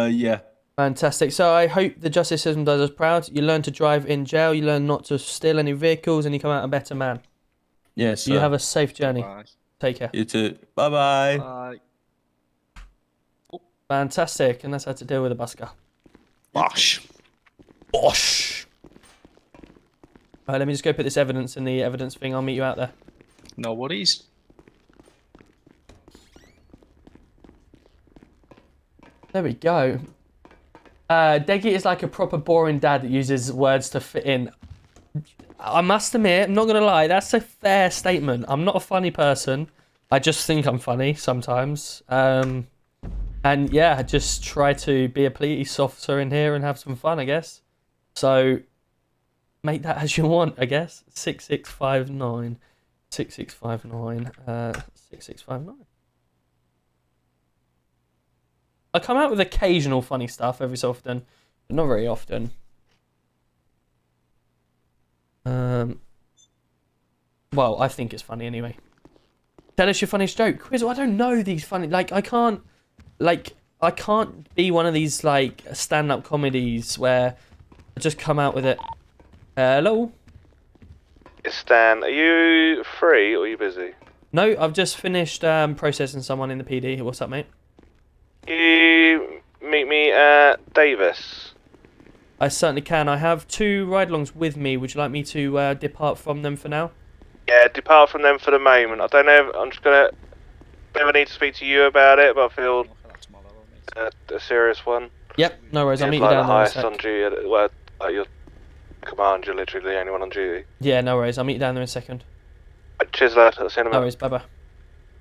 Yeah. Fantastic. So I hope the justice system does us proud. You learn to drive in jail. You learn not to steal any vehicles, and you come out a better man. Yes. You have a safe journey. Take care. You too. Bye bye. Bye. Fantastic, and that's how to deal with a busker. Bosh. Bosh. Alright, let me just go put this evidence in the evidence thing. I'll meet you out there. No worries. There we go. Deggy is like a proper boring dad that uses words to fit in. I must admit, I'm not going to lie, that's a fair statement. I'm not a funny person. I just think I'm funny sometimes. And yeah, I just try to be a police officer in here and have some fun, I guess. So, make that as you want, I guess. 6659. 6659. 6659. I come out with occasional funny stuff every so often, but not very often. Well, I think it's funny anyway. Tell us your funniest joke. Quiz, I don't know these funny... Like, I can't be one of these, like, stand-up comedies where I just come out with it. Hello? Stan, are you free or are you busy? No, I've just finished processing someone in the PD. What's up, mate? You meet me at Davis. I certainly can. I have 2 ride-alongs with me. Would you like me to depart from them for now? Yeah, depart from them for the moment. I don't know. I'm just gonna. Never need to speak to you about it, but I feel a serious one. Yep, no worries. I'll meet you like down the there in a highest sec. on duty. Well, at your command, you're literally the only one on duty. Yeah, no worries. I'll meet you down there in a second. Cheers, lad. I'll see you in a No minute. worries. Bye-bye.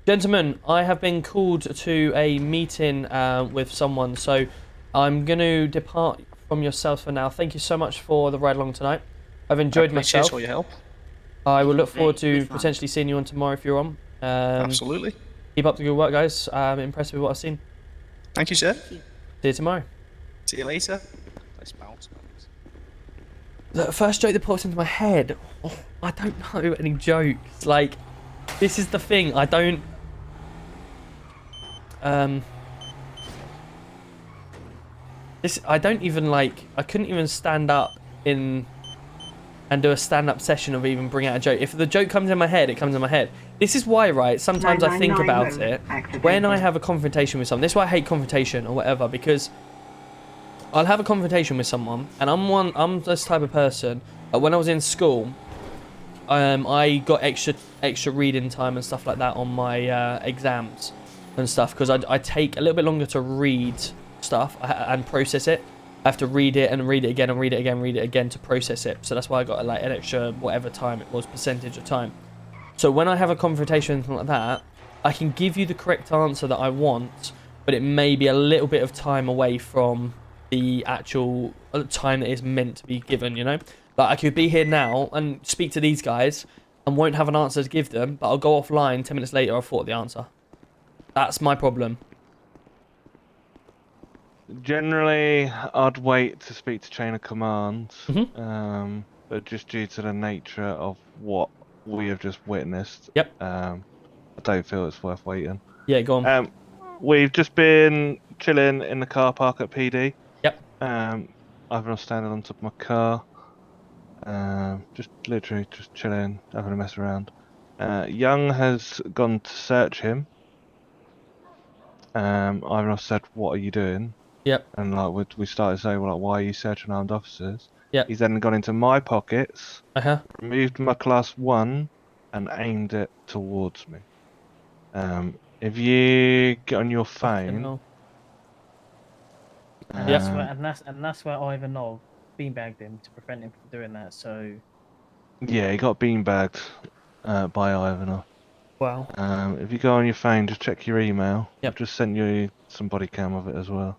Gentlemen, I have been called to a meeting with someone, so I'm going to depart from yourself for now. Thank you so much for the ride along tonight. I've enjoyed myself. Cheers for your help. I will look forward to potentially seeing you on tomorrow if you're on. Absolutely. Keep up the good work, guys. I'm impressed with what I've seen. Thank you, sir. See you tomorrow. See you later. Nice bounce. The first joke that pops into my head, I don't know any jokes. Like, this is the thing. I don't. I don't even like. I couldn't even stand up and do a stand-up session of even bring out a joke. If the joke comes in my head, it comes in my head. This is why, right? Sometimes I think about it when I have a confrontation with someone. This is why I hate confrontation or whatever, because I'll have a confrontation with someone, and I'm this type of person. When I was in school, I got extra reading time and stuff like that on my exams and stuff, because I take a little bit longer to read stuff and process it. I have to read it and read it again and read it again, read it again to process it. So that's why I got like an extra whatever time it was, percentage of time. So when I have a confrontation like that, I can give you the correct answer that I want, but it may be a little bit of time away from the actual time that is meant to be given, you know? Like, I could be here now and speak to these guys and won't have an answer to give them, but I'll go offline 10 minutes later, I've thought of the answer. That's my problem. Generally, I'd wait to speak to chain of command, Mm-hmm. but just due to the nature of what we have just witnessed, I don't feel it's worth waiting. Yeah, go on. We've just been chilling in the car park at PD. Yep. I've been standing on top of my car, just literally just chilling, having a mess around. Young has gone to search him. I've said, "What are you doing?" Yep. And like we started saying, "Well, like, why are you searching armed officers?" Yep. He's then gone into my pockets, removed my class 1, and aimed it towards me. If you get on your phone, and that's where Ivanov beanbagged him to prevent him from doing that. So yeah, he got beanbagged by Ivanov. Wow. If you go on your phone, just check your email. Yep. I've just sent you some body cam of it as well.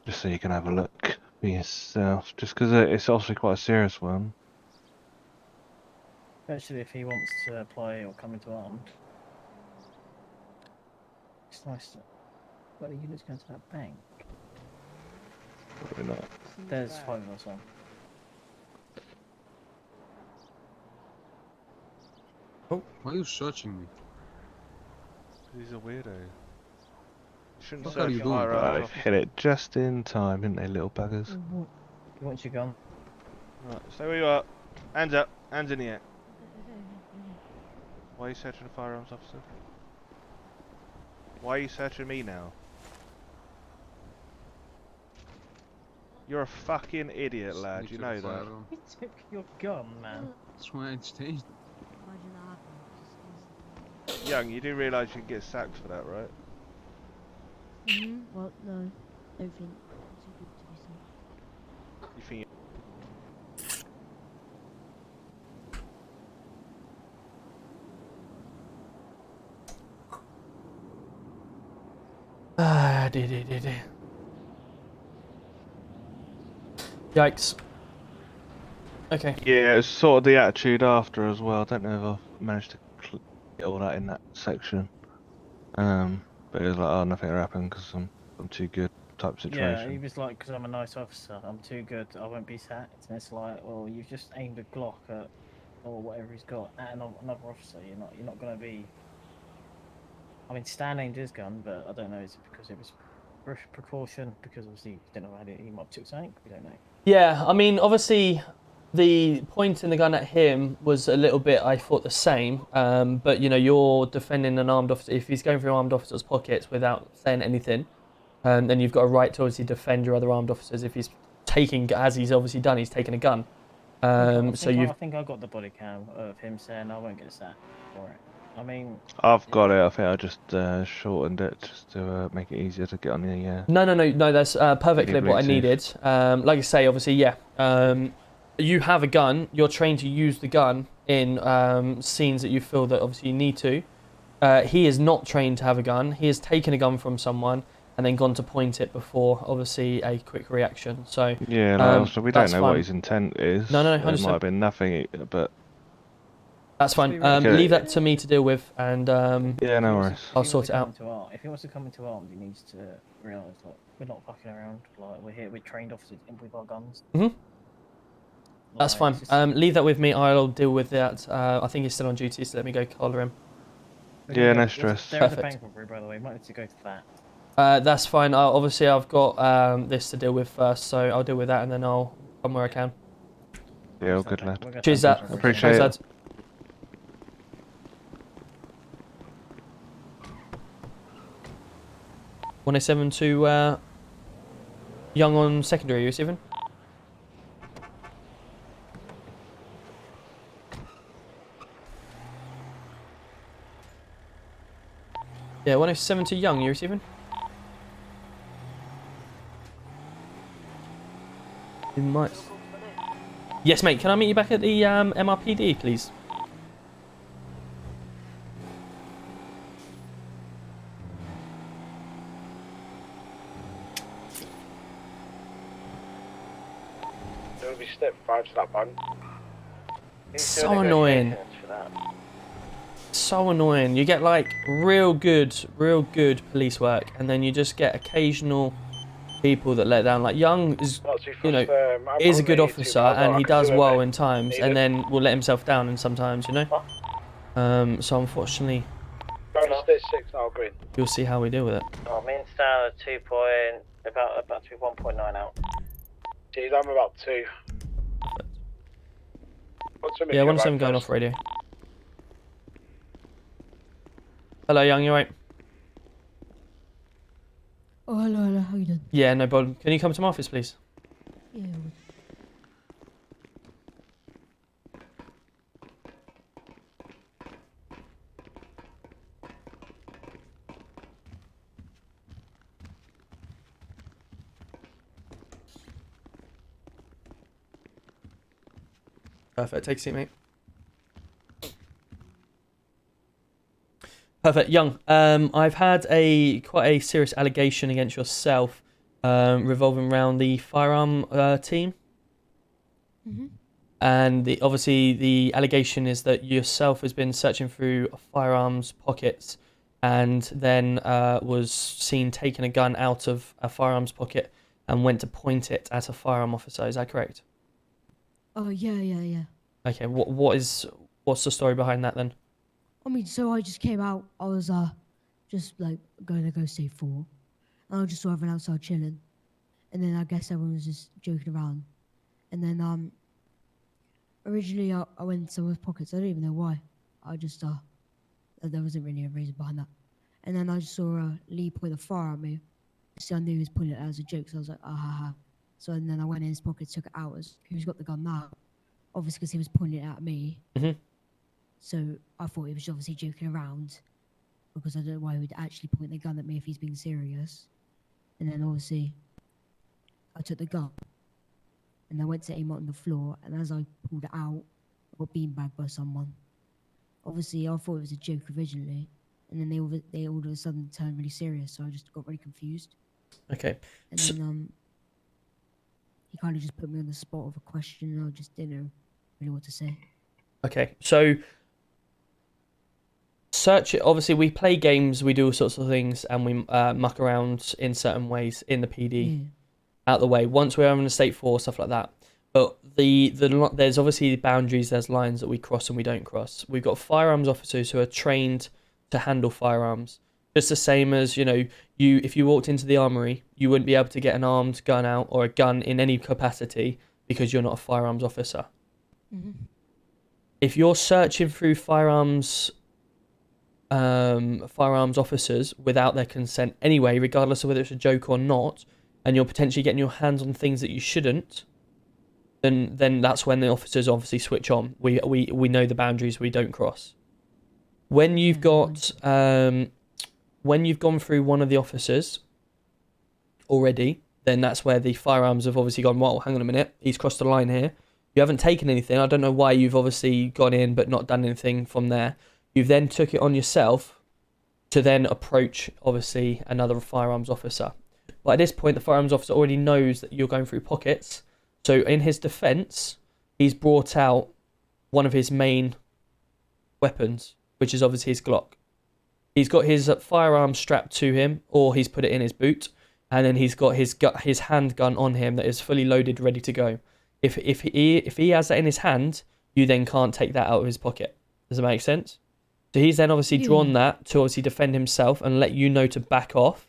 Just so you can have a look for yourself. Just because it's obviously quite a serious one. Especially if he wants to apply or come into armed. It's nice to... Well, you just go to that bank. Probably not. There's 5 of us on. Oh. Why are you searching me? He's a weirdo. You shouldn't What are search you doing? firearms. I've hit it just in time, didn't they, little buggers? You want your gun? Right, stay where you are. Hands up. Hands in the air. Why are you searching a firearms officer? Why are you searching me now? You're a fucking idiot, lad. You know that. He took your gun, man. That's why I changed. Young, you do realise you can get sacked for that, right? Well, no. Don't think. It's too good to be said. You think? Ah, Yikes. Okay. Yeah, it's sort of the attitude after as well. I don't know if I've managed to get all that in that section. But it was like, oh, nothing will happen because I'm too good type situation. Yeah, he was like, because I'm a nice officer, I'm too good, I won't be sacked. And it's like, well, you've just aimed a Glock at, or whatever he's got, at another officer. You're not going to be... I mean, Stan aimed his gun, but I don't know, is it because it was precaution? Because obviously, you don't know how he might have took something, we don't know. Yeah, I mean, obviously, the pointing the gun at him was a little bit, I thought, the same. But, you know, you're defending an armed officer. If he's going through an armed officer's pockets without saying anything, then you've got a right to obviously defend your other armed officers. If he's taking, as he's obviously done, he's taken a gun. I think I got the body cam of him saying I won't get sacked for it. I mean... I've got it. I think I just shortened it just to make it easier to get on the... No, that's perfectly what I needed. Like I say, obviously, yeah. You have a gun. You're trained to use the gun in scenes that you feel that obviously you need to. He is not trained to have a gun. He has taken a gun from someone and then gone to point it before, obviously, a quick reaction. So Yeah, so we don't know what his intent is. No, 100%. It might have been nothing, but... That's fine. Leave that to me to deal with, and yeah, no worries. I'll sort it out. If he wants to come into arms, he needs to realise that we're not fucking around. Like, we're here, we're trained officers with our guns. That's fine. Leave that with me. I'll deal with that. I think he's still on duty, so let me go collar him. Yeah, no stress. There is a bank robbery, by the way. Might need to go to that. That's fine. Obviously, I've got this to deal with first, so I'll deal with that, and then I'll come where I can. Yeah, all good, lad. Cheers, that. Appreciate it. Lads. 107 to Young on secondary, you receiving? Yeah, 107 to Young, you receiving? You might. Yes, mate. Can I meet you back at the MRPD, please? Don't be step 5 to that button. So annoying. So annoying. You get like real good police work, and then you just get occasional people that let down. Like Young is, you know, is a good officer and he does well in times, and then will let himself down in sometimes, you know. So unfortunately, Stage 6 now, green. you'll see how we deal with it. Oh, me and Stan are 2 point, about to be 1.9 out. Jeez, I'm about 2. Yeah, 107 going off radio. Hello, Young, you alright? Oh, hello, how you doing? Yeah, no problem. Can you come to my office, please? Yeah. Perfect. Take a seat, mate. Perfect. Young, I've had quite a serious allegation against yourself revolving around the firearm team. and obviously the allegation is that yourself has been searching through firearms pockets, and then was seen taking a gun out of a firearms pocket and went to point it at a firearm officer. Is that correct? Oh yeah. Okay. What's the story behind that then? I mean, so I just came out. I was just like going to go stay 4, and I just saw everyone outside chilling, and then I guess everyone was just joking around, and then originally I went into someone's pockets. I don't even know why. I just there wasn't really a reason behind that, and then I just saw Lee point a fire at me. So I knew he was pointing it as a joke. So I was like, ah ha ha. So and then I went in his pocket, took it out. Who's got the gun now? Obviously, because he was pointing it at me. Mhm. So I thought he was obviously joking around, because I don't know why he would actually point the gun at me if he's being serious. And then obviously, I took the gun, and I went to aim it on the floor. And as I pulled it out, I got beanbagged by someone. Obviously, I thought it was a joke originally, and then they all of a sudden turned really serious. So I just got really confused. Okay. And then he kind of just put me on the spot of a question, and I just didn't know really what to say. Okay, so search it. Obviously, we play games, we do all sorts of things, and we muck around in certain ways in the PD. Out the way. Once we're having a state 4, stuff like that. But there's obviously boundaries, there's lines that we cross and we don't cross. We've got firearms officers who are trained to handle firearms. Just the same as, if you walked into the armory, you wouldn't be able to get an armed gun out or a gun in any capacity because you're not a firearms officer. Mm-hmm. If you're searching through firearms officers without their consent anyway, regardless of whether it's a joke or not, and you're potentially getting your hands on things that you shouldn't, then that's when the officers obviously switch on. We know the boundaries we don't cross. When you've got when you've gone through one of the officers already, then that's where the firearms have obviously gone, well, hang on a minute, he's crossed the line here. You haven't taken anything. I don't know why you've obviously gone in but not done anything from there. You've then took it on yourself to then approach, obviously, another firearms officer. But at this point, the firearms officer already knows that you're going through pockets. So in his defense, he's brought out one of his main weapons, which is obviously his Glock. He's got his firearm strapped to him, or he's put it in his boot, and then he's got his handgun on him that is fully loaded, ready to go. If he has that in his hand, you then can't take that out of his pocket. Does that make sense? So he's then obviously drawn that to obviously defend himself and let you know to back off.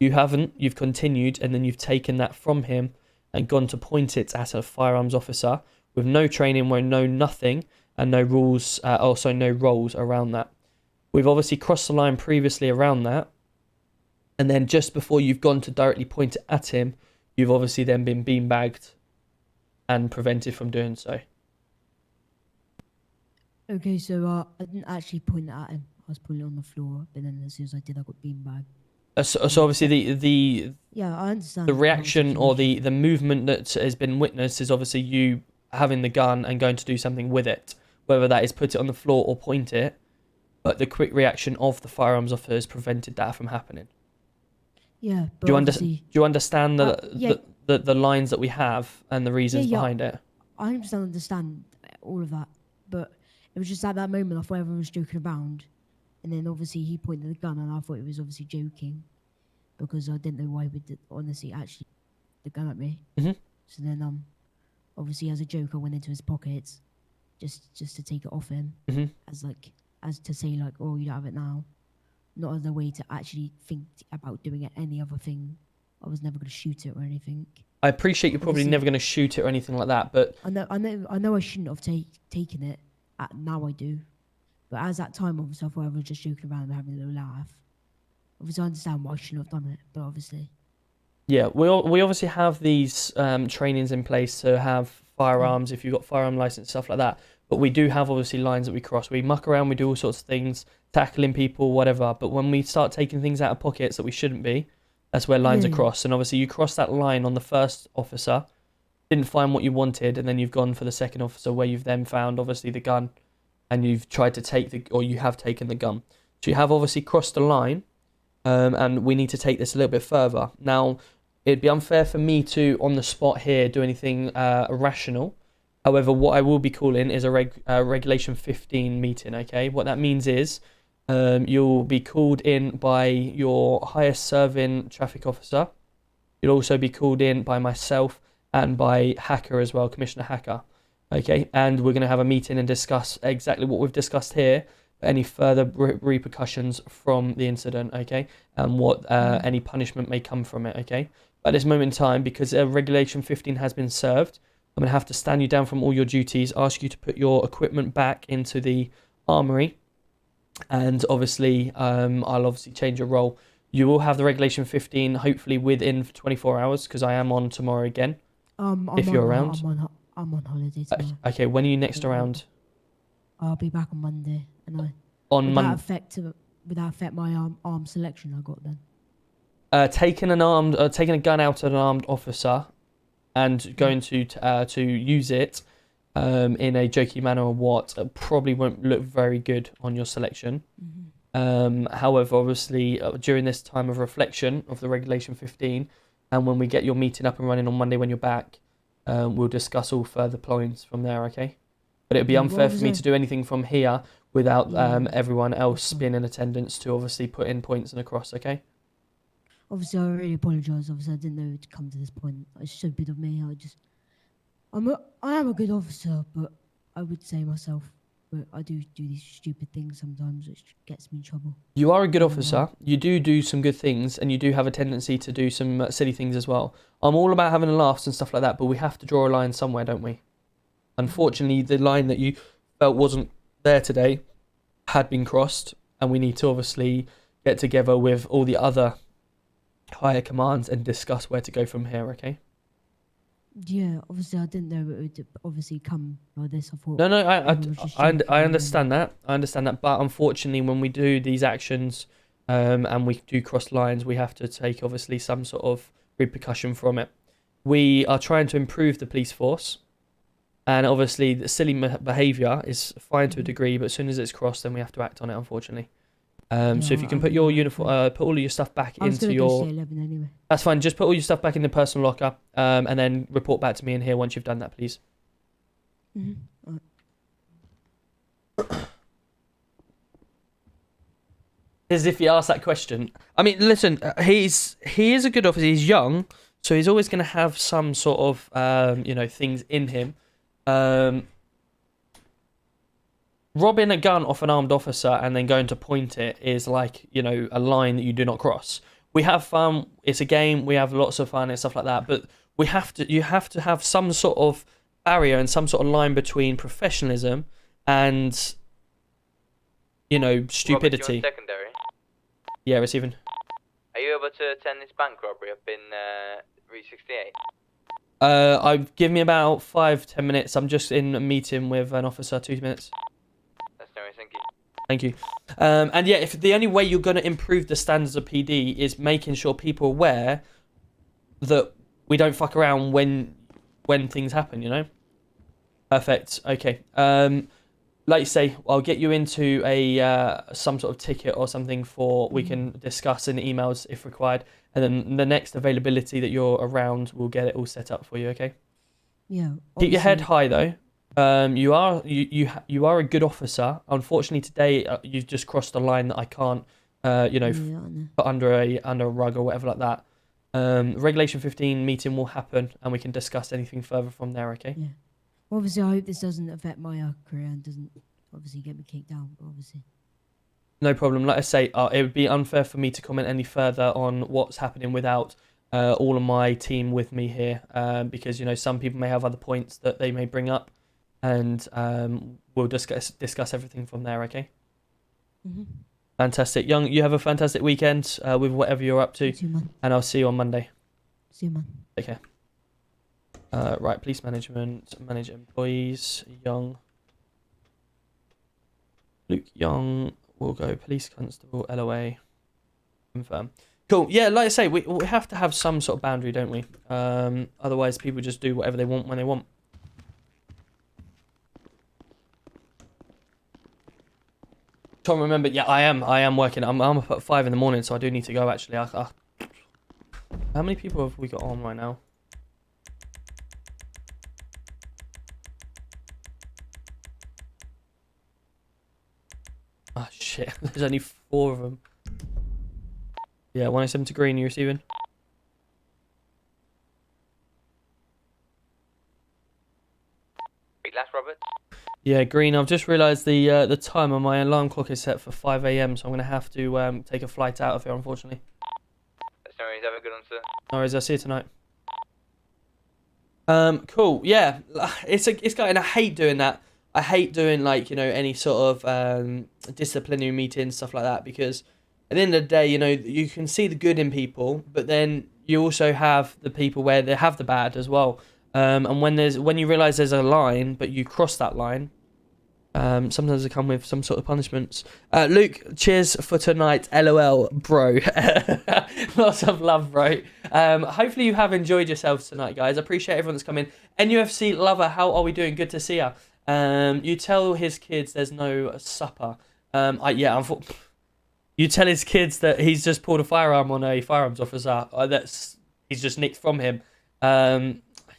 You haven't, you've continued, and then you've taken that from him and gone to point it at a firearms officer with no training, where no nothing, and no rules, also no roles around that. We've obviously crossed the line previously around that, and then just before you've gone to directly point it at him, you've obviously then been beanbagged and prevented from doing so. Okay, so I didn't actually point it at him. I was putting it on the floor, but then as soon as I did, I got beanbagged. So obviously the yeah, I understand the reaction or the movement that has been witnessed is obviously you having the gun and going to do something with it, whether that is put it on the floor or point it. But the quick reaction of the firearms officer has prevented that from happening. Yeah, but do you understand the lines that we have and the reasons behind it? I understand all of that, but it was just at that moment I thought everyone was joking around, and then obviously he pointed the gun, and I thought he was obviously joking, because I didn't know why he would honestly actually the gun at me. Mm-hmm. So then obviously as a joke I went into his pockets, just to take it off him, mm-hmm. as to say like, oh, you don't have it now, not as a way to actually think about doing it any other thing. I was never going to shoot it or anything. I appreciate you're probably never going to shoot it or anything like that, but I know I shouldn't have taken it. Now I do, but as that time obviously I thought I was just joking around and having a little laugh. Obviously I understand why I shouldn't have done it, but obviously. Yeah, we obviously have these trainings in place to have firearms if you've got firearm license, stuff like that. But we do have obviously lines that we cross. We muck around, we do all sorts of things, tackling people, whatever. But when we start taking things out of pockets that we shouldn't be, that's where lines are crossed. And obviously you cross that line on the first officer, didn't find what you wanted, and then you've gone for the second officer where you've then found obviously the gun, and you've tried to you have taken the gun. So you have obviously crossed the line, and we need to take this a little bit further. Now, it'd be unfair for me to, on the spot here, do anything irrational, However, what I will be calling is a Regulation 15 meeting, okay? What that means is you'll be called in by your highest serving traffic officer. You'll also be called in by myself and by Hacker as well, Commissioner Hacker, okay? And we're going to have a meeting and discuss exactly what we've discussed here, any further repercussions from the incident, okay? And what any punishment may come from it, okay? At this moment in time, because Regulation 15 has been served, I'm going to have to stand you down from all your duties, ask you to put your equipment back into the armory, and obviously, I'll obviously change your role. You will have the Regulation 15 hopefully within 24 hours, because I am on tomorrow again, if you're around. I'm on holiday tomorrow. Okay, when are you next around? I'll be back on Monday, and On Monday. Would that affect my arm selection I got then? Taking a gun out at an armed officer and going to use it in a jokey manner or what probably won't look very good on your selection. However, obviously, during this time of reflection of the Regulation 15, and when we get your meeting up and running on Monday when you're back, we'll discuss all further points from there, okay? But it would be unfair for me to do anything from here without everyone else being in attendance to obviously put in points and across, okay? Obviously, I really apologise. Obviously, I didn't know it would come to this point. It's so bit of me. I am a good officer, but I would say myself, but I do these stupid things sometimes, which gets me in trouble. You are a good officer. You do some good things, and you do have a tendency to do some silly things as well. I'm all about having laughs and stuff like that, but we have to draw a line somewhere, don't we? Unfortunately, the line that you felt wasn't there today had been crossed, and we need to obviously get together with all the other higher commands and discuss where to go from here, okay? Yeah, obviously I didn't know it would obviously come like this. I thought. No, I understand that. I understand that, but unfortunately, when we do these actions, and we do cross lines, we have to take obviously some sort of repercussion from it. We are trying to improve the police force, and obviously the silly behaviour is fine to a degree, but as soon as it's crossed, then we have to act on it, unfortunately. So if you can put your uniform, put all of your stuff back into your. Anyway. That's fine. Just put all your stuff back in the personal locker, and then report back to me in here once you've done that, please. As if you asked that question. I mean, listen, he is a good officer. He's young, so he's always going to have some sort of things in him. Robbing a gun off an armed officer and then going to point it is like, a line that you do not cross. We have fun. It's a game. We have lots of fun and stuff like that. But you have to have some sort of barrier and some sort of line between professionalism and, stupidity. Robert, you're on secondary. Yeah, receiving. Are you able to attend this bank robbery up in Route 68? Give me about 5-10 minutes. I'm just in a meeting with an officer. 2 minutes. That's no worries, thank you. Thank you. And yeah, if the only way you're going to improve the standards of PD is making sure people are aware that we don't fuck around when things happen, Perfect. Okay. Like you say, I'll get you into some sort of ticket or something we can discuss in emails if required, and then the next availability that you're around, we'll get it all set up for you. Okay. Yeah. Keep your head high though. You are a good officer. Unfortunately, today you've just crossed a line that I can't, put under a rug or whatever like that. Regulation 15 meeting will happen, and we can discuss anything further from there. Okay. Yeah. Obviously, I hope this doesn't affect my career and doesn't obviously get me kicked out. But obviously. No problem. Like I say, it would be unfair for me to comment any further on what's happening without all of my team with me here, because some people may have other points that they may bring up, and we'll discuss everything from there. Okay. Fantastic, Young. You have a fantastic weekend with whatever you're up to, and I'll see you on Monday. See you, man. Take care. Right, police management, manage employees, Young. Luke Young will go police constable, LOA. Confirm. Cool. Yeah, like I say, we have to have some sort of boundary, don't we? Otherwise, people just do whatever they want when they want. Can't remember. Yeah, I am working. I'm up at 5 in the morning, so I do need to go. Actually, how many people have we got on right now? shit. There's only 4 of them. Yeah, 107 to green, you receiving? Last Robert. Yeah, green. I've just realised the time on my alarm clock is set for 5 a.m, so I'm going to have to take a flight out of here, unfortunately. That's no worries, have a good one, sir. No worries, I'll see you tonight. Cool. Yeah, it's and I hate doing that. I hate doing like, you know, any sort of disciplinary meetings, stuff like that, because at the end of the day, you know, you can see the good in people, but then you also have the people where they have the bad as well. And when you realise there's a line, but you cross that line, sometimes they come with some sort of punishments. Luke, cheers for tonight. LOL, bro. Lots of love, bro. Hopefully you have enjoyed yourselves tonight, guys. I appreciate everyone that's come in. NUFC lover, how are we doing? Good to see ya. You tell his kids there's no supper. You tell his kids that he's just pulled a firearm on a firearms officer. He's just nicked from him.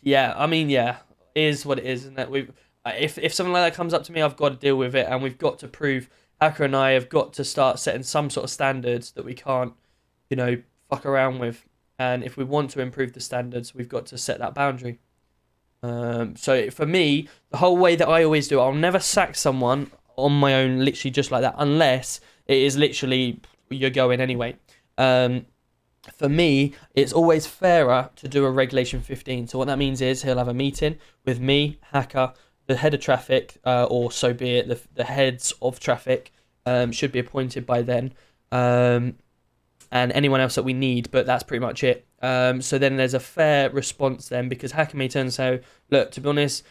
Yeah, I mean, yeah, it is what it is, isn't it? If something like that comes up to me, I've got to deal with it, and we've got to prove, Hacker and I have got to start setting some sort of standards that we can't, you know, fuck around with. And if we want to improve the standards, we've got to set that boundary. So for me, the whole way that I always do, I'll never sack someone on my own, literally just like that, unless it is literally you're going anyway. For me, it's always fairer to do a regulation 15. So what that means is he'll have a meeting with me, Hacker, the head of traffic, or so be it, the heads of traffic should be appointed by then, and anyone else that we need, but that's pretty much it. So then there's a fair response then, because Hacker may turn and say, look, to be honest,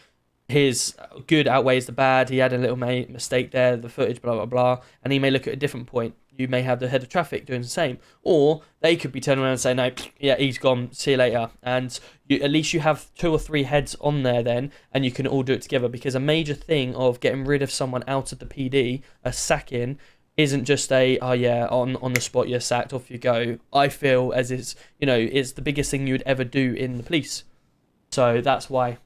his good outweighs the bad, he had a little mistake there, the footage, blah, blah, blah, and he may look at a different point. You may have the head of traffic doing the same, or they could be turning around and saying, no, yeah, he's gone, see you later. And at least you have 2 or 3 heads on there then, and you can all do it together, because a major thing of getting rid of someone out of the PD, a sacking, isn't just a, oh yeah, on the spot, you're sacked, off you go. I feel as it's, you know, it's the biggest thing you would ever do in the police. So that's why.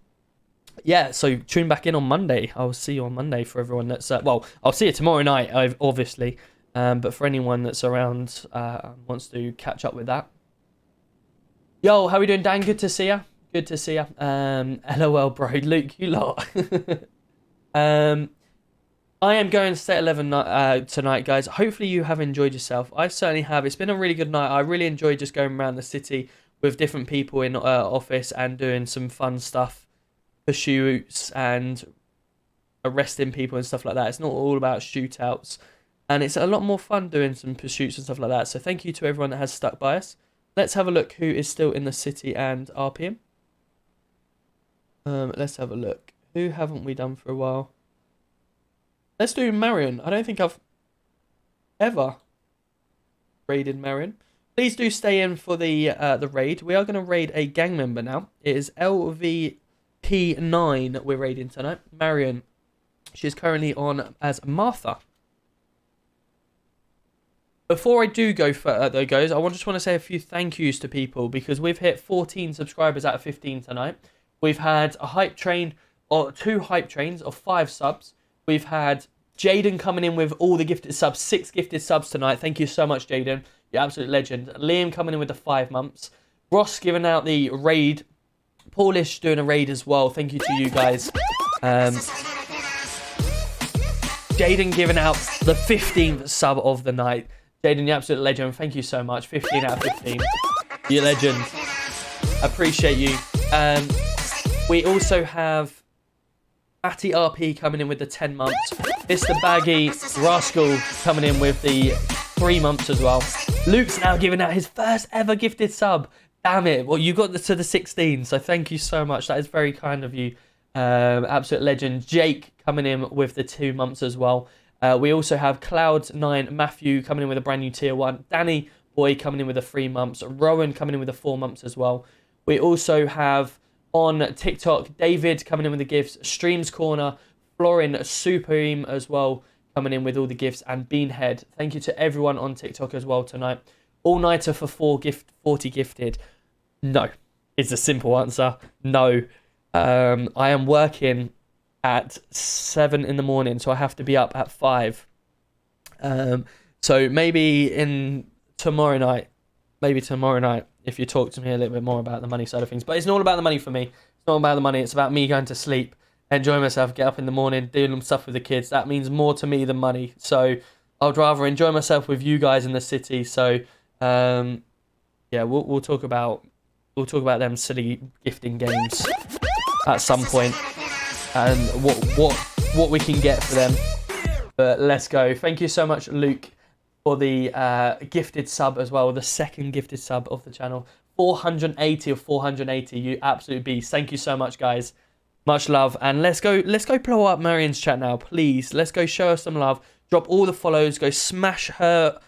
Yeah, so tune back in on Monday. I'll see you on Monday for everyone that's, well, I'll see you tomorrow night, obviously. But for anyone that's around, wants to catch up with that. Yo, how we doing, Dan? Good to see ya. Good to see ya. LOL, bro. Luke, you lot. I am going to stay at 11 tonight, guys. Hopefully you have enjoyed yourself. I certainly have. It's been a really good night. I really enjoyed just going around the city with different people in office and doing some fun stuff, pursuits and arresting people and stuff like that. It's not all about shootouts. And it's a lot more fun doing some pursuits and stuff like that. So thank you to everyone that has stuck by us. Let's have a look who is still in the city and RPM. Let's have a look. Who haven't we done for a while? Let's do Marion. I don't think I've ever raided Marion. Please do stay in for the raid. We are going to raid a gang member now. It is LVP9 we're raiding tonight. Marion. She's currently on as Martha. Before I do go further, guys, I just want to say a few thank yous to people, because we've hit 14 subscribers out of 15 tonight. We've had a hype train, or 2 hype trains of 5 subs. We've had Jaden coming in with all the gifted subs, 6 gifted subs tonight. Thank you so much, Jaden. You're absolute legend. Liam coming in with the 5 months. Ross giving out the raid. Paulish doing a raid as well. Thank you to you guys. Jaden giving out the 15th sub of the night. Jaden, you're absolute legend. Thank you so much. 15 out of 15. You're legend. Appreciate you. We also have Atty RP coming in with the 10 months. Mr. Baggy Rascal coming in with the 3 months as well. Luke's now giving out his first ever gifted sub. Damn it. Well, you got to the 16, so thank you so much. That is very kind of you. Absolute legend. Jake coming in with the 2 months as well. We also have Cloud9 Matthew coming in with a brand new tier 1. Danny Boy coming in with the 3 months. Rowan coming in with the 4 months as well. We also have on TikTok David coming in with the gifts. Streams Corner, Florin Supreme as well coming in with all the gifts, and Beanhead. Thank you to everyone on TikTok as well tonight. All nighter for 40 gifted. No, is the simple answer. No, I am working at 7 in the morning, so I have to be up at 5. So maybe tomorrow night, if you talk to me a little bit more about the money side of things. But it's not all about the money for me. It's not about the money. It's about me going to sleep, enjoying myself, get up in the morning, doing stuff with the kids. That means more to me than money. So I'd rather enjoy myself with you guys in the city. So yeah, we'll talk about them silly gifting games at some point and what we can get for them. But let's go. Thank you so much, Luke, for the gifted sub as well, the second gifted sub of the channel. 480 of 480, you absolute beast. Thank you so much, guys. Much love. And let's go blow up Marion's chat now, please. Let's go show her some love. Drop all the follows. Go smash her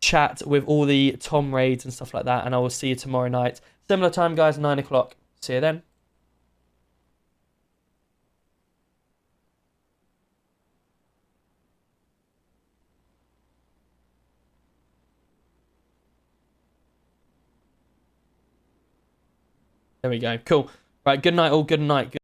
chat with all the Tom raids and stuff like that. And I will see you tomorrow night. Similar time, guys, 9 o'clock. See you then. There we go. Cool. Right, good night all. Good night.